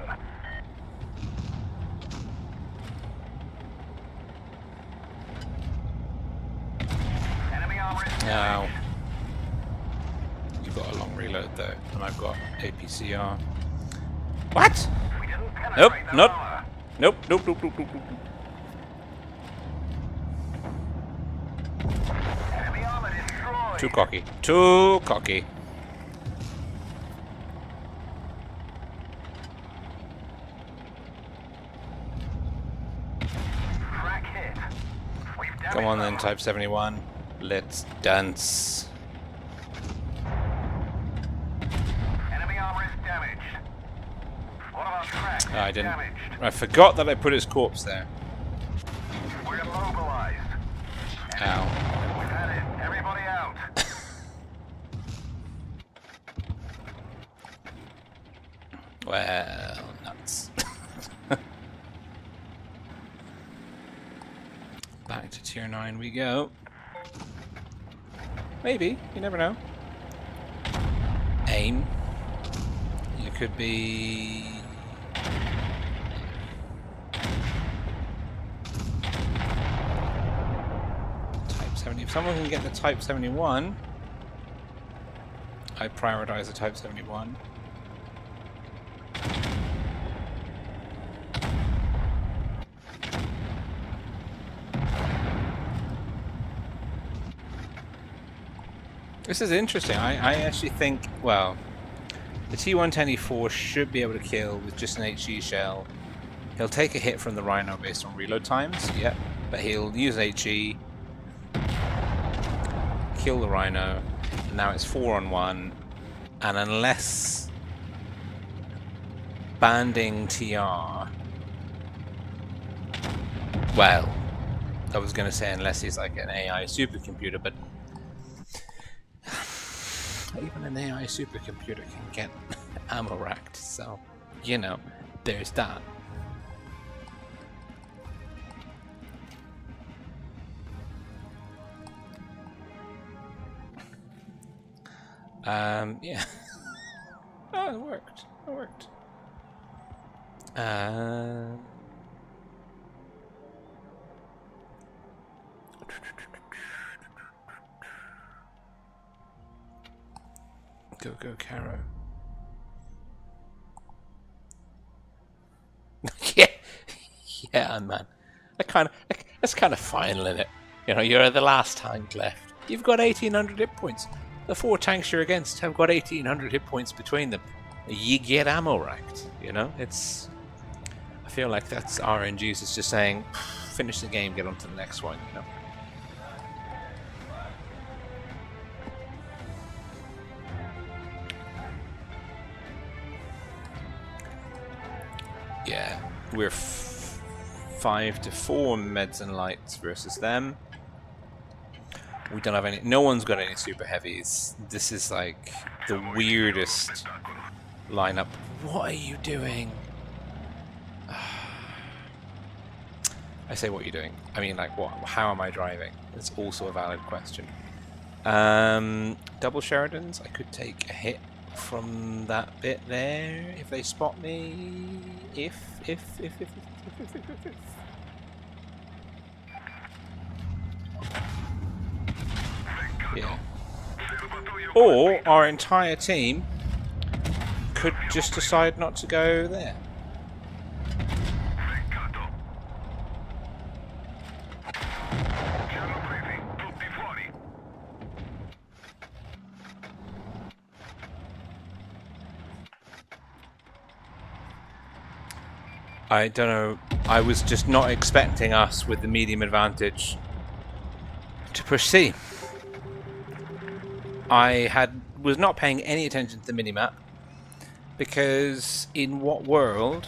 Enemy armor is Now, you've got a long reload though, and I've got APCR. What? We didn't penetrate Nope, their nope. armor. Nope, nope, nope, nope, nope, nope. Enemy armor destroyed. Too cocky. Too cocky. Crack hit. We've damaged Come on then, them. Type 71. Let's dance. Enemy armor is damaged. One of our tracks I is didn't. damaged. I forgot that I put his corpse there. We're immobilized. Ow. We've had it. Everybody out. Well, nuts. Back to tier 9 we go. Maybe, you never know. Aim. You could be... Type 70. If someone can get the Type 71, I prioritize the Type 71. This is interesting. I actually think, well, the T-110E4 should be able to kill with just an HE shell. He'll take a hit from the Rhino based on reload times, yep, but he'll use HE, kill the Rhino, and now it's 4-on-1, and unless banding TR, well, I was going to say unless he's like an AI supercomputer, but even an AI supercomputer can get ammo racked, so, you know, there's that. Yeah. Oh, it worked. It worked. Go, Caro. Yeah, yeah, man. That's kind of final, isn't it? You know, you're the last tank left. You've got 1,800 hit points. The 4 tanks you're against have got 1,800 hit points between them. You get ammo racked. You know, it's feel like that's RNG's is just saying, finish the game, get on to the next one, you know? Yeah, we're 5-4 meds and lights versus them. We don't have any. No one's got any super heavies. This is like the weirdest lineup. What are you doing? I say, what are you doing? I mean, like, what? How am I driving? It's also a valid question. Double Sheridans. I could take a hit from that bit there if they spot me. If. Yeah. Or our entire team could just decide not to go there. I don't know. I was just not expecting us with the medium advantage to push C. I was not paying any attention to the minimap because in what world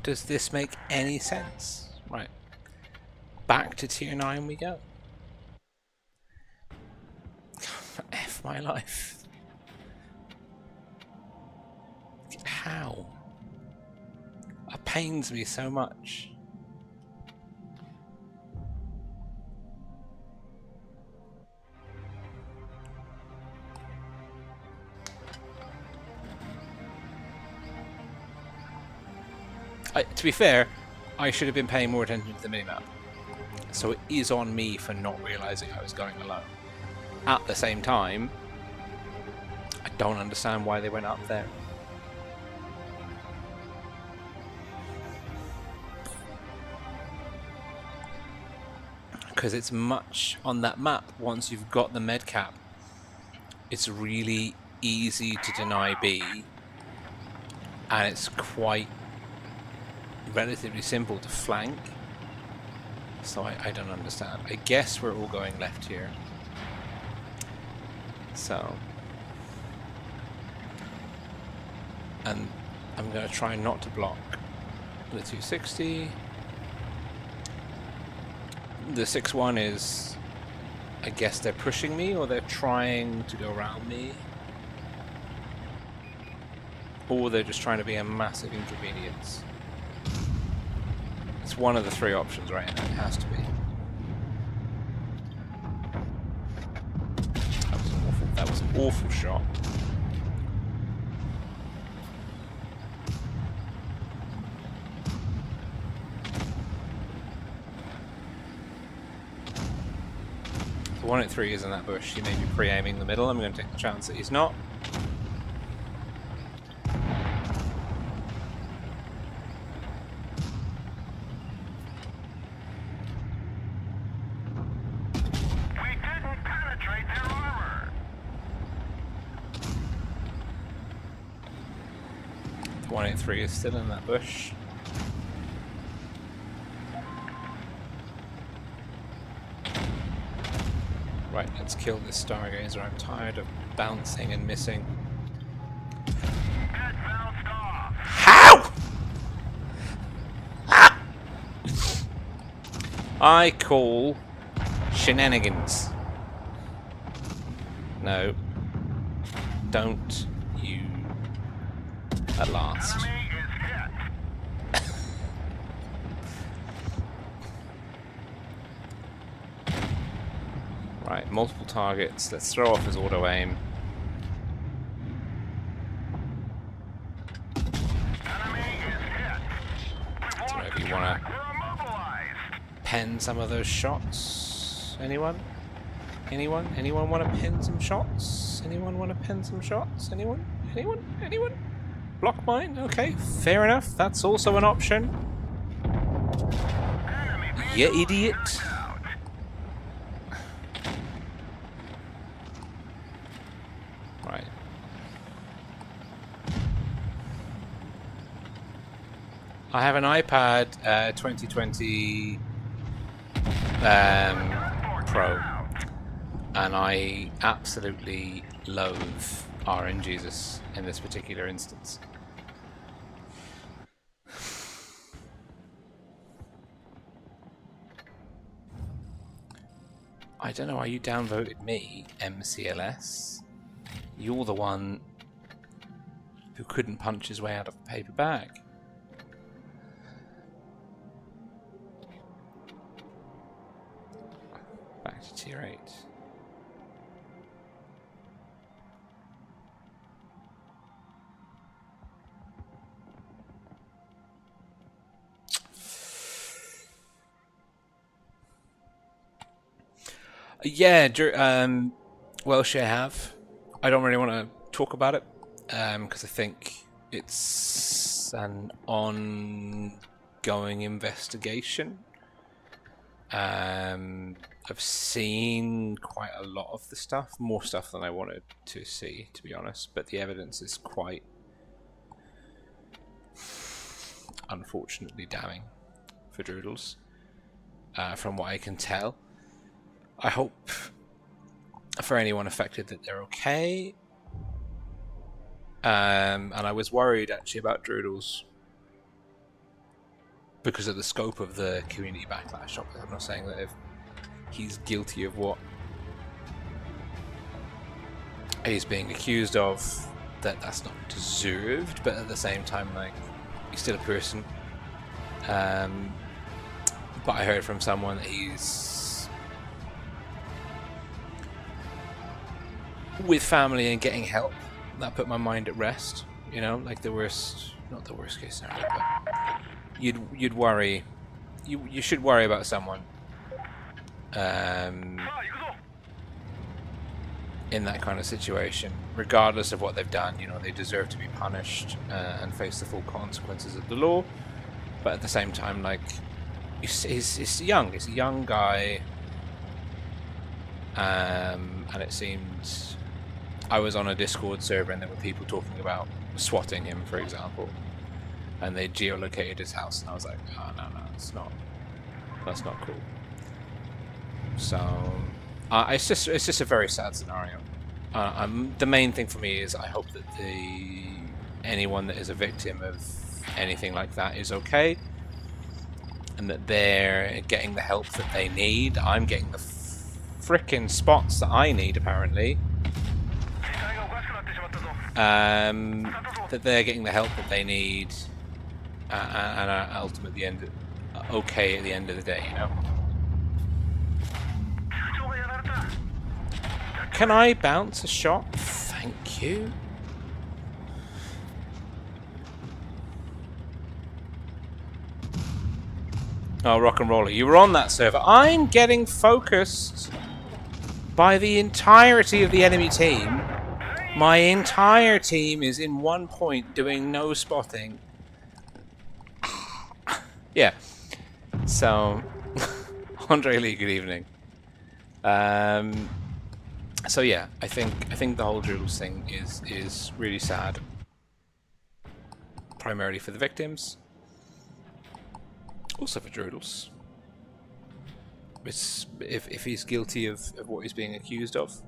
does this make any sense? Right. Back to tier 9 we go. F my life. How? It pains me so much. To be fair, I should have been paying more attention to the minimap. So it is on me for not realising I was going alone. At the same time, I don't understand why they went up there. Because it's much on that map, once you've got the med cap, it's really easy to deny B, and it's quite relatively simple to flank. So I don't understand. I guess we're all going left here. So, and I'm going to try not to block the 260. The 6-1 is, I guess they're pushing me, or they're trying to go around me, or they're just trying to be a massive inconvenience. It's one of the three options right now. It has to be. That was an awful shot. The 183 is in that bush. He may be pre-aiming the middle. I'm going to take the chance that he's not. We didn't penetrate their armor. The 183 is still in that bush. Right, let's kill this Stargazer. I'm tired of bouncing and missing. It bounced off. How? Ah! I call shenanigans. No. Don't you. At last. Enemy is hit. Right, multiple targets. Let's throw off his auto aim. Enemy is hit. I don't know if you want to We're immobilized. pen some of those shots. Anyone? Anyone? Anyone want to pen some shots? Anyone want to pen some shots? Anyone? Anyone? Anyone? Block mine? Okay, fair enough. That's also an option. Enemy You idiot. out. Right. I have an iPad 2020 Pro, and I absolutely loathe RNGesus in this particular instance. I don't know why you downvoted me, MCLS. You're the one who couldn't punch his way out of a paper bag. Back to tier 8. Yeah, Welsh I have. I don't really want to talk about it because I think it's an ongoing investigation. I've seen quite a lot of the stuff, more stuff than I wanted to see, to be honest, but the evidence is quite unfortunately damning for Droodles, from what I can tell. I hope for anyone affected that they're okay. And I was worried actually about Droodles because of the scope of the community backlash. I'm not saying that if he's guilty of what he's being accused of, that's not deserved, but at the same time, like, he's still a person. But I heard from someone that he's with family and getting help. That put my mind at rest. You know, like the worst, not the worst case scenario, but you'd worry. You should worry about someone in that kind of situation, regardless of what they've done. You know, they deserve to be punished and face the full consequences of the law. But at the same time, like, he's young. He's a young guy, and it seemed. I was on a Discord server and there were people talking about swatting him, for example, and they geolocated his house, and I was like, oh, no, that's not cool. So it's just a very sad scenario. The main thing for me is I hope that anyone that is a victim of anything like that is okay, and that they're getting the help that they need. I'm getting the frickin' spots that I need, apparently. That they're getting the help that they need, and are ultimately okay at the end of the day, you know. Can I bounce a shot? Thank you. Oh, rock and roller, you were on that server. I'm getting focused by the entirety of the enemy team. My entire team is in one point doing no spotting. Yeah. So, Andre Lee, good evening. So yeah, I think the whole Droodles thing is really sad. Primarily for the victims. Also for Droodles. If he's guilty of what he's being accused of.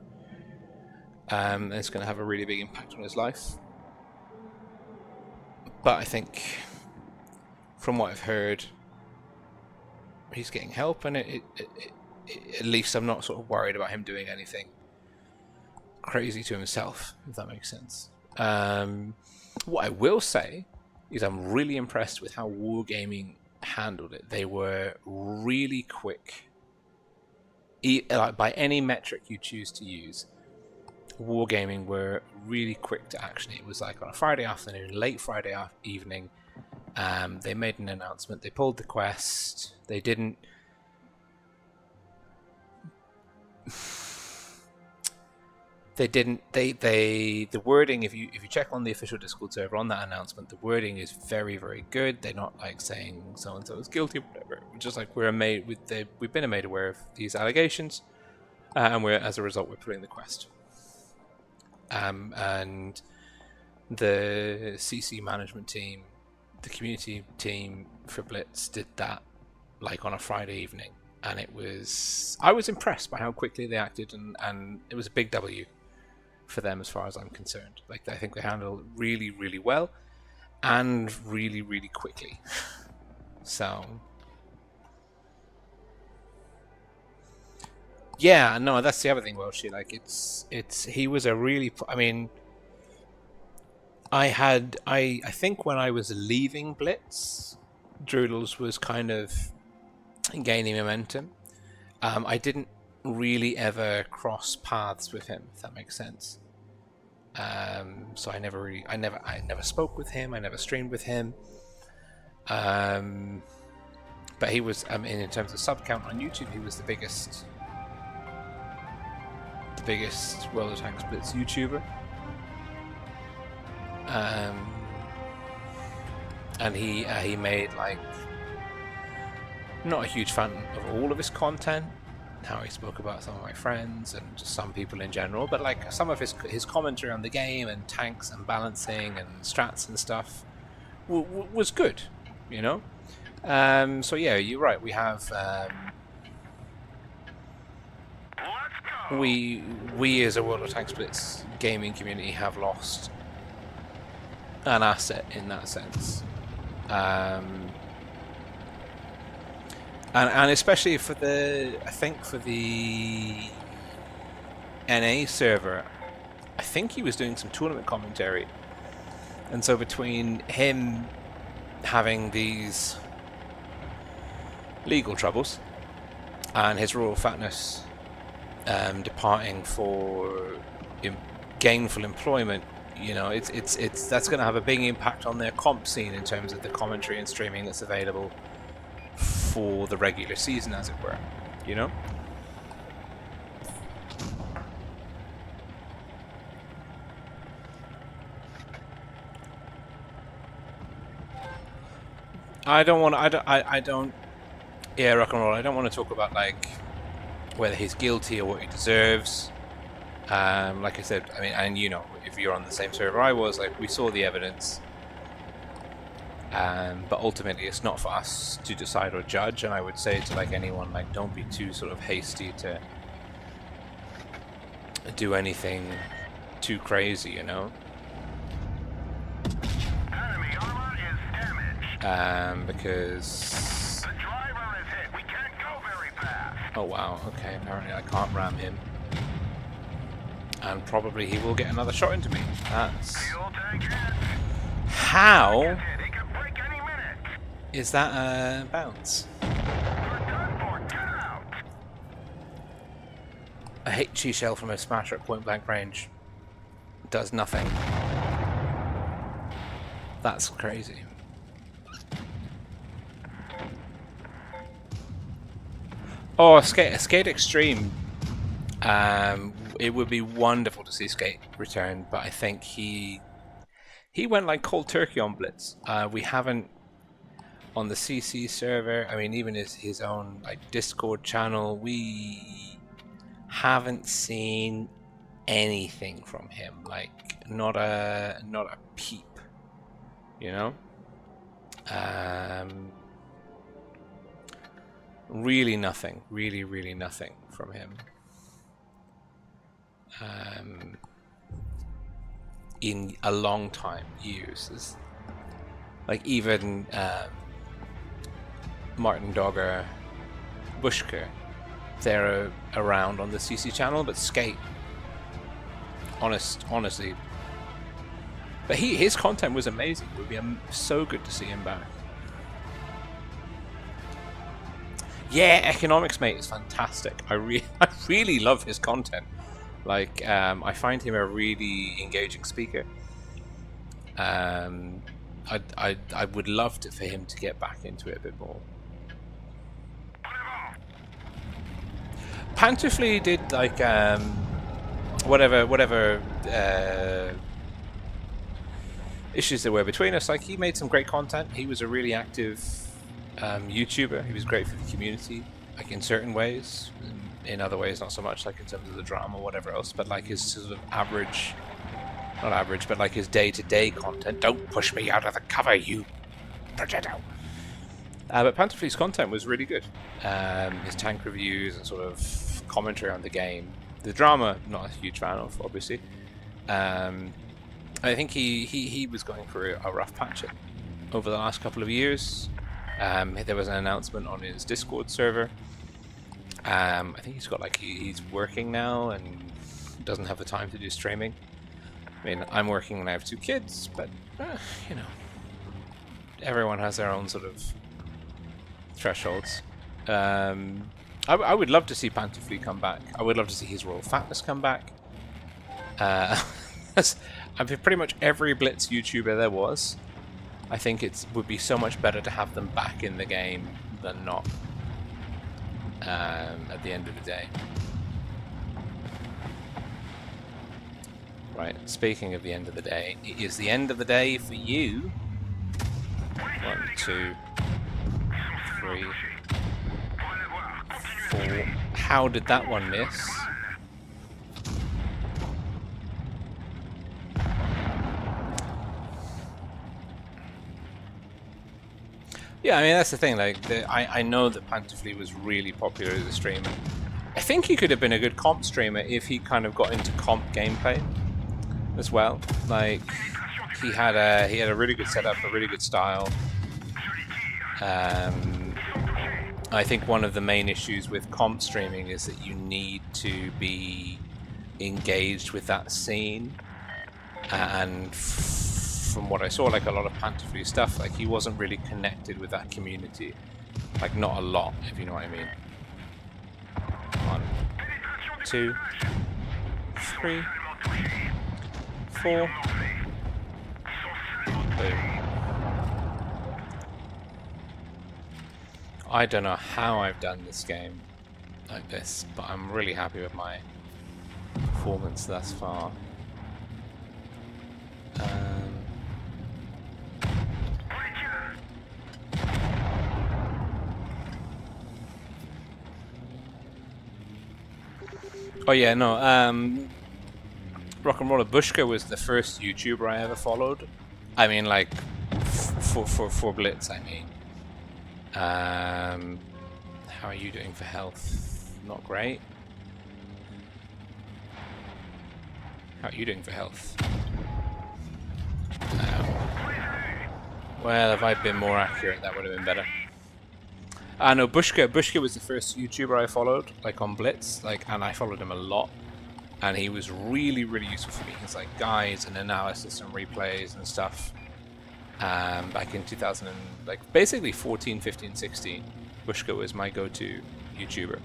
It's going to have a really big impact on his life. But I think, from what I've heard, he's getting help, and at least I'm not sort of worried about him doing anything crazy to himself, if that makes sense. What I will say is I'm really impressed with how Wargaming handled it. They were really quick. Like, by any metric you choose to use, Wargaming were really quick to action. It was like on a Friday afternoon, late Friday evening, they made an announcement. They pulled the quest. They didn't. The wording, if you check on the official Discord server on that announcement, the wording is very, very good. They're not like saying so and so is guilty or whatever. Just like we've been made aware of these allegations, and as a result we're putting the quest. And the CC management team, the community team for Blitz did that like on a Friday evening, and I was impressed by how quickly they acted, and it was a big W for them as far as I'm concerned. Like, I think they handled it really, really well and really, really quickly. So yeah, no, that's the other thing, Welshie. Like, he was a really, I mean, I think when I was leaving Blitz, Droodles was kind of gaining momentum. I didn't really ever cross paths with him, if that makes sense. So I never spoke with him. I never streamed with him. But he was, I mean, in terms of sub count on YouTube, he was the biggest World of Tanks Blitz YouTuber. And he made, like, not a huge fan of all of his content, how he spoke about some of my friends and just some people in general, but like some of his commentary on the game and tanks and balancing and strats and stuff was good, you know. So yeah, you're right. We have we as a World of Tanks Blitz gaming community have lost an asset in that sense. And especially for I think for the NA server, I think he was doing some tournament commentary. And so between him having these legal troubles and his royal fatness departing for gainful employment, you know, it's that's going to have a big impact on their comp scene in terms of the commentary and streaming that's available for the regular season, as it were, you know. Yeah, rock and roll. I don't want to talk about like whether he's guilty or what he deserves. Like I said, I mean, and you know, if you're on the same server I was, like, we saw the evidence. But ultimately, it's not for us to decide or judge. And I would say to like anyone, like, don't be too sort of hasty to do anything too crazy, you know. Enemy armor is damaged. Because The driver is hit. We can't go very fast. oh wow, okay, apparently I can't ram him, and probably he will get another shot into me. That's Fuel tank hit. how. Hit. He could break any minute. Is that a bounce? We're done for. Get out. A HE shell from a smasher at point blank range does nothing. That's crazy. Oh, Skate Extreme. It would be wonderful to see Skate return, but I think he went like cold turkey on Blitz. We haven't on the CC server. I mean, even his own like Discord channel, we haven't seen anything from him. Like not a peep, you know. Really nothing. Really nothing from him. In a long time, years. Like even Martin Dogger, Bushka, they're around on the CC channel, but Skate, honestly. But his content was amazing. It would be so good to see him back. Yeah, Economics Mate is fantastic. I really love his content. Like, I find him a really engaging speaker. I would love for him to get back into it a bit more. Pantufley did like whatever issues there were between us. Like, he made some great content. He was a really active YouTuber. He was great for the community, like in certain ways. In other ways, not so much, like in terms of the drama or whatever else. But like his sort of not average, but like his day-to-day content. Don't push me out of the cover, you Progetto. But Panterfleet's content was really good. His tank reviews and sort of commentary on the game. The drama, not a huge fan of, obviously. I think he was going through a rough patch over the last couple of years. There was an announcement on his Discord server. I think he's got he's working now and doesn't have the time to do streaming. I mean, I'm working and I have 2 kids, but you know, everyone has their own sort of thresholds. I would love to see Panterfleet come back. I would love to see his Royal Fatness come back. I mean, pretty much every Blitz YouTuber there was. I think it would be so much better to have them back in the game than not. At the end of the day. Right, speaking of the end of the day, it is the end of the day for you. 1, 2, 3, 4. How did that one miss? Yeah, I mean, that's the thing. I know that Panterfleet was really popular as a streamer. I think he could have been a good comp streamer if he kind of got into comp gameplay as well. Like, he had a really good setup, a really good style. I think one of the main issues with comp streaming is that you need to be engaged with that scene, and from what I saw, like a lot of Panterfleet stuff, like he wasn't really connected with that community, like not a lot, if you know what I mean. 1, 2, 3, 4. Boom. I don't know how I've done this game like this, but I'm really happy with my performance thus far. Oh yeah, no, Rock and Roller Bushka was the first YouTuber I ever followed. I mean, like, for Blitz, I mean. How are you doing for health? Not great. How are you doing for health? Well, if I'd been more accurate, that would have been better. No, Bushka was the first YouTuber I followed, like on Blitz, and I followed him a lot, and he was really, really useful for me. He's like guides and analysis and replays and stuff. Back in 2000, basically 14, 15, 16, Bushka was my go-to YouTuber.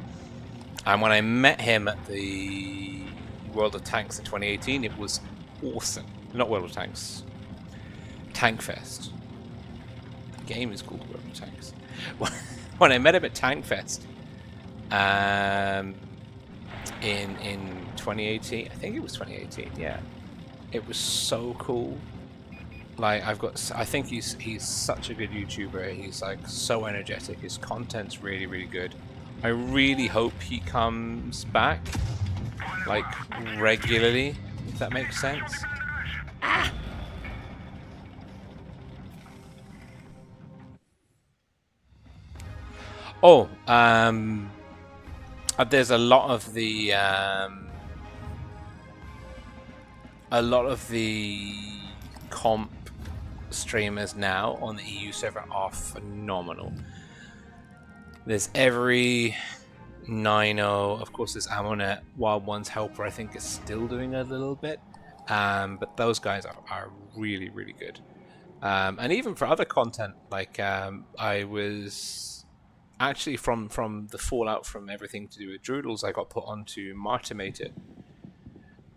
And when I met him at the World of Tanks in 2018, it was awesome. Not World of Tanks, Tankfest. The game is called World of Tanks. When I met him at Tankfest in 2018, I think it was 2018, yeah. It was so cool. Like, I think he's such a good YouTuber. He's like so energetic. His content's really, really good. I really hope he comes back, like, regularly, if that makes sense. Ah! Oh, there's a lot of the comp streamers now on the EU server are phenomenal. There's every 9-0, of course there's Ammonet, Wild One's Helper I think is still doing a little bit, but those guys are really, really good. And even for other content, like I was actually from the fallout from everything to do with Droodles, I got put onto Martimator,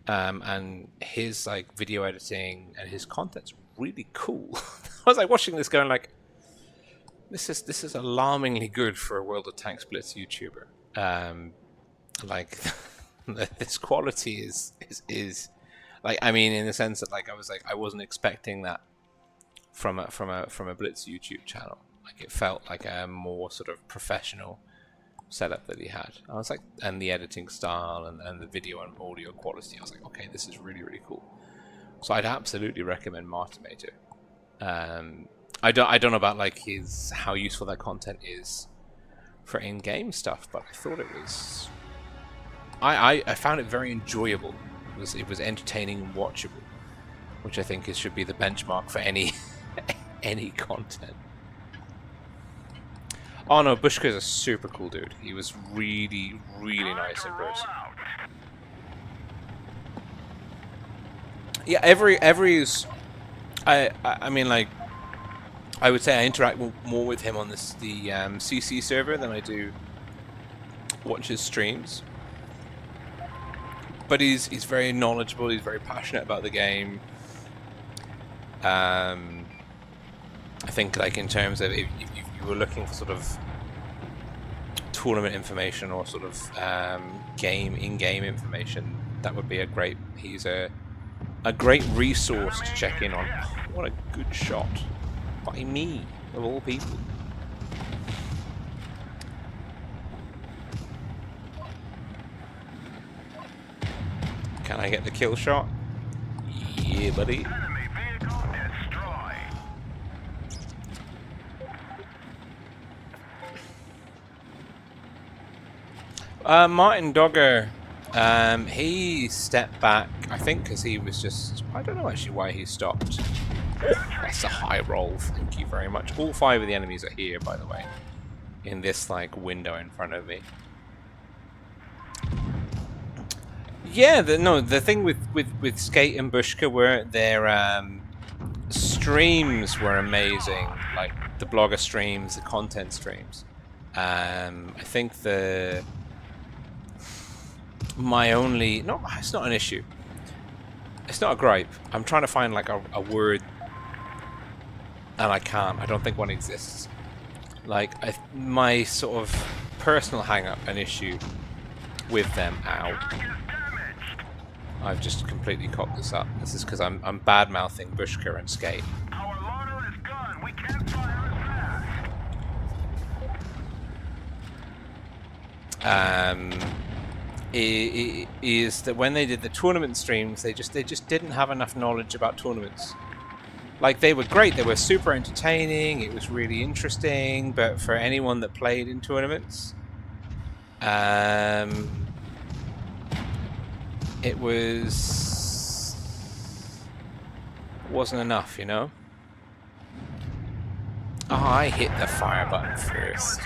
and his like video editing and his content's really cool. I was like watching this going like, this is alarmingly good for a World of Tanks Blitz YouTuber. Like this quality is like, I mean, in the sense that like I wasn't expecting that from a Blitz YouTube channel. Like it felt like a more sort of professional setup that he had. I was like, and the editing style and the video and audio quality, I was like, okay, this is really, really cool. So I'd absolutely recommend Martimator. I don't know about like how useful that content is for in-game stuff, but I thought it was. I found it very enjoyable. It was entertaining and watchable, which I think should be the benchmark for any any content. Oh no, Bushka's a super cool dude. He was really, really nice in person. Yeah, every's. I mean, like, I would say I interact more with him on the CC server than I do watch his streams. But he's very knowledgeable. He's very passionate about the game. I think, like, in terms of if you were looking for sort of tournament information or sort of in-game information, that would be a great. He's a great resource to check in on. Oh, what a good shot by me, of all people. Can I get the kill shot? Yeah, buddy. Enemy vehicle destroyed. Martin Dogger, he stepped back, I think because he was just, I don't know actually why he stopped. Oh, that's a high roll, thank you very much. All 5 of the enemies are here, by the way, in this like window in front of me. Yeah, the thing with Skate and Bushka were their streams were amazing, like the blogger streams, the content streams. I think my only it's not an issue. It's not a gripe. I'm trying to find like a word, and I can't. I don't think one exists. Like my sort of personal hang-up, an issue with them. Ow. I've just completely cocked this up. This is because I'm bad-mouthing Bushka and Skate. Our loader is gone. We can't fire as fast. Is that when they did the tournament streams, they just didn't have enough knowledge about tournaments. Like, they were great, they were super entertaining, it was really interesting, but for anyone that played in tournaments, it wasn't enough, you know? Oh, I hit the fire button first.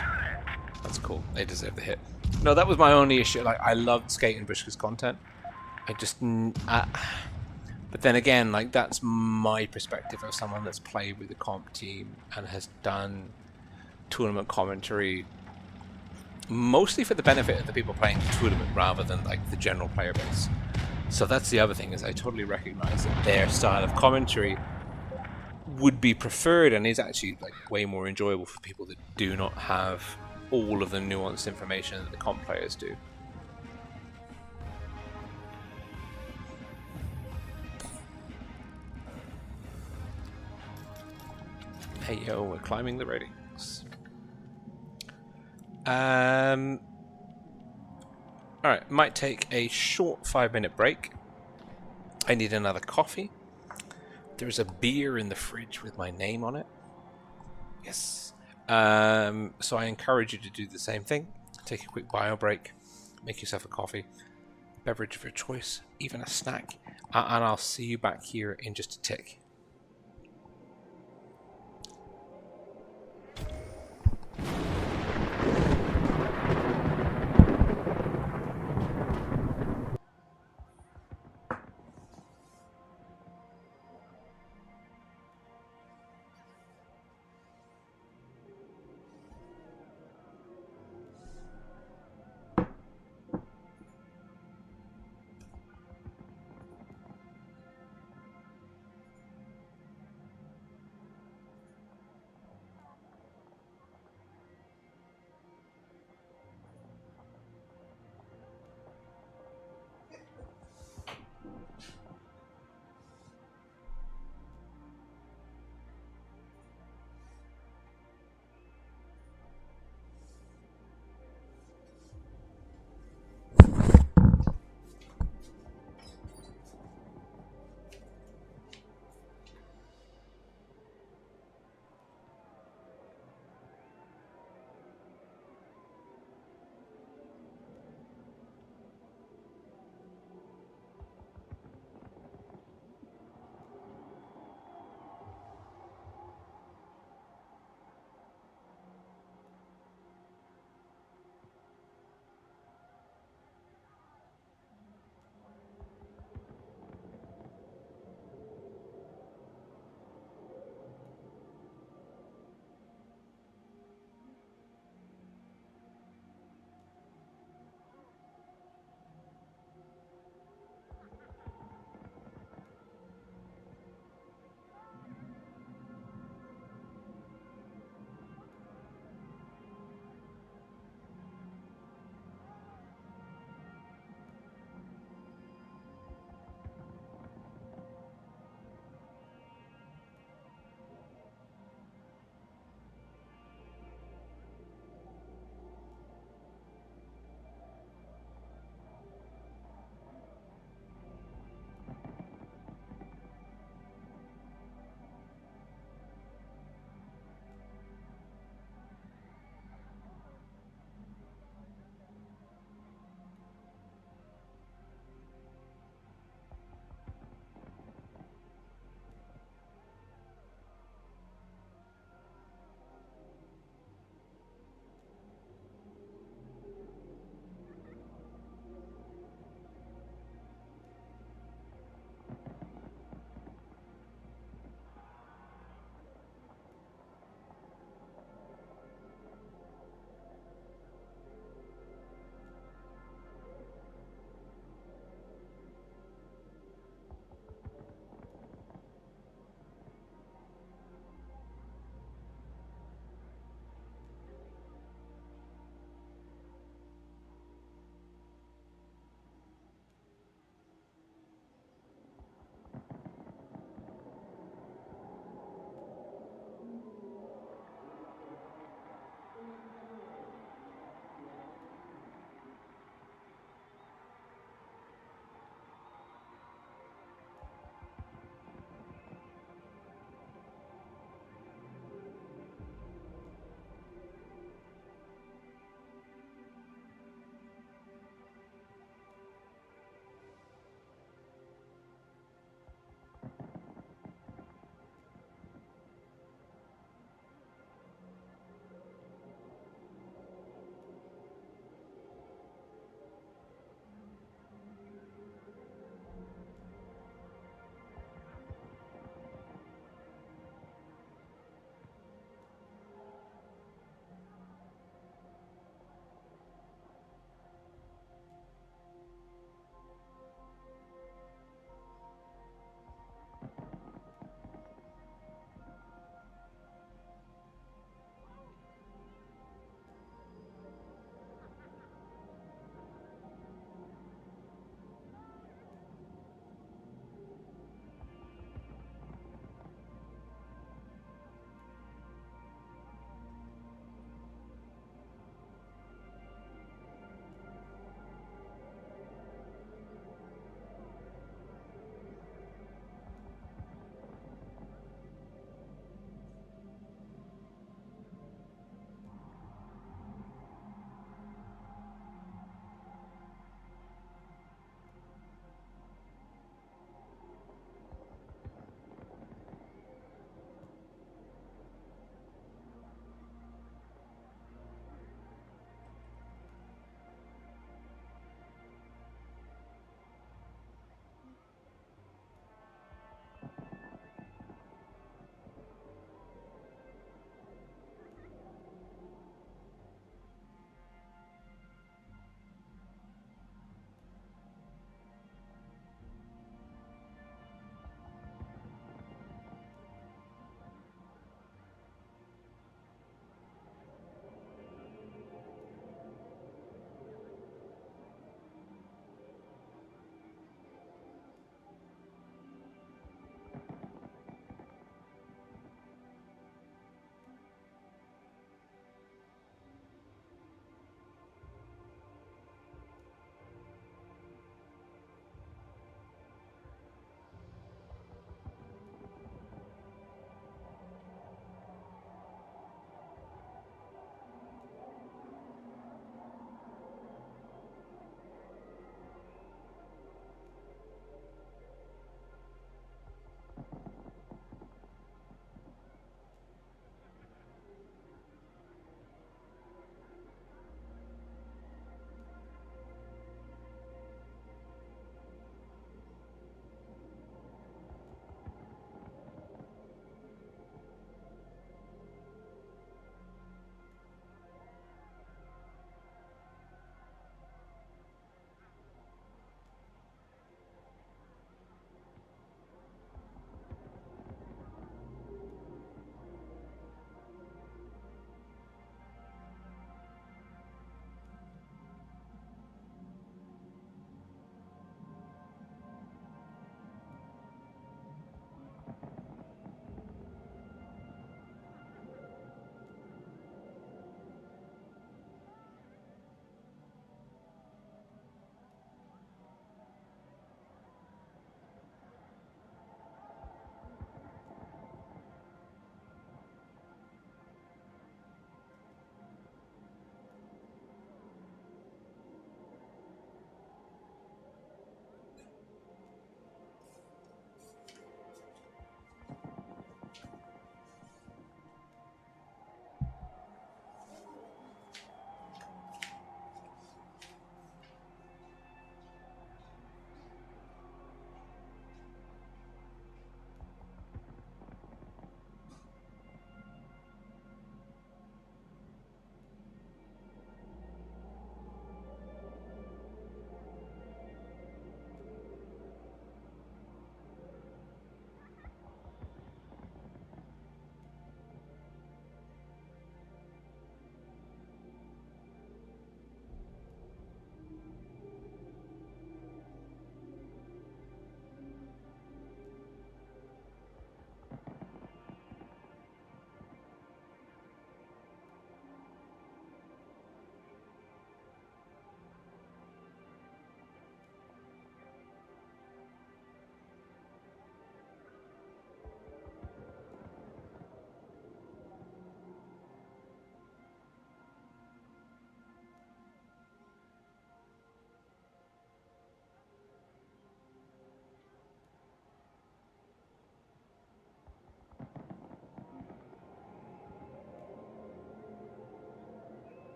That's cool. They deserve the hit. No, that was my only issue. Like, I loved Skate and Bushka's content. I just... but then again, like, that's my perspective of someone that's played with the comp team and has done tournament commentary mostly for the benefit of the people playing the tournament rather than, like, the general player base. So that's the other thing, is I totally recognize that their style of commentary would be preferred and is actually, like, way more enjoyable for people that do not have all of the nuanced information that the comp players do. Hey yo, we're climbing the ratings. Alright, might take a short 5-minute break. I need another coffee. There's a beer in the fridge with my name on it. Yes. So I encourage you to do the same thing. Take a quick bio break. Make yourself a coffee. Beverage of your choice. Even a snack. And I'll see you back here in just a tick.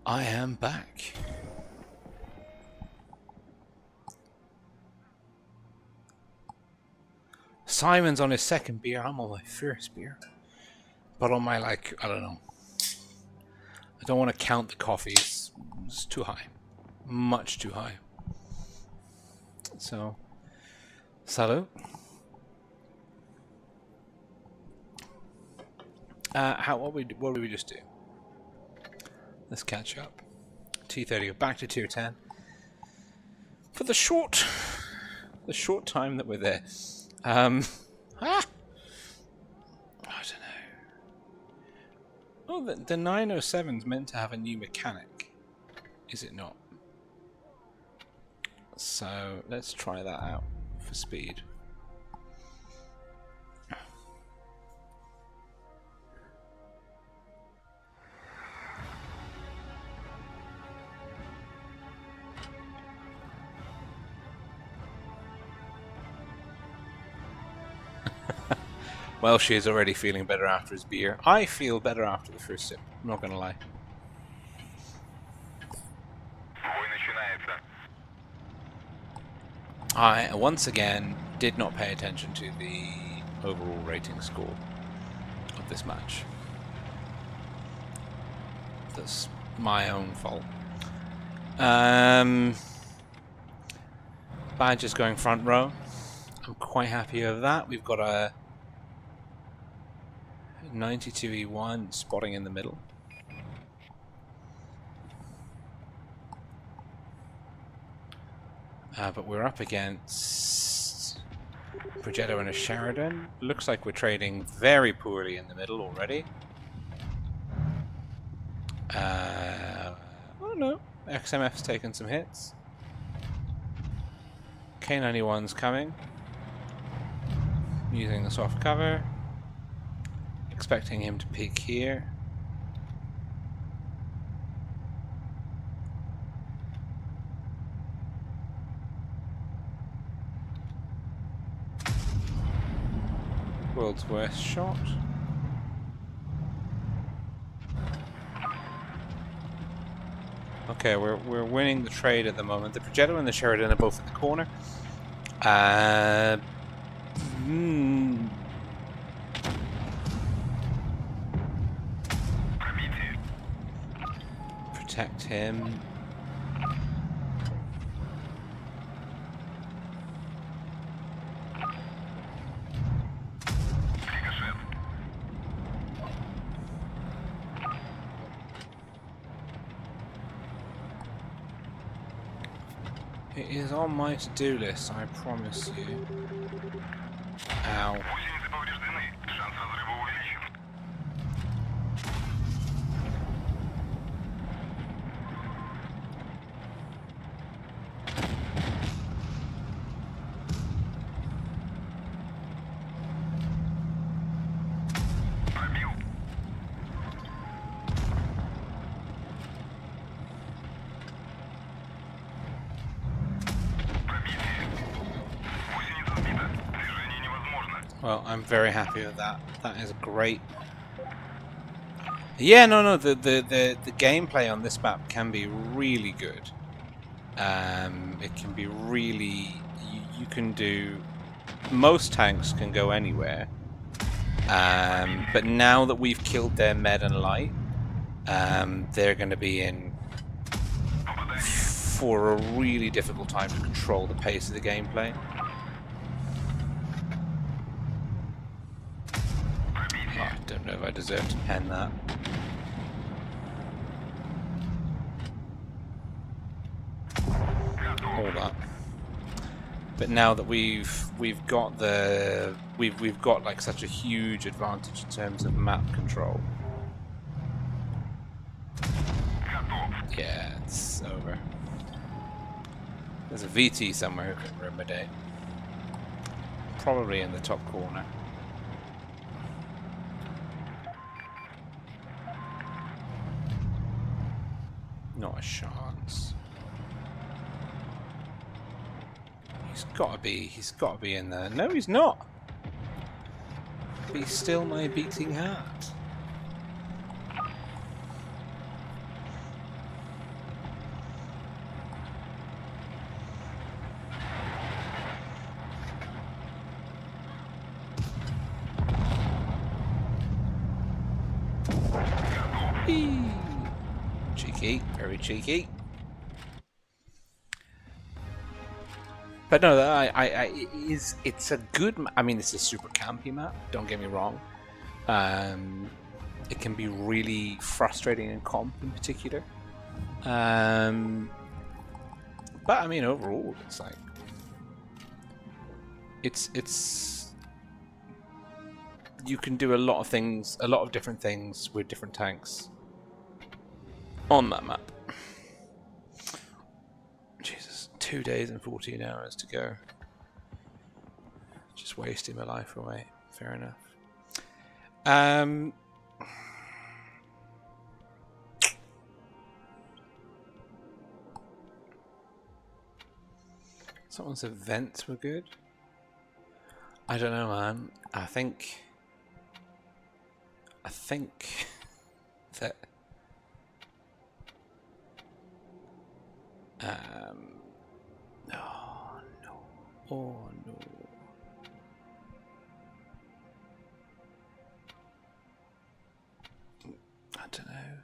I am back. Simon's on his second beer. I'm on my first beer. But on my, like, I don't know. I don't want to count the coffees. It's too high. Much too high. So, salute. What did we just do? Let's catch up. T30, back to tier 10. For the short time that we're there. I don't know. Oh, the 907's meant to have a new mechanic. Is it not? So, let's try that out for speed. Welsh is already feeling better after his beer. I feel better after the first sip. I'm not gonna lie. I, once again, did not pay attention to the overall rating score of this match. That's my own fault. Badger's going front row. I'm quite happy with that. We've got a 92E1 spotting in the middle. But we're up against Progetto and a Sheridan. Looks like we're trading very poorly in the middle already. Oh no, XMF's taken some hits. K91's coming. Using the soft cover. Expecting him to peek here. World's worst shot. Okay, we're winning the trade at the moment. The Progetto and the Sheridan are both in the corner. Protect him. It is on my to-do list, I promise you. Ow. Well, I'm very happy with that. That is great. Yeah, no, the gameplay on this map can be really good. It can be really... You can do... Most tanks can go anywhere. But now that we've killed their med and light, they're going to be in for a really difficult time to control the pace of the gameplay. I don't know if I deserve to pen that. All that. But now that we've got the we've got like such a huge advantage in terms of map control. Yeah, it's over. There's a VT somewhere who can ruin my day. Probably in the top corner. Not a chance. He's gotta be in there. No, he's not. But he's still my beating heart. Cheeky, very cheeky. But no, it's a good. I mean, it's a super campy map. Don't get me wrong. It can be really frustrating in comp in particular. But I mean, overall, it's like it's you can do a lot of things, a lot of different things with different tanks on that map. Jesus, 2 days and 14 hours to go. Just wasting my life away. Fair enough. Someone's events were good. I don't know, man. I think that oh no. Oh no. I don't know.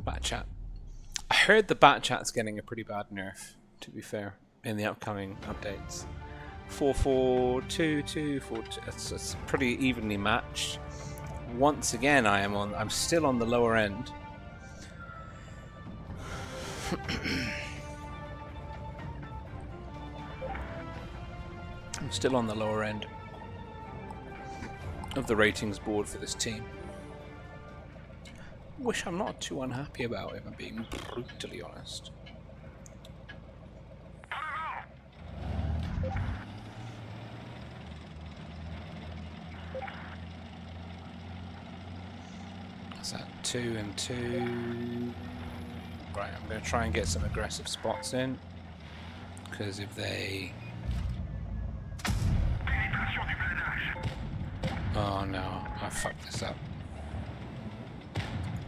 Bat chat. I heard the bat chat's getting a pretty bad nerf, to be fair, in the upcoming updates. 4-4-2-2-4-2. It's pretty evenly matched. Once again, I'm still on the lower end. I'm still on the lower end of the ratings board for this team. Which I'm not too unhappy about, if I'm being brutally honest. What's that? 2 and 2. Right, I'm going to try and get some aggressive spots in. Because if they... Oh no, I fucked this up.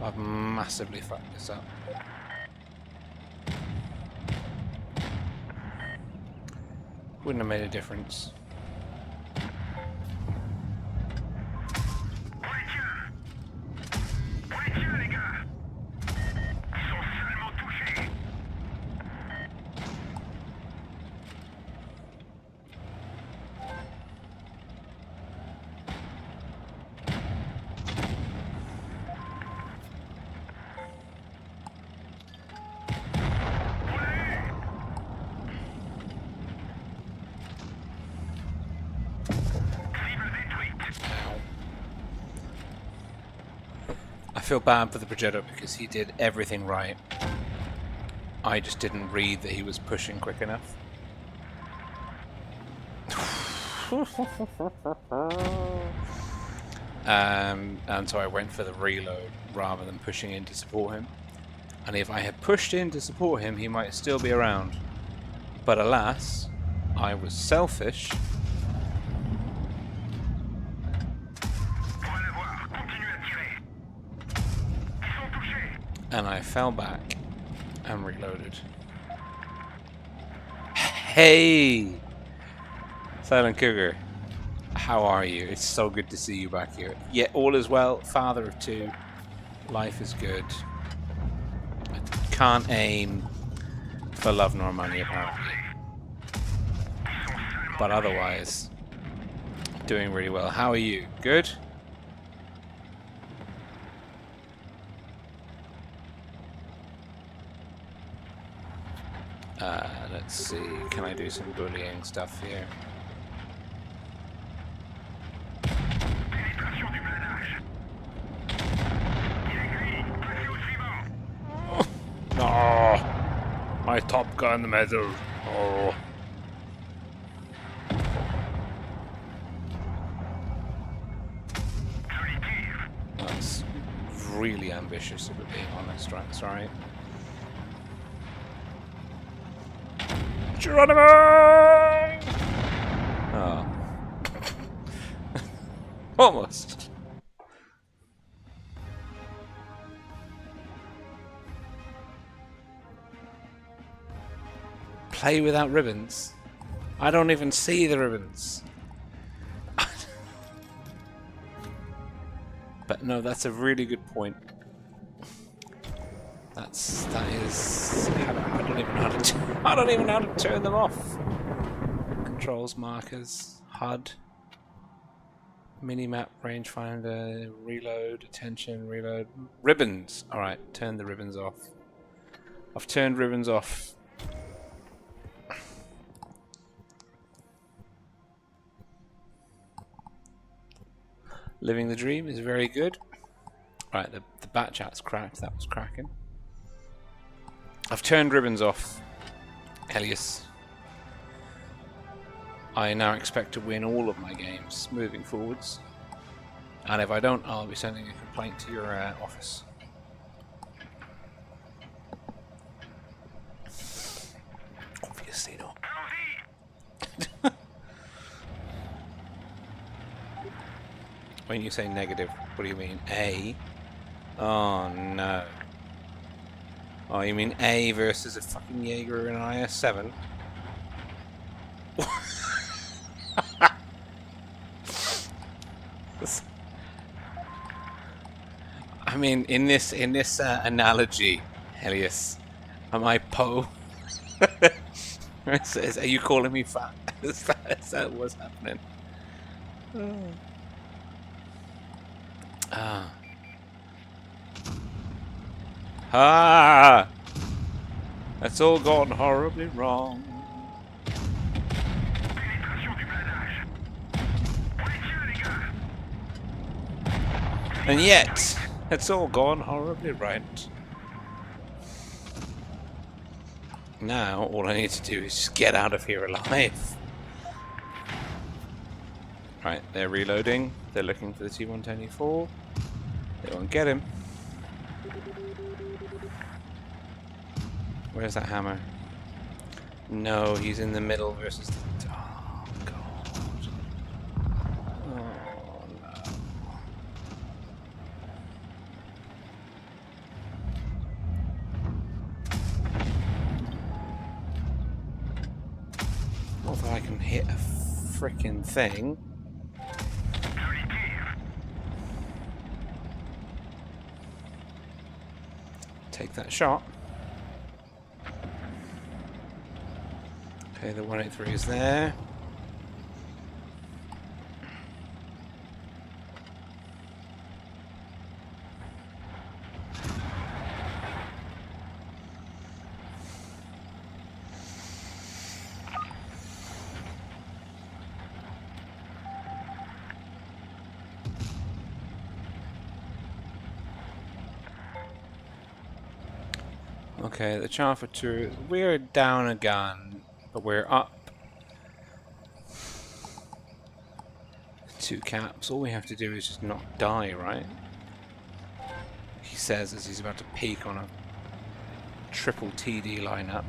I've massively fucked this up. Wouldn't have made a difference. I feel bad for the Progetto because he did everything right. I just didn't read that he was pushing quick enough. And so I went for the reload rather than pushing in to support him. And if I had pushed in to support him, he might still be around. But alas, I was selfish. And I fell back and reloaded. Hey! Silent Cougar, how are you? It's so good to see you back here. Yeah, all is well. Father of 2. Life is good. I can't aim for love nor money, apparently. But otherwise, doing really well. How are you? Good? Let's see, can I do some bullying stuff here? No! My Top Gun medal! Oh. That's really ambitious, if we're being honest, right? Sorry. Geronimo! Oh. Almost. Play without ribbons? I don't even see the ribbons. But no, that's a really good point. that is. I don't even know how to. I don't even know how to turn them off. Controls, markers, HUD, minimap, rangefinder, reload, attention, reload, ribbons. All right, turn the ribbons off. I've turned ribbons off. Living the dream is very good. Right, the bat chat's cracked. That was cracking. I've turned ribbons off. Elias. I now expect to win all of my games moving forwards. And if I don't, I'll be sending a complaint to your office. Obviously not. When you say negative, what do you mean? A? Oh no. Oh, you mean A versus a fucking Jaeger and an IS-7? I mean, in this analogy, Elias, am I Poe? Are you calling me fat? Is that what's happening? Ah. Ah! That's all gone horribly wrong. And yet, it's all gone horribly right. Now, all I need to do is just get out of here alive. Right, they're reloading. They're looking for the T-124. They won't get him. Where's that hammer? No, he's in the middle versus the... Oh, God. Oh, no. Not that I can hit a frickin' thing. Take that shot. Okay, the 183 is there. Okay, the Charfer 2, we're down a gun, but we're up 2 caps. All we have to do is just not die, right? He says as he's about to peek on a triple TD lineup.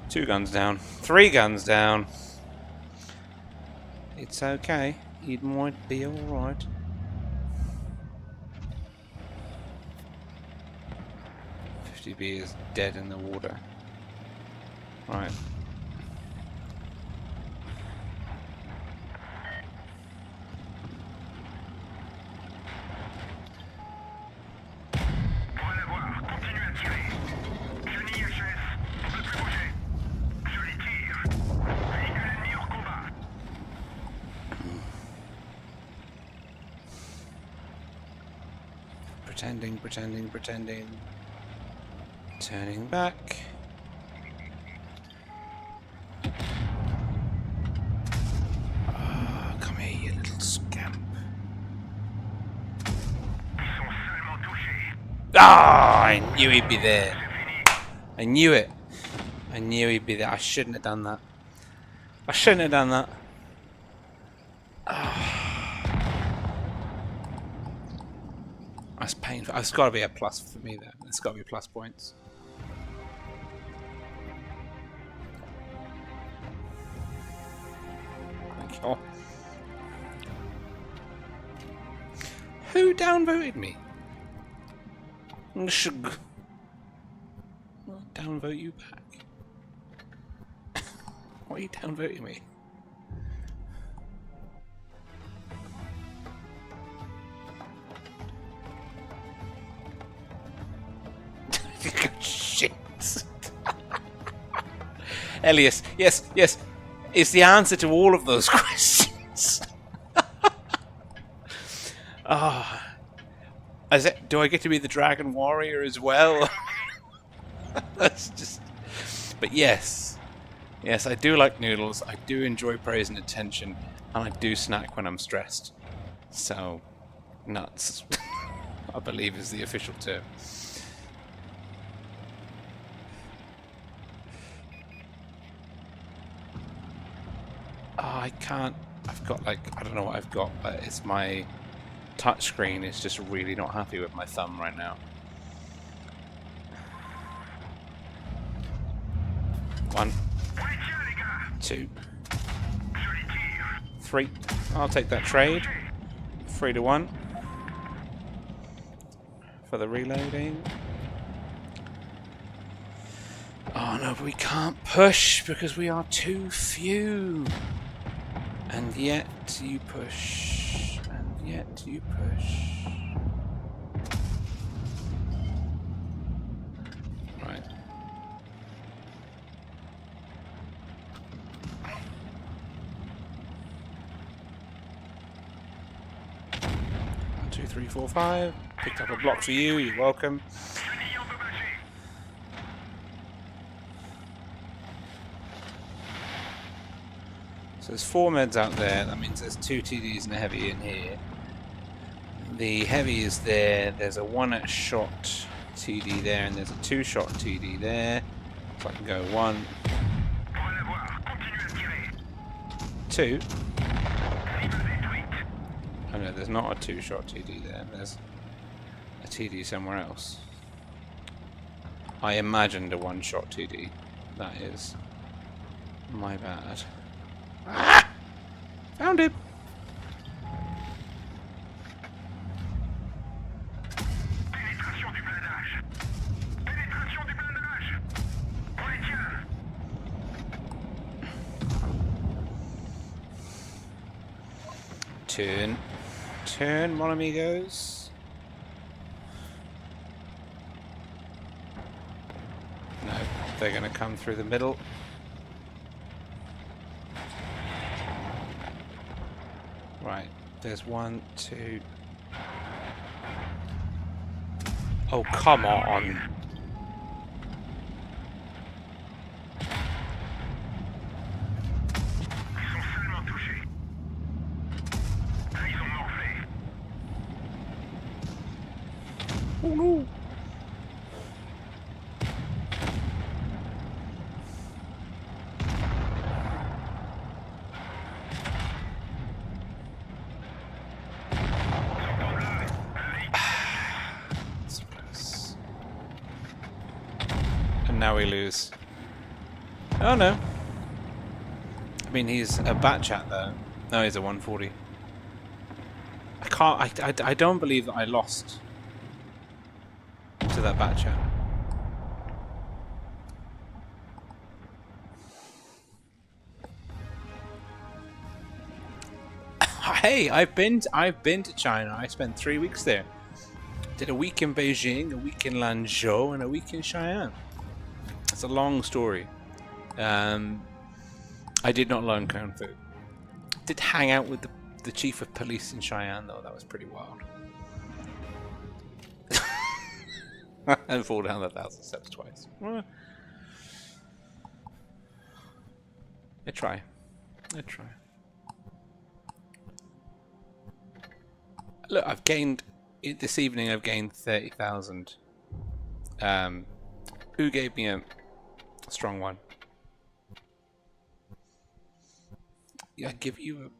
Two guns down. 3 guns down. It's okay. It might be alright. B is dead in the water. Right. Pretending. Turning back. Oh, come here, you little scamp. Ah, I knew he'd be there. I knew it. I knew he'd be there. I shouldn't have done that. That's painful. It's got to be a plus for me there. It's got to be plus points. Thank you. Oh. Who downvoted me? I'll downvote you back. Why are you downvoting me? Shit. Elias, yes, it's the answer to all of those questions. Do I get to be the Dragon Warrior as well? That's just. But yes, I do like noodles. I do enjoy praise and attention, and I do snack when I'm stressed. So, nuts, I believe is the official term. I can't. I've got like, I don't know what I've got, but it's my touchscreen is just really not happy with my thumb right now. 1, 2, 3. I'll take that trade. 3 to 1 for the reloading. Oh no, but we can't push because we are too few. And yet you push. And yet you push. Right. One, 2, 3, 4, 5. Picked up a block for you. You're welcome. So there's 4 meds out there. That means there's 2 TDs and a heavy in here. The heavy is there. There's a 1-shot TD there, and there's a 2-shot TD there. So I can go 1, 2. Oh no, there's not a 2-shot TD there. There's a TD somewhere else. I imagined a 1-shot TD. That is my bad. Ah! Found him! Turn, mon amigos. No, they're gonna come through the middle. Right, there's 1, 2. Oh, come on. Oh no. So close. And now we lose. Oh no. I mean, he's a bat chat though. No, he's a 140. I don't believe that I lost to that bat chat. Hey, I've been to China. I spent 3 weeks there. Did a week in Beijing, a week in Lanzhou, and a week in Cheyenne. It's a long story. I did not learn Kung Fu. Did hang out with the chief of police in Cheyenne though. That was pretty wild. And fall down 1,000 steps twice. I try. Look, I've gained this evening. I've gained 30,000. Who gave me a strong one? Yeah, I give you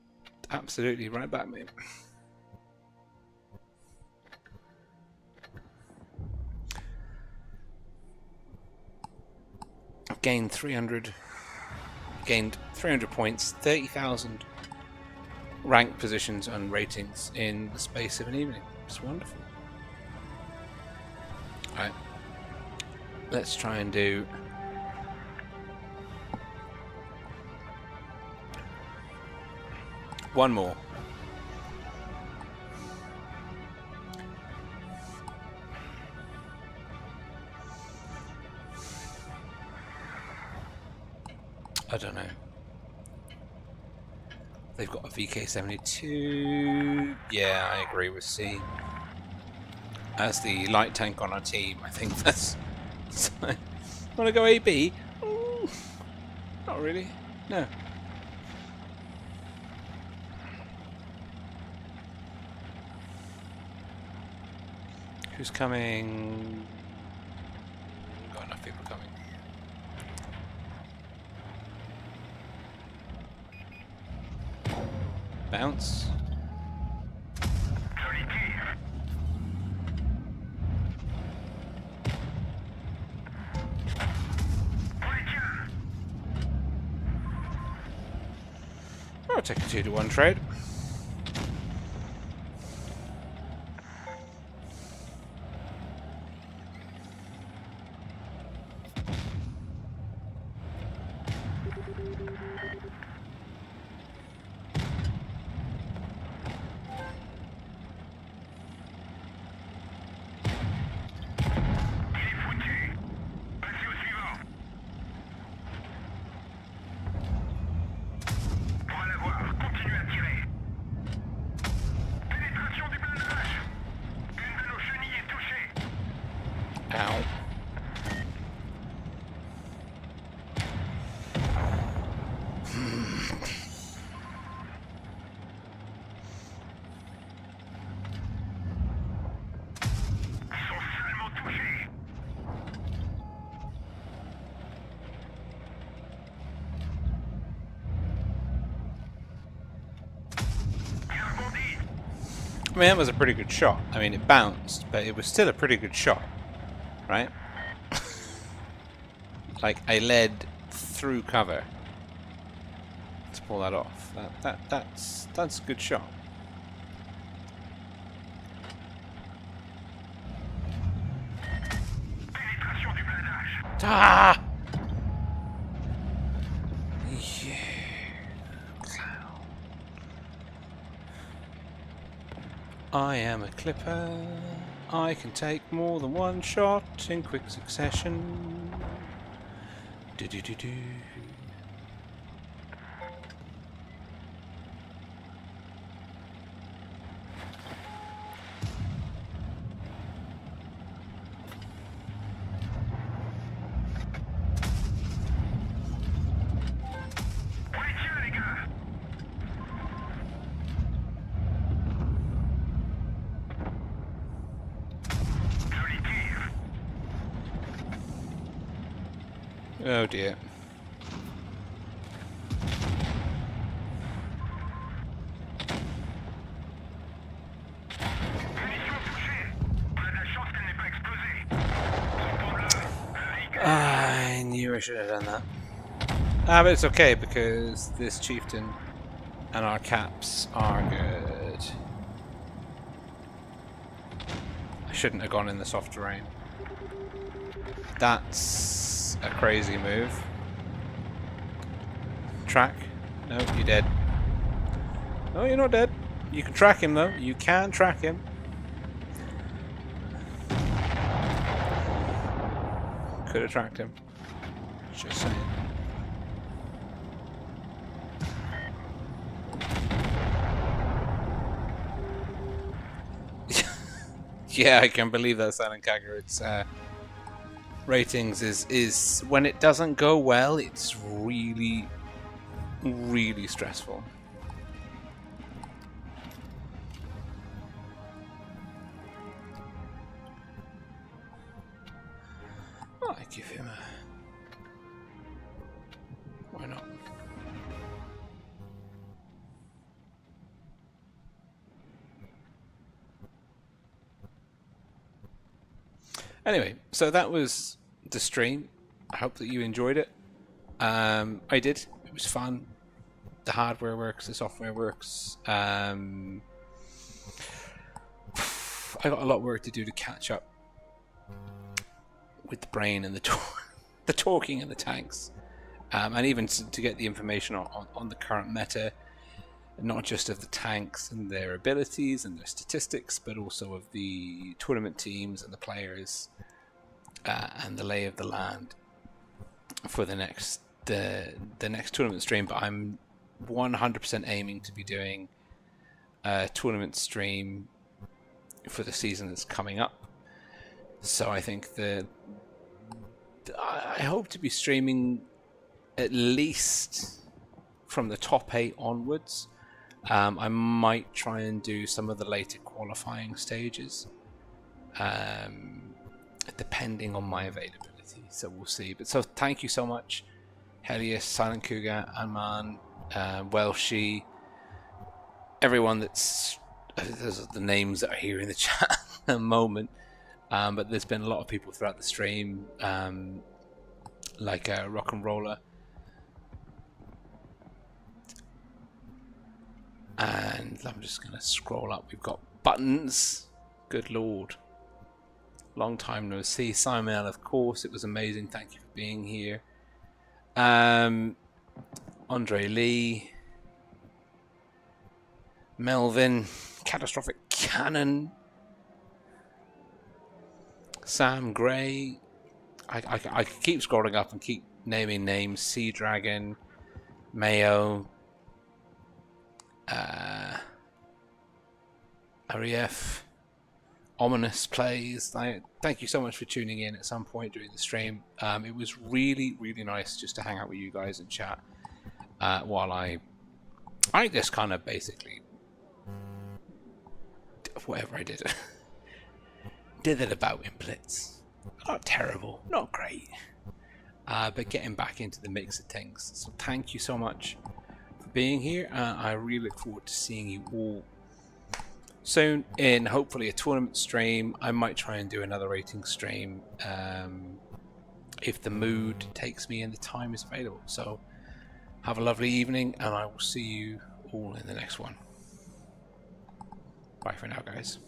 absolutely right back, mate. I've gained 300. Gained 300 points, 30,000 rank positions and ratings in the space of an evening. It's wonderful. Alright. Let's try and do One more. I don't know. They've got a VK-72. Yeah, I agree with C. As the light tank on our team, I think that's... Want to go AB? Ooh, not really. No. Who's coming? Got enough people coming. Bounce. I'll take a 2-to-1 trade. Ow. I mean, that was a pretty good shot. I mean, it bounced, but it was still a pretty good shot, right? Like, I led through cover to pull that off. That's a good shot. Ah! Yeah. Clown. I am a clipper. I can take more than one shot in quick succession. Do-do-do-do. Oh dear. I knew I should have done that. Ah, but it's okay because this chieftain and our caps are good. I shouldn't have gone in the soft terrain. That's a crazy move. Track. No, you're dead. No, you're not dead. You can track him though. You can track him. Could have tracked him. Just saying. Yeah, I can believe that, Silent Kagger. It's ratings is when it doesn't go well, it's really stressful. Oh, I give him a... Why not? Anyway, so that was the stream. I hope that you enjoyed it. I did. It was fun. The hardware works, the software works. I got a lot of work to do to catch up with the brain and the talking and the tanks, and even to get the information on the current meta. not just of the tanks and their abilities and their statistics, but also of the tournament teams and the players, and the lay of the land for the next tournament stream. But I'm 100% aiming to be doing a tournament stream for the season that's coming up. So I think I hope to be streaming at least from the top 8 onwards. I might try and do some of the later qualifying stages, depending on my availability. So we'll see. But so thank you so much, Helios, Silent Cougar, Anman, Welshie, everyone those are the names that are here in the chat at the moment. But there's been a lot of people throughout the stream, like Rock and Roller. And I'm just going to scroll up. We've got Buttons. Good lord. Long time no see. Simon, of course. It was amazing. Thank you for being here. Andre Lee. Melvin. Catastrophic Cannon. Sam Gray. I keep scrolling up and keep naming names. Sea Dragon. Mayo. Arief, Ominous Plays. Thank you so much for tuning in at some point during the stream. It was really, really nice just to hang out with you guys and chat while I just kind of basically whatever I did did it about in Blitz. Not terrible, not great, but getting back into the mix of things. So thank you so much being here. I really look forward to seeing you all soon in hopefully a tournament stream. I might try and do another rating stream if the mood takes me and the time is available. So have a lovely evening, and I will see you all in the next one. Bye for now, guys.